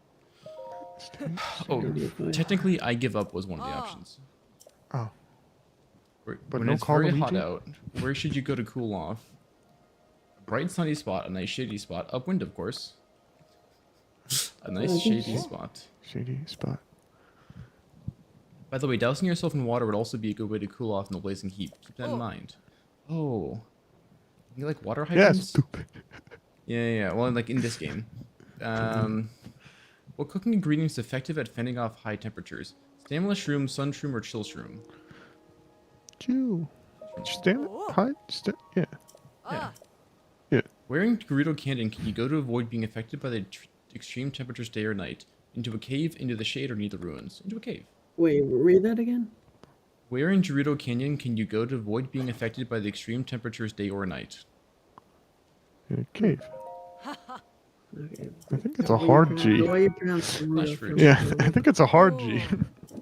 Oh, technically, I give up was one of the options. Oh, but When no it's Call of very hot Duty? out, where should you go to cool off? A bright sunny spot, a nice shady spot, upwind of course. A nice shady spot. shady spot. By the way, dousing yourself in water would also be a good way to cool off in the blazing heat. Keep that in mind. Oh. You like water Yeah, hydrants? stupid. Yeah. Well, like in this game. What cooking ingredient is effective at fending off high temperatures? Stamina shroom, sun shroom, or chill shroom? Chew. Stand high. Yeah. Yeah. Yeah. Where in Gerudo Canyon can you go to avoid being affected by the extreme temperatures day or night? Into a cave, into the shade, or near the ruins? Into a cave. Wait, read that again? Where in Gerudo Canyon can you go to avoid being affected by the extreme temperatures day or night? In a cave. Okay. I think it's a hard The G. way you pronounce Flash Gerudo fruit. Yeah, I think it's a hard G.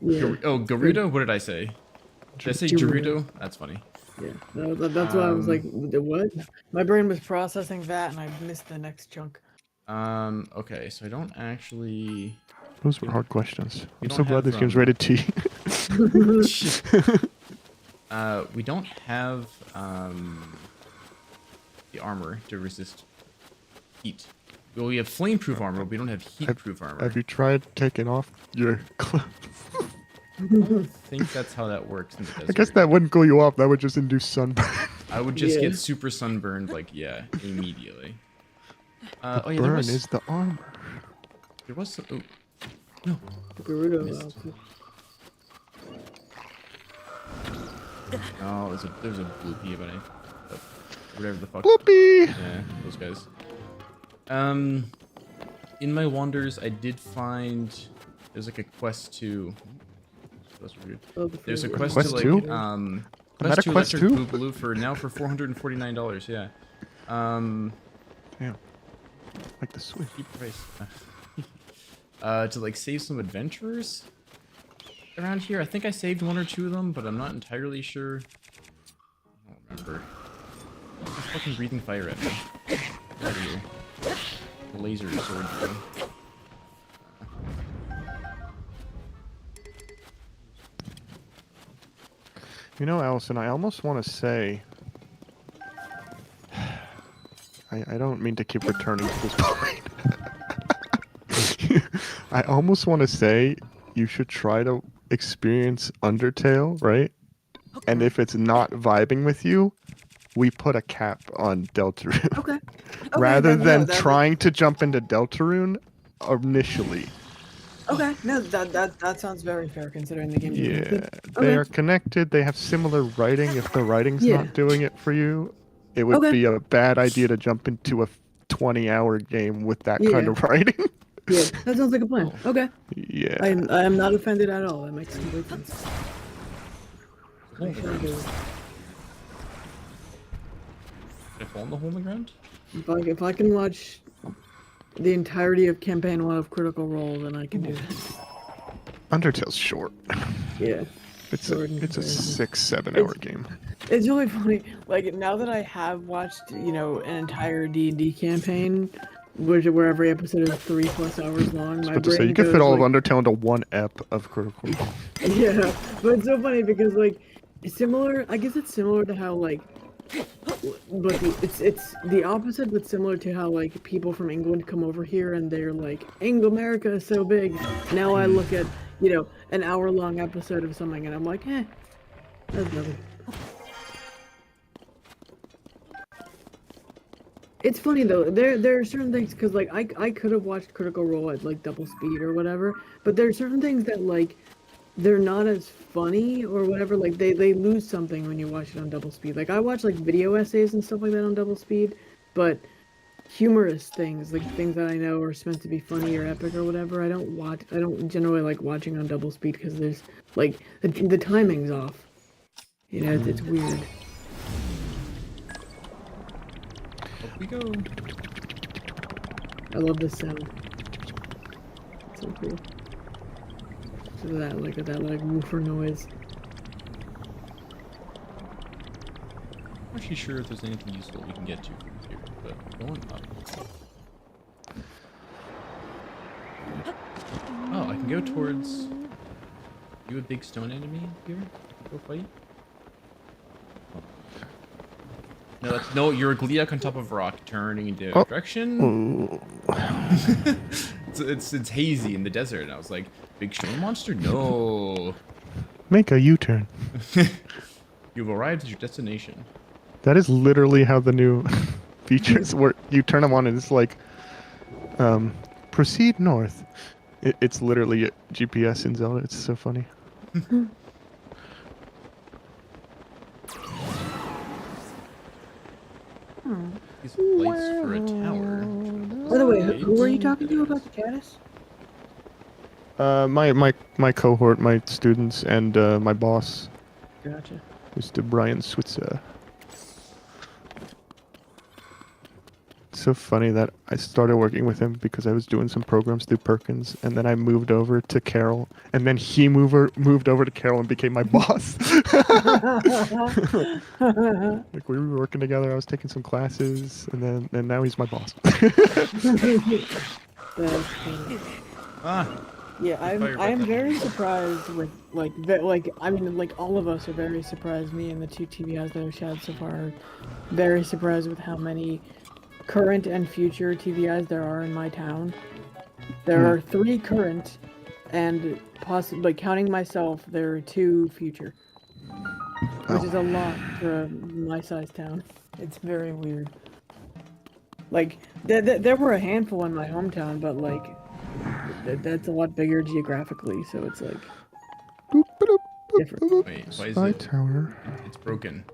Yeah. Oh, Gerudo? What did I say? Did I say Gerudo? That's funny. Yeah. No, that's why I was like, what? My brain was processing that and I missed the next chunk. Okay, so I don't actually... Those were hard questions. We I'm don't so glad have, this game's rated T. We don't have, the armor to resist heat. Well, we have flame-proof armor, but we don't have heat-proof armor. Have you tried taking off your clothes? I don't think that's how that works in the desert. I guess that wouldn't cool you off. That would just induce sunburn. I would just Yeah. get super sunburned, like, yeah, immediately. Oh yeah, Burn is the armor. there was some, oh, no. Gerudo Missed. outfit. Oh, there's a bloopy about it. Whatever the fuck. Bloopy! Yeah, those guys. In my wanders, I did find there's like a quest to. That's weird. Oh, the There's a favorite. quest, Quest to like two? quest to Quest Electric 2? Boogaloo for now for $449. Yeah. Damn. Like the Switch. Cheap price. To like save some adventurers around here. I think I saved one or two of them, but I'm not entirely sure. I don't remember. What's this fucking breathing fire at me? Get out of here. The laser sword. Thing. You know, Allison, I almost want to say... I don't mean to keep returning to this point. I almost want to say you should try to experience Undertale, right? And if it's not vibing with you, we put a cap on Deltarune. Okay. Rather no, than that- trying to jump into Deltarune initially. Okay, no, that sounds very fair considering the game. is Yeah, connected. they Okay. are connected. They have similar writing. If the writing's Yeah. not doing it for you, it would Okay. be a bad idea to jump into a 20-hour game with that kind Yeah. of writing. Yeah, that sounds like a plan. Okay. Yeah. I am not offended at all. That makes complete sense. I shall do it. Did I fall in the hole in the ground? If I can watch the entirety of campaign 1 of Critical Role, then I can do that. Undertale's short. Yeah. It's Short and a crazy. 6-7 hour It's- game. It's really funny. Like now that I have watched, an entire D&D campaign, where every episode is 3+ hours long, my But to brain say you could goes fit all like, of Undertale into one ep of Critical Role. Yeah, but it's so funny because like it's similar. I guess it's similar to how like, but it's the opposite, but similar to how like people from England come over here and they're like, America is so big. Now I look at an hour-long episode of something and I'm like, that's nothing. It's funny though. There are certain things because like I could have watched Critical Role at like double speed or whatever, but there are certain things that like they're not as funny or whatever. Like they lose something when you watch it on double speed. Like I watch like video essays and stuff like that on double speed, but humorous things like things that I know are meant to be funny or epic or whatever, I don't generally like watching on double speed because there's like the timing's off. It's weird. Up we go. I love this sound. It's so cool. So that like woofer noise. I'm not actually sure if there's anything useful we can get to from here, but going up. Oh, I can go towards. You a big stone enemy here? Go fight. No, that's no. You're a Gleeok on top of a rock, turning into a direction. it's hazy in the desert. And I was like, big stone monster? No. Make a U-turn. You've arrived at your destination. That is literally how the new features work. You turn them on and it's like, proceed north. It's literally a GPS in Zelda. It's so funny. These lights for a tower. By the way, who were you talking to about the caddis? My cohort, my students, and my boss, Gotcha. Mr. Brian Switzer. It's so funny that I started working with him because I was doing some programs through Perkins, and then I moved over to Carol, and then he moved over to Carol and became my boss. Like we were working together. I was taking some classes, and now he's my boss. That's funny. Ah. Yeah, I am very surprised with like I mean like all of us are very surprised. Me and the two TVIs that I've shot so far are very surprised with how many current and future TVIs there are in my town. There are 3 current, and possibly counting myself, there are 2 future, which is a lot for my size town. It's very weird. Like there were a handful in my hometown, but like that's a lot bigger geographically, so it's like different. Wait, why is Spy it? tower. It's broken.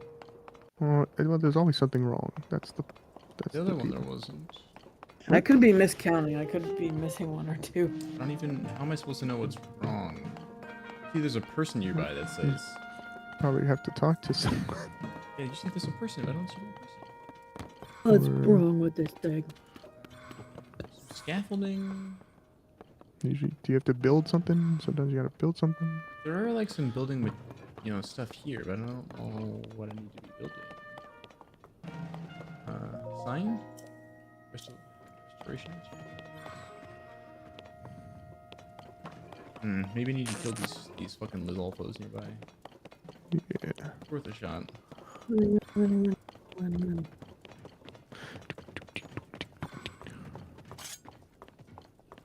Well, there's always something wrong. That's The other one there wasn't. I could be miscounting. I could be missing 1 or 2. I don't even. How am I supposed to know what's wrong? See, there's a person nearby that says. Probably have to talk to someone. Yeah, you see, there's a person, but I don't see a person. What's wrong with this thing? Scaffolding. Usually, do you have to build something? Sometimes you gotta build something. There are like some building with, stuff here, but I don't know what I need to be building. Sign? Restoration? Maybe I need to kill these fucking Lizalfos nearby. Yeah. Worth a shot.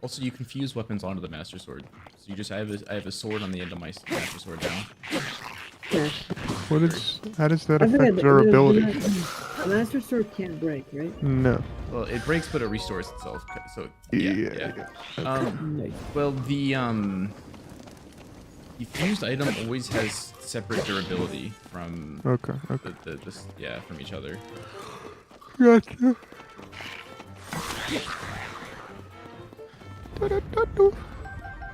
Also, you can fuse weapons onto the Master Sword. So I have a sword on the end of my Master Sword now. How does that affect durability? The Master Sword can't break, right? No. Well, it breaks, but it restores itself. So Yeah. well, the fused item always has separate durability from Okay. from each other. Gotcha.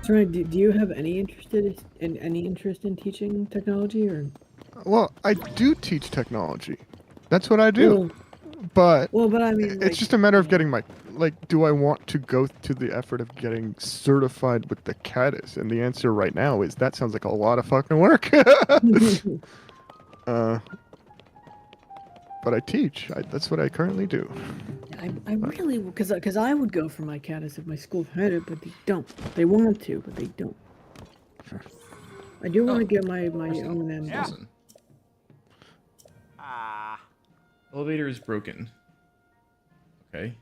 Sorry, do you have any interest in teaching technology or? Well, I do teach technology. That's what I do. But I mean, it's just a matter of getting do I want to go to the effort of getting certified with the caddis? And the answer right now is that sounds like a lot of fucking work. But I teach. That's what I currently do. I really, because I would go for my caddis if my school had it, but they don't. They want to, but they don't. I do want to get my own M. Listen. Elevator is broken. Okay.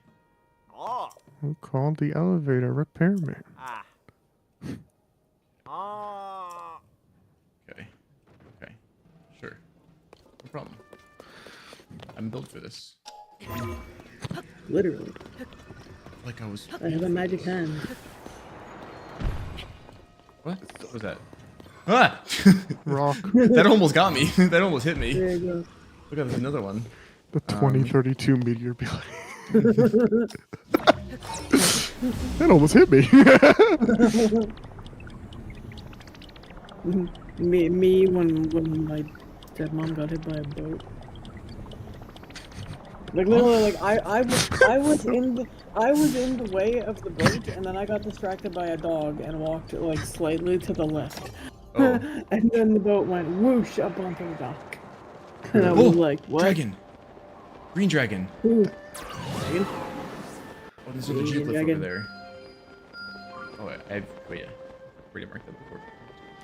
Who called the elevator repairman? Okay. Sure. No problem. I'm built for this. Literally. Like I was. I have a magic hand. What was that? Ah! Rock. That almost got me. That almost hit me. There you go. Look at there's another one. The 2032 meteor building. That almost hit me. me when my stepmom got hit by a boat. Like literally, like I was in the way of the boat, and then I got distracted by a dog and walked like slightly to the left. Oh. And then the boat went whoosh up onto the dock. And I Oh, was like, what? dragon. Green dragon. Ooh. Oh, there's another Green G-cliff over dragon. there. Oh, I've wait, yeah. Already marked that before.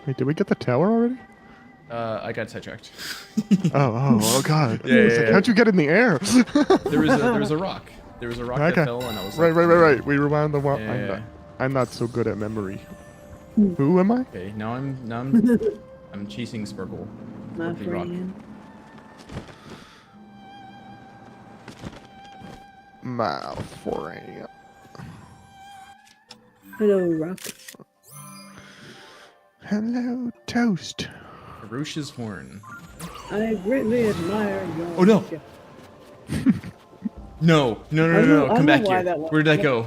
Wait, did we get the tower already? I got sidetracked. Oh God. Yeah, I was yeah, like, yeah. How'd you get in the air? there was a rock. There was a rock Okay. that fell, and I was Right. like, We rewound the walk. Yeah. I'm not so good at memory. Who am I? Okay, now I'm I'm chasing Sparkle. My Sparkly rock. friend. My friend. Hello, Rock. Hello, toast. Harush's horn. I greatly admire your. Oh, no. ship. No, I don't know come back why here. that was- Where did that go?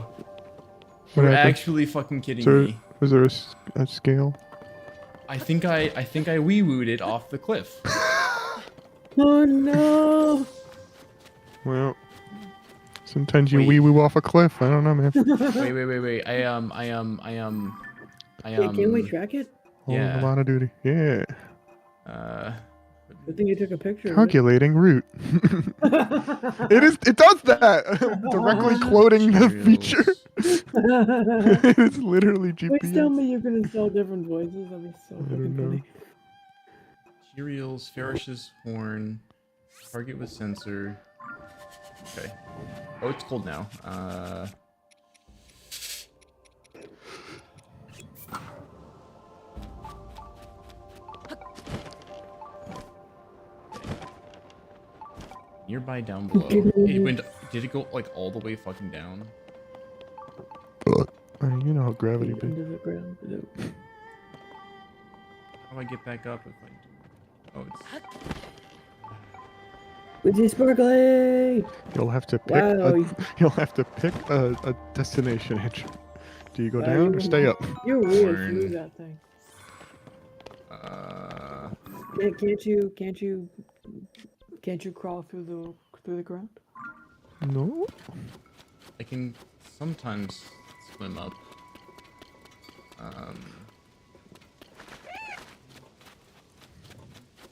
What You're happened? actually fucking kidding So, me. was there a scale? I think I wee-wooed it off the cliff. Oh no! Well, sometimes you Wait. wee woo off a cliff. I don't know, man. Wait. Can we track it? Holding Yeah. a lot of duty. Yeah. I think you took a picture. Calculating route. It does that. Directly quoting the feature. It's literally GPS. Please tell me you can install different voices. That'd be so I don't fucking know. funny. Materials, Farish's horn, target with sensor. Okay. Oh, it's cold now. Nearby down below. It went. Did it go like all the way fucking down? I mean, you know how gravity be. Into the ground. How do I get back up if I do? Oh, it's. Which is sparkly? You'll have to pick. Wow. You'll have to pick a destination. Hitch. Do you go Wow, down or you- stay up? You really Horn. flew that thing. Uh, Can't you crawl through the ground? No. I can sometimes swim up.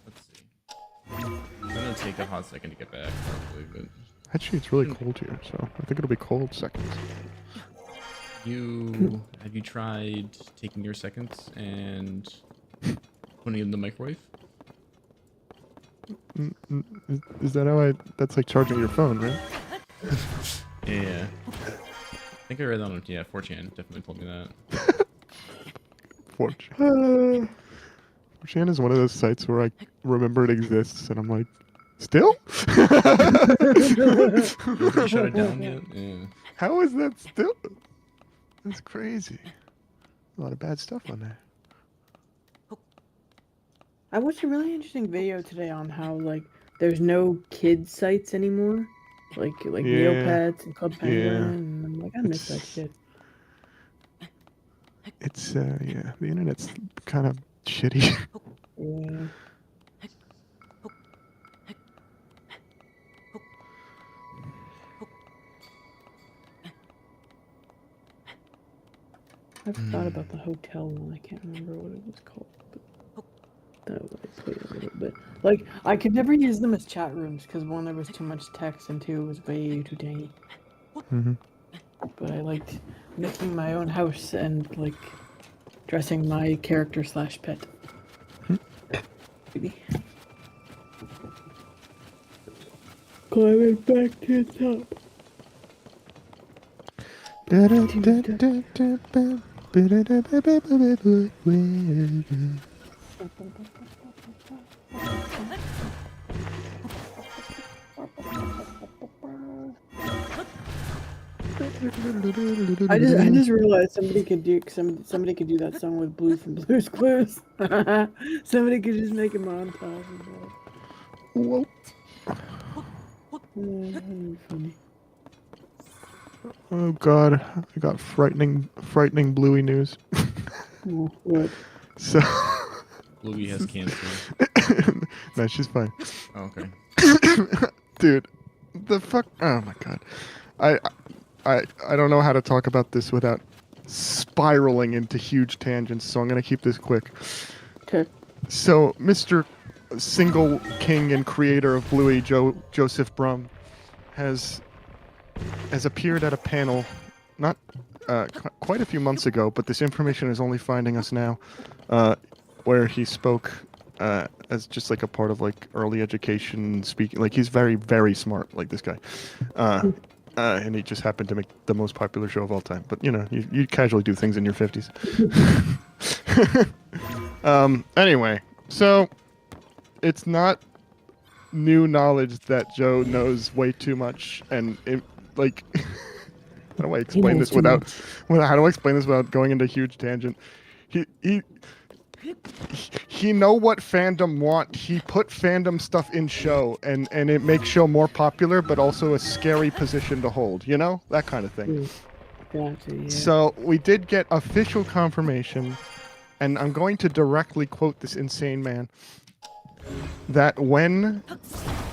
Let's see. It's gonna take a hot second to get back, probably, but Actually, it's really cold here, so I think it'll be cold seconds. have you tried taking your seconds and putting it in the microwave? Is that how that's like charging your phone, right? Yeah. I think I read that on 4chan. Definitely told me that. 4chan. 4chan is one of those sites where I remember it exists, and I'm like, still? Nobody shut it down yet? Yeah. How is that still? That's crazy. A lot of bad stuff on there. I watched a really interesting video today on how like there's no kids sites anymore, like Yeah. Neopets and Club Penguin. Yeah. And I'm like, I miss that It's- shit. It's yeah, the internet's kind of shitty. Yeah. I forgot about the hotel one. I can't remember what it was called. But that was I played a little bit. Like I could never use them as chat rooms because one, there was too much text, and two, it was way too tiny. Hmm. But I liked making my own house and like dressing my character / pet. Maybe. Climbing back to the top. I just realized somebody could do that song with Blue from Blue's Clues. Somebody could just make a montage of that. Whoa. That'd be funny. Oh god, I got frightening Bluey news. Oh, what? So, Bluey has cancer. no, she's fine. Oh, okay. Dude, the fuck? Oh my god. I I don't know how to talk about this without spiraling into huge tangents, so I'm gonna keep this quick. Okay. So, Mr. Single King and creator of Bluey, Joseph Brum, has appeared at a panel, not quite a few months ago, but this information is only finding us now, where he spoke as just like a part of like early education speaking. Like he's very, very smart, like this guy. And he just happened to make the most popular show of all time. But you know, you casually do things in your 50s. Anyway, so it's not new knowledge that Joe knows way too much, and it, like, how do I explain this without? Well, how do I explain this without going into a huge tangent? He know what fandom want. He put fandom stuff in show, and it makes show more popular, but also a scary position to hold. You know, that kind of thing. Gotcha, yeah. So we did get official confirmation, and I'm going to directly quote this insane man, that when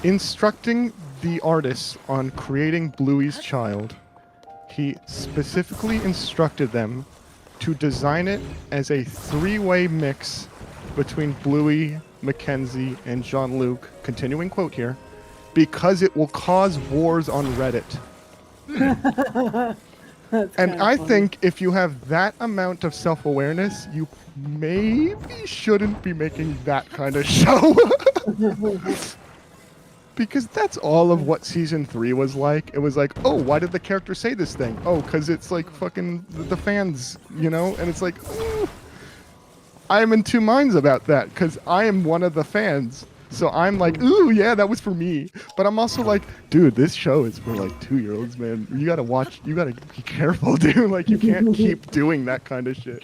instructing the artists on creating Bluey's child, he specifically instructed them to design it as a three-way mix between Bluey, Mackenzie, and Jean-Luc, continuing quote here, because it will cause wars on Reddit. And I think if you have that amount of self-awareness, you maybe shouldn't be making that kind of show. Because that's all of what season 3 was like. It was like, oh, why did the character say this thing? Oh, because it's like fucking the fans, you know? And it's like, I'm in two minds about that, because I am one of the fans. So I'm like, ooh, yeah, that was for me. But I'm also like, dude, this show is for like 2-year-olds, man. You gotta watch, you gotta be careful, dude. Like, you can't keep doing that kind of shit.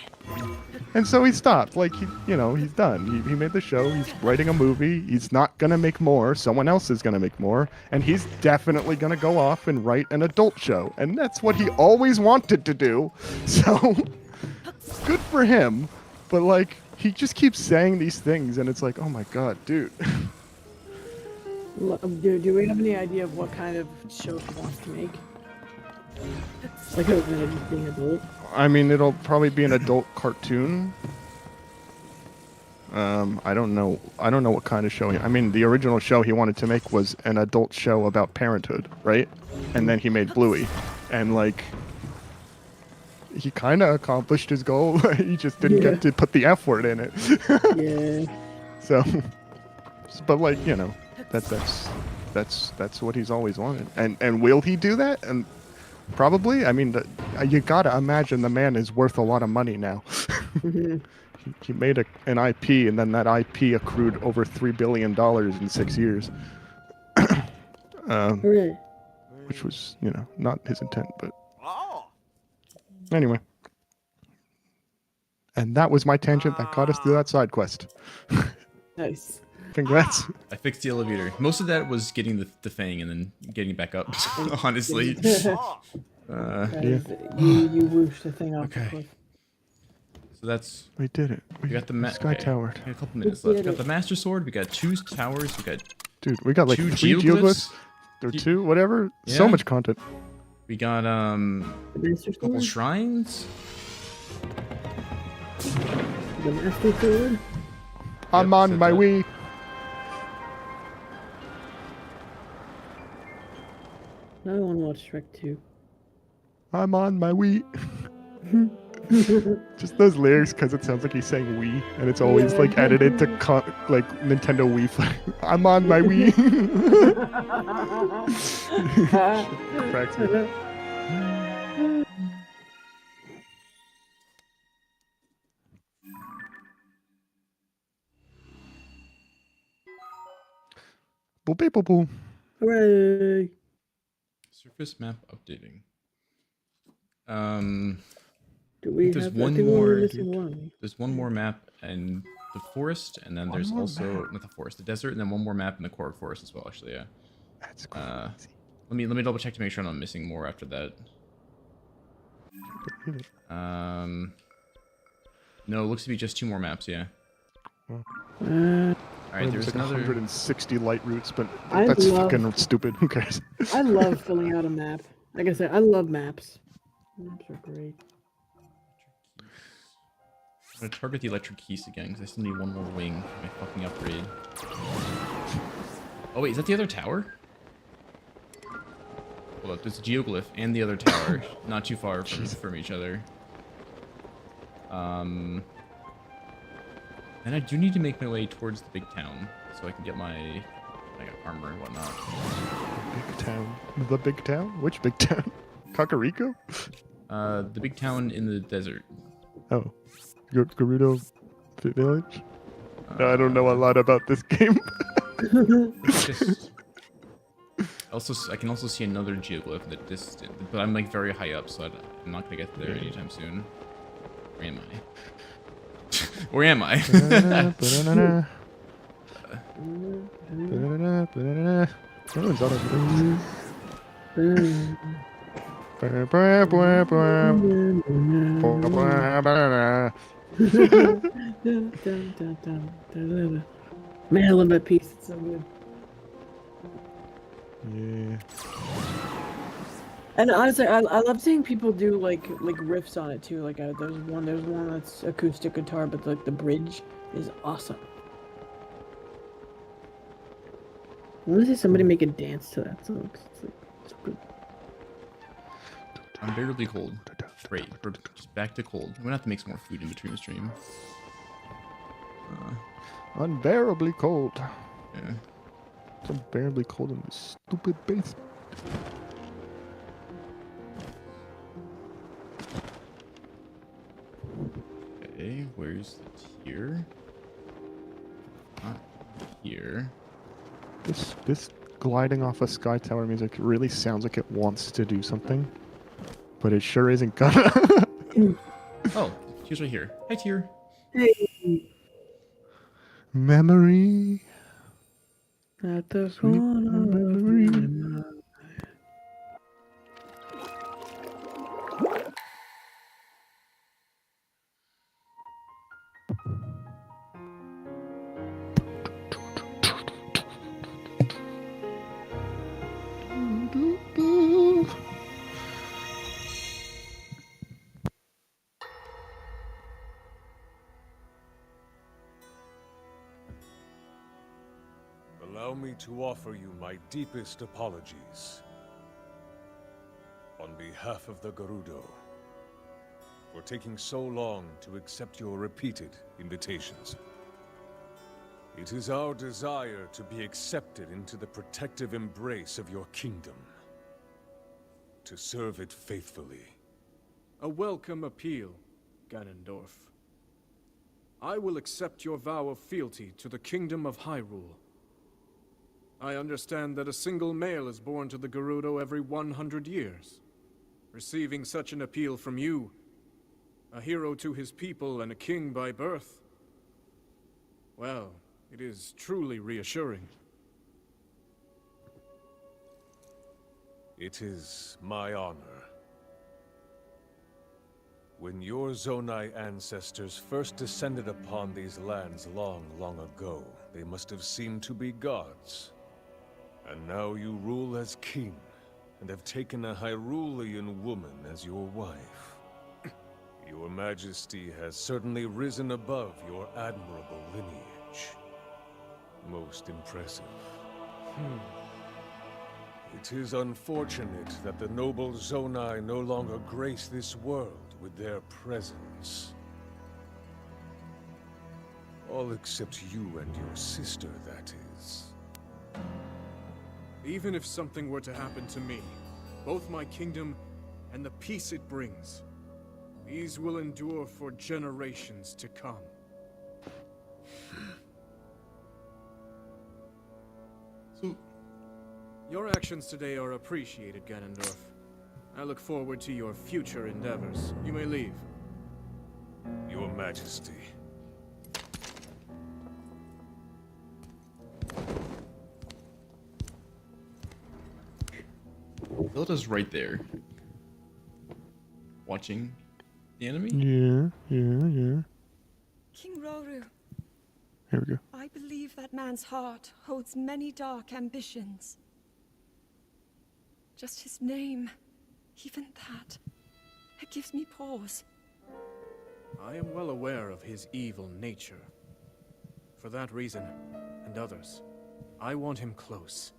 And so he stopped. Like, you know, he's done. He made the show. He's writing a movie. He's not going to make more. Someone else is going to make more. And he's definitely going to go off and write an adult show. And that's what he always wanted to do. So, good for him. But, like, he just keeps saying these things. And it's like, oh, my God, dude. Do we have any idea of what kind of show he wants to make? Like, other than it just being adult? I mean, it'll probably be an adult cartoon. I don't know what kind of show. I mean, the original show he wanted to make was an adult show about parenthood, right? And then he made Bluey, and like, he kind of accomplished his goal. He just didn't get to put the F word in it. Yeah. So, but like, you know, that's what he's always wanted. And will he do that? And probably. I mean, you gotta imagine the man is worth a lot of money now. He made an IP, and then that IP accrued over $3 billion in 6 years. Which was, you know, not his intent, but anyway. And that was my tangent that got us through that side quest. Nice. Congrats. I fixed the elevator. Most of that was getting the Fang and then getting it back up, honestly. You whooshed the thing off the cliff. So that's... We did it. We got the Sky Towered. We got a couple minutes left. We got the Master Sword, we got 2 towers, we got... Dude, we got like 2 3 geoglyphs. Or 2, whatever. Yeah. So much content. We got, a couple shrines. The Master Sword? I'm on my way. I want to watch Shrek 2. I'm on my Wii. Just those lyrics, because it sounds like he's saying Wii, and it's always like edited to like Nintendo Wii. I'm on my Wii. Cracks me. Boop beep boop boop. Hooray! Surface map updating. Do we there's have one I think we're more. missing one. There's one more map in the forest, and then there's also not the forest, the desert, and then one more map in the core forest as well. Actually, yeah. That's crazy. Let me double check to make sure I'm not missing more after that. No, it looks to be just 2 more maps. Yeah. All right, there's like another. 160 light routes, but I that's love- fucking stupid. Who cares? I love filling out a map. Like I said, I love maps. Maps are great. I'm gonna target the electric keys again because I still need one more wing for my fucking upgrade. Oh wait, is that the other tower? Hold up, there's a geoglyph and the other tower, not too far from each other. And I do need to make my way towards the big town so I can get my armor and whatnot. Big town. The big town? Which big town? Kakariko? The big town in the desert. Oh, Gerudo Village. No, I don't know a lot about this game. Just... I can also see another geoglyph in the distance, but I'm like very high up, so I'm not gonna get there anytime soon. Where am I? Where am I? Everyone's out of Man, I love that piece. It's so good. Yeah. And honestly, I love seeing people do like riffs on it too. Like there's one that's acoustic guitar, but like the bridge is awesome. I want to see somebody make a dance to that song. 'Cause it's good. Unbearably cold. Great. We're just back to cold. We're gonna have to make some more food in between the stream. Unbearably cold. Yeah. It's unbearably cold in this stupid basement. Okay, where's the tier? Not here. This gliding off a sky tower music really sounds like it wants to do something, but it sure isn't gonna. Oh, tier's right here. Hi, tier. Memory. At the Sweet corner of memory. my eye. Allow me to offer you my deepest apologies. On behalf of the Gerudo, for taking so long to accept your repeated invitations. It is our desire to be accepted into the protective embrace of your kingdom. To serve it faithfully. A welcome appeal, Ganondorf. I will accept your vow of fealty to the Kingdom of Hyrule. I understand that a single male is born to the Gerudo every 100 years. Receiving such an appeal from you, a hero to his people and a king by birth, well, it is truly reassuring. It is my honor. When your Zonai ancestors first descended upon these lands long, long ago, they must have seemed to be gods. And now you rule as king, and have taken a Hyrulean woman as your wife. Your Majesty has certainly risen above your admirable lineage. Most impressive. It is unfortunate that the noble Zonai no longer grace this world with their presence. All except you and your sister, that is. Even if something were to happen to me, both my kingdom and the peace it brings, these will endure for generations to come. So, your actions today are appreciated, Ganondorf. I look forward to your future endeavors. You may leave. Your Majesty. Zelda's right there. Watching the enemy? Yeah. King Roru. Here we go. I believe that man's heart holds many dark ambitions. Just his name, even that, it gives me pause. I am well aware of his evil nature. For that reason, and others, I want him close.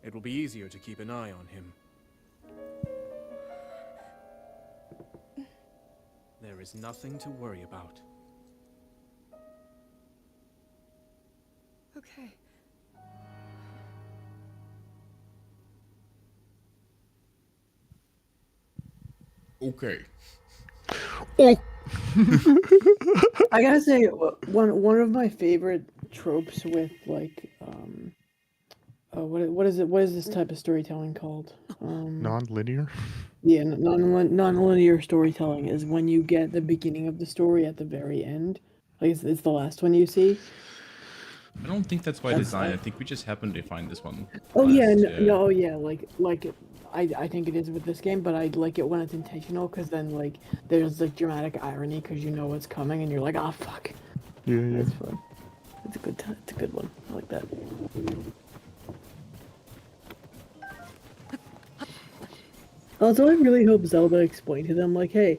It will be easier to keep an eye on him. There is nothing to worry about. Okay. Okay. Oh! I gotta say, one of my favorite tropes with like what is it? What is this type of storytelling called? Non-linear? Yeah, non-linear storytelling is when you get the beginning of the story at the very end. Like it's the last one you see. I don't think that's by That's design. I like- think we just happened to find this one. Oh yeah, last, no, yeah, like I think it is with this game, but I like it when it's intentional because then like there's like dramatic irony because you know what's coming and you're like, ah, fuck. Yeah, yeah. That's fun. It's a good time. It's a good one. I like that. Also, I really hope Zelda explained to them, like, hey,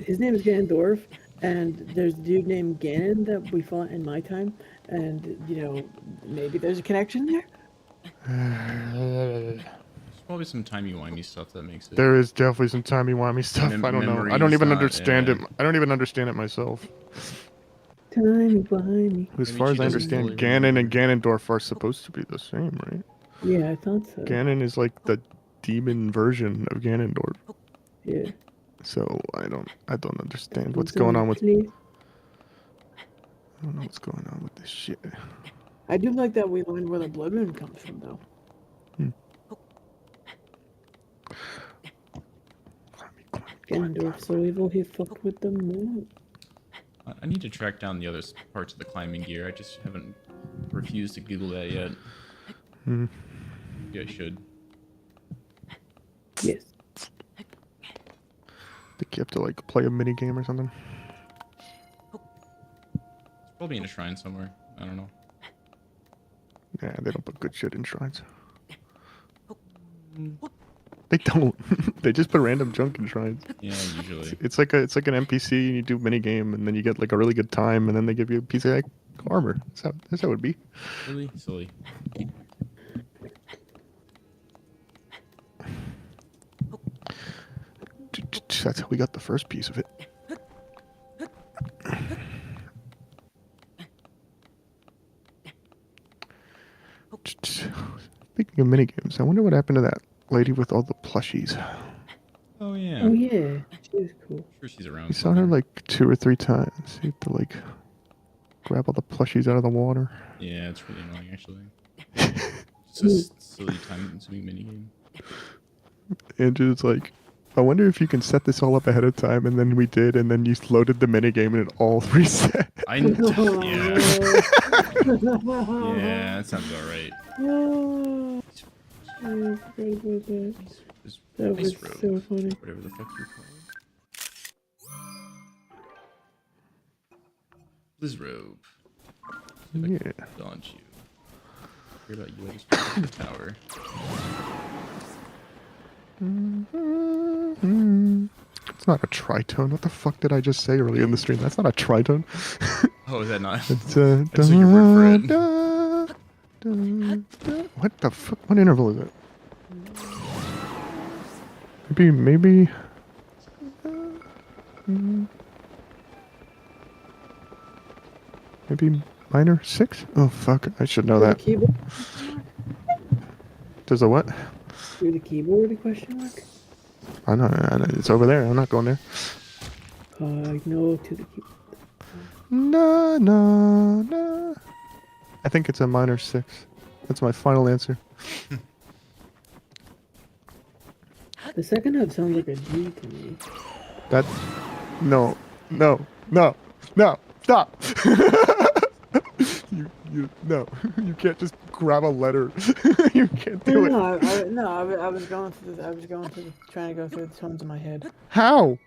his name is Ganondorf, and there's a dude named Ganon that we fought in my time, and, you know, maybe there's a connection there? There's probably some timey-wimey stuff that makes it. There is definitely some timey-wimey stuff. I don't know. I don't memory's even not, understand it. I don't even understand it myself. Timey-wimey. As Maybe far she as I doesn't understand, fully Ganon and remember. Ganondorf are supposed to be the same, right? Yeah, I thought so. Ganon is like the demon version of Ganondorf. Yeah. So I don't understand what's going on with. I don't know what's going on with this shit. I do like that we learned where the blood moon comes from, though. Ganondorf so evil he fucked with the moon. I need to track down the other parts of the climbing gear. I just haven't refused to Google that yet. Hmm. Yeah, I should. Yes. I think you have to like play a mini game or something. It's probably in a shrine somewhere. I don't know. Yeah, they don't put good shit in shrines. They don't. They just put random junk in shrines. Yeah, usually. It's like an NPC. And you do mini game, and then you get like a really good time, and then they give you a piece of like, armor. That's how it would be. Really silly. That's how we got the first piece of it. Speaking of minigames, I wonder what happened to that lady with all the plushies. Oh yeah. Oh, yeah. She was cool. I'm sure she's around. You saw her like 2 or 3 times. You have to like grab all the plushies out of the water. Yeah, it's really annoying actually. It's a silly time-consuming minigame. Andrew's like, I wonder if you can set this all up ahead of time, and then we did, and then you loaded the minigame and it all reset. Yeah. Yeah, that sounds about right. Oh, I forgot about that. This That was ice robe, so funny. whatever the fuck you call it. Blizz robe. Yeah. Launch you. Hear about you, I just went to the tower. It's not a tritone. What the fuck did I just say earlier in the stream? That's not a tritone. Oh, is that not? It's I just took your word for it. What the fuck? What interval is it? Maybe. Maybe minor 6? Oh fuck! I should know that. Keyboard? There's a what? Through the keyboard? Question mark. I know. It's over there. I'm not going there. No to the keyboard. No. I think it's a minor 6. That's my final answer. The second half sounds like a G to me. That. No. Stop. No. You can't just grab a letter. You can't do it. I was going through trying to go through the tones in my head. How?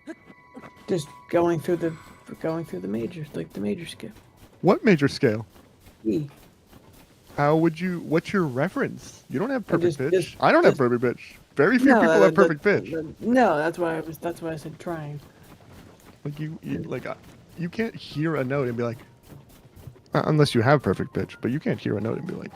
Just going through the major, like the major scale. What major scale? E. How would you? What's your reference? You don't have perfect just- pitch. I don't have perfect pitch. Very few people have perfect pitch. No, that's why I said trying. Like you can't hear a note and be like, unless you have perfect pitch, but you can't hear a note and be like,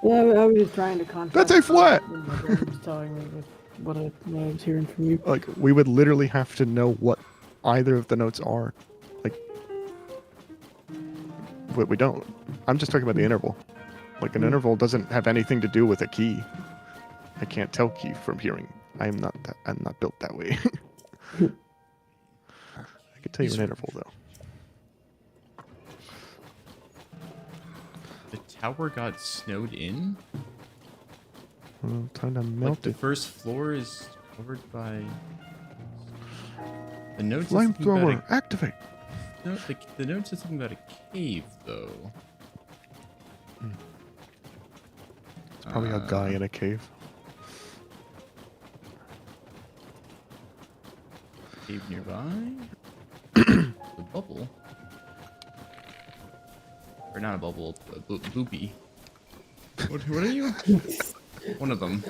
Well, I was just trying to contrast. That's A flat! what my brain was telling me with what I was hearing from you. like we would literally have to know what either of the notes are. Like, but we don't. I'm just talking about the interval. Like an interval doesn't have anything to do with a key. I can't tell key from hearing. I'm not built that way. I can tell you an interval though. The tower got snowed in? Well, time to Like melt the it. first floor is covered by... The note says something about Flamethrower, activate. no, the note says something about a cave, though. It's probably a guy in a cave. Cave nearby? The bubble? Or not a bubble, a boopy. What are you? One of them.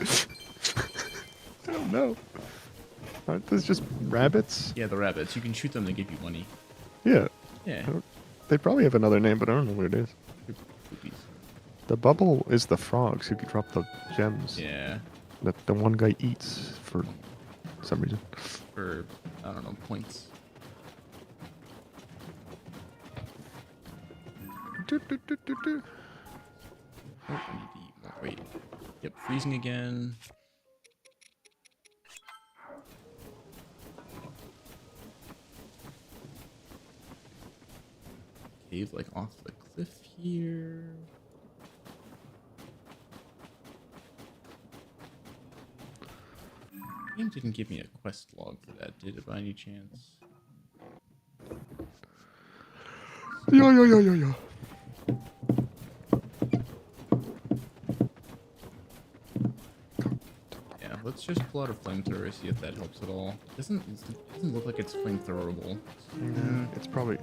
I don't know. Aren't those just rabbits? Yeah, the rabbits. You can shoot them, they give you money. Yeah. Yeah. They probably have another name, but I don't know what it is. Boopies. The bubble is the frogs who can drop the gems Yeah. that the one guy eats for some reason. For, I don't know, points. Do, do, do, do, do. Oh, I need to eat more. Wait. Yep, freezing again. Cave like off the cliff here. Game didn't give me a quest log for that, did it by any chance? Yo. Yeah, let's just pull out a flamethrower, see if that helps at all. Doesn't look like it's flamethrowable. Yeah, it's probably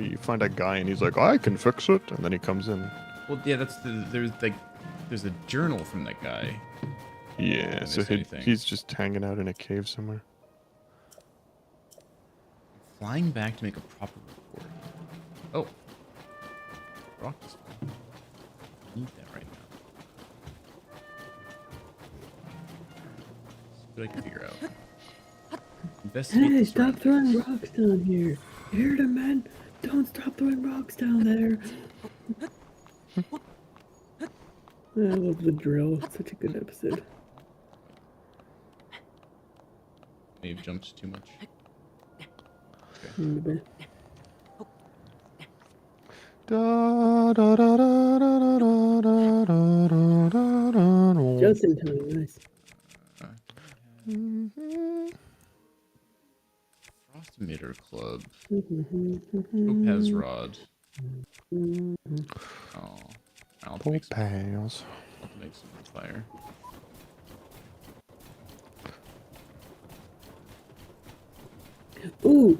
you find a guy and he's like, I can fix it, and then he comes in. Well, yeah, that's there's a journal from that guy. Yeah, Don't so miss anything. he's just hanging out in a cave somewhere. Flying back to make a proper report. Oh, rock is fine. Need that right now. See what I can figure out. Investigate Hey, the stop surroundings. throwing rocks down here. You hear them, man? Don't stop throwing rocks down there. I love the drill. It's such a good episode. May have jumped too much. Maybe. Da, da, da, da, da, da, da, da, da, da, da. Just in time, nice. Frost Emitter Club. Mm-hmm. Topaz Rod. Oh, I'll have to make some, Topaz. I'll have to make some fire. Ooh,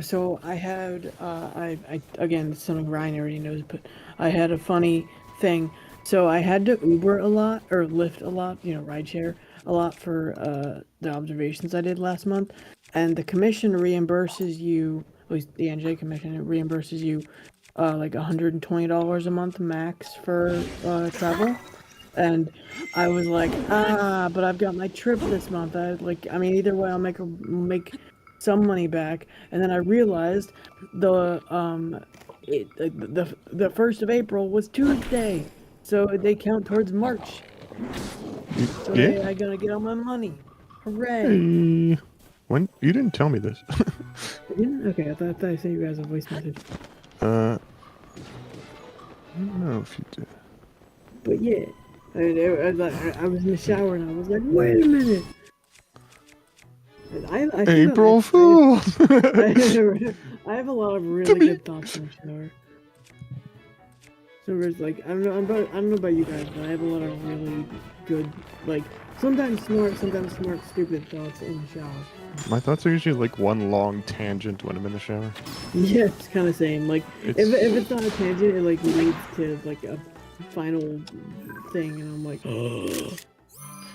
so I had, I again, it's something Ryan already knows, but I had a funny thing. So I had to Uber a lot, or Lyft a lot, rideshare a lot for the observations I did last month. And the commission reimburses you, at least the NJ commission, it reimburses you like $120 a month max for travel. And I was like, but I've got my trip this month. Either way, I'll make some money back. And then I realized the 1st of April was Tuesday, so they count towards March. So Yeah? hey, I gotta get all my money. Hooray! Hey. When you didn't tell me this. Okay, I thought I sent you guys a voice message. I don't know if you did. But yeah, I was in the shower and I was like, wait a minute. I April Fool. I have a lot of really good thoughts in the shower. So it's like I don't know about you guys, but I have a lot of really good Sometimes smart, stupid thoughts in the shower. My thoughts are usually like one long tangent when I'm in the shower. Yeah, it's kind of same. Like, if it's not a tangent, it like leads to like a final thing, and I'm like, oh.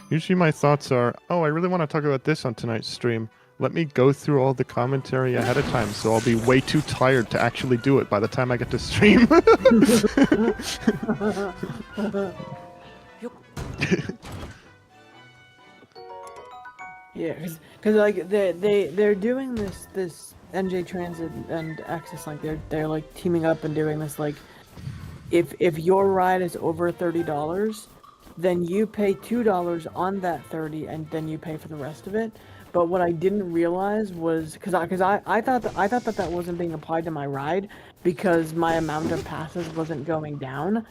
Usually my thoughts are, oh, I really want to talk about this on tonight's stream. Let me go through all the commentary ahead of time, so I'll be way too tired to actually do it by the time I get to stream. Yeah, because like they're doing this NJ Transit and Access Link. They're like teaming up and doing this like, if your ride is over $30, then you pay $2 on that 30, and then you pay for the rest of it. But what I didn't realize was because I thought that wasn't being applied to my ride because my amount of passes wasn't going down.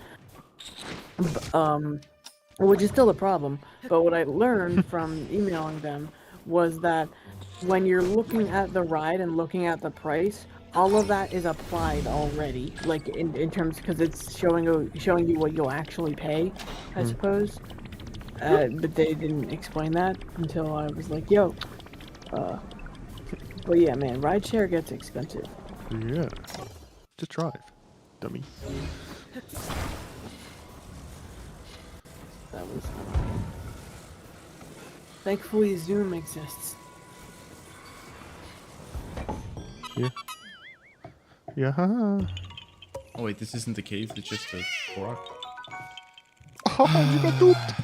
Which is still a problem. But what I learned from emailing them was that when you're looking at the ride and looking at the price, all of that is applied already. Like in terms, because it's showing you what you'll actually pay, I suppose. But they didn't explain that until I was like, yo. But yeah, man, rideshare gets expensive. Yeah. Just drive, dummy. That was. Thankfully, Zoom exists. Yeah. Yeah. Oh wait, this isn't the cave. It's just a rock. Oh, you got duped.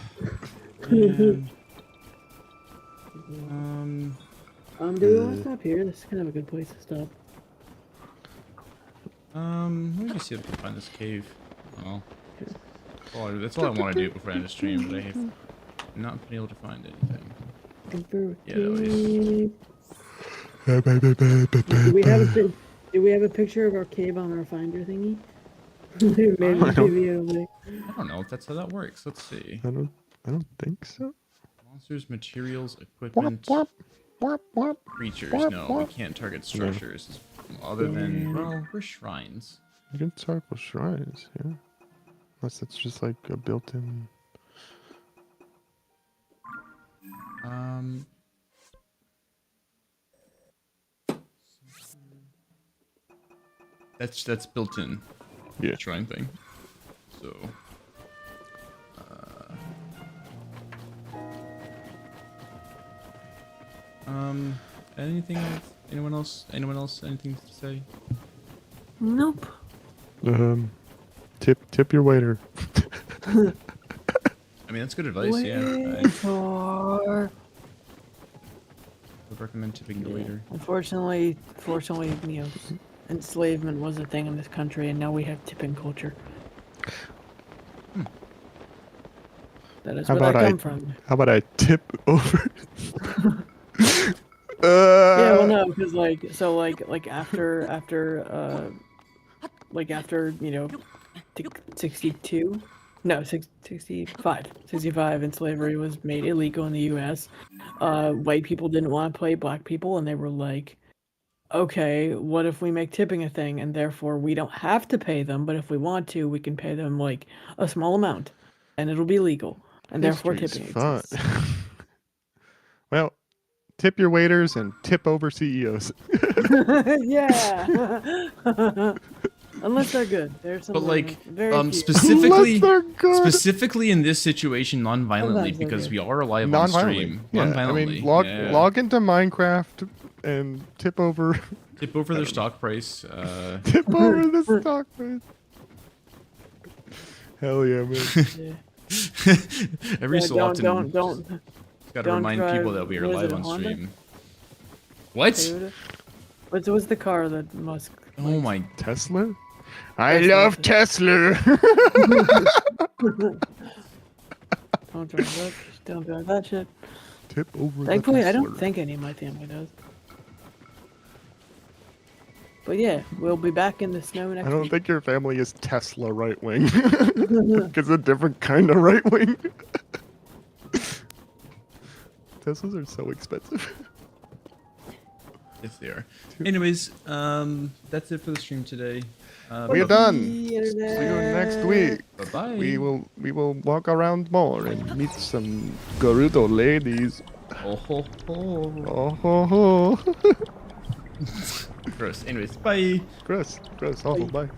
Do we want to stop here? This is kind of a good place to stop. Let me just see if I can find this cave. Oh. That's all I want to do before I end the stream, but I have not been able to find anything. Yeah, Do we have a picture of our cave on our finder thingy? Maybe I don't know if that's how that works. Let's see. I don't think so. Monsters, materials, equipment, creatures. No, we can't target structures other than, well, we're shrines. You can target shrines, yeah. Unless it's just like a built-in. That's built in. Yeah. Shrine thing. So. Anything else? Anyone else? Anything to say? Nope. Tip your waiter. I mean, that's good advice. Yeah. I would recommend tipping your waiter. Unfortunately, you know, enslavement was a thing in this country, and now we have tipping culture. That is where I come from. How about I tip over? Yeah, well, no, because after you know, 62, no, 65, and slavery was made illegal in the U.S. White people didn't want to play black people, and they were like, okay, what if we make tipping a thing, and therefore we don't have to pay them, but if we want to, we can pay them like a small amount, and it'll be legal, and therefore tipping exists. Well, tip your waiters and tip over CEOs. Yeah. Unless they're good. There's some, but like, very specifically in this situation, non-violently, because we are live on stream. Yeah, Non-violently. I mean, log into Minecraft and tip over. Tip over their stock price. Tip over the stock price. Hell yeah, man. Yeah. Every so often. Don't. Gotta remind people that we are live on stream. What? What's the car that Musk? Oh my Tesla? I love Tesla. Don't drive that. Don't drive that shit. Tip over. Thankfully, I don't think any of my family does. But yeah, we'll be back in the snow next week. I don't think your family is Tesla right wing. It's a different kind of right wing. Teslas are so expensive. Yes, they are. Anyways, that's it for the stream today. We are done. The internet. See you next week. Bye bye. We will walk around more and meet some Gerudo ladies. Oh ho ho. Oh ho ho. Gross. Anyways, bye. Gross, awful. Bye.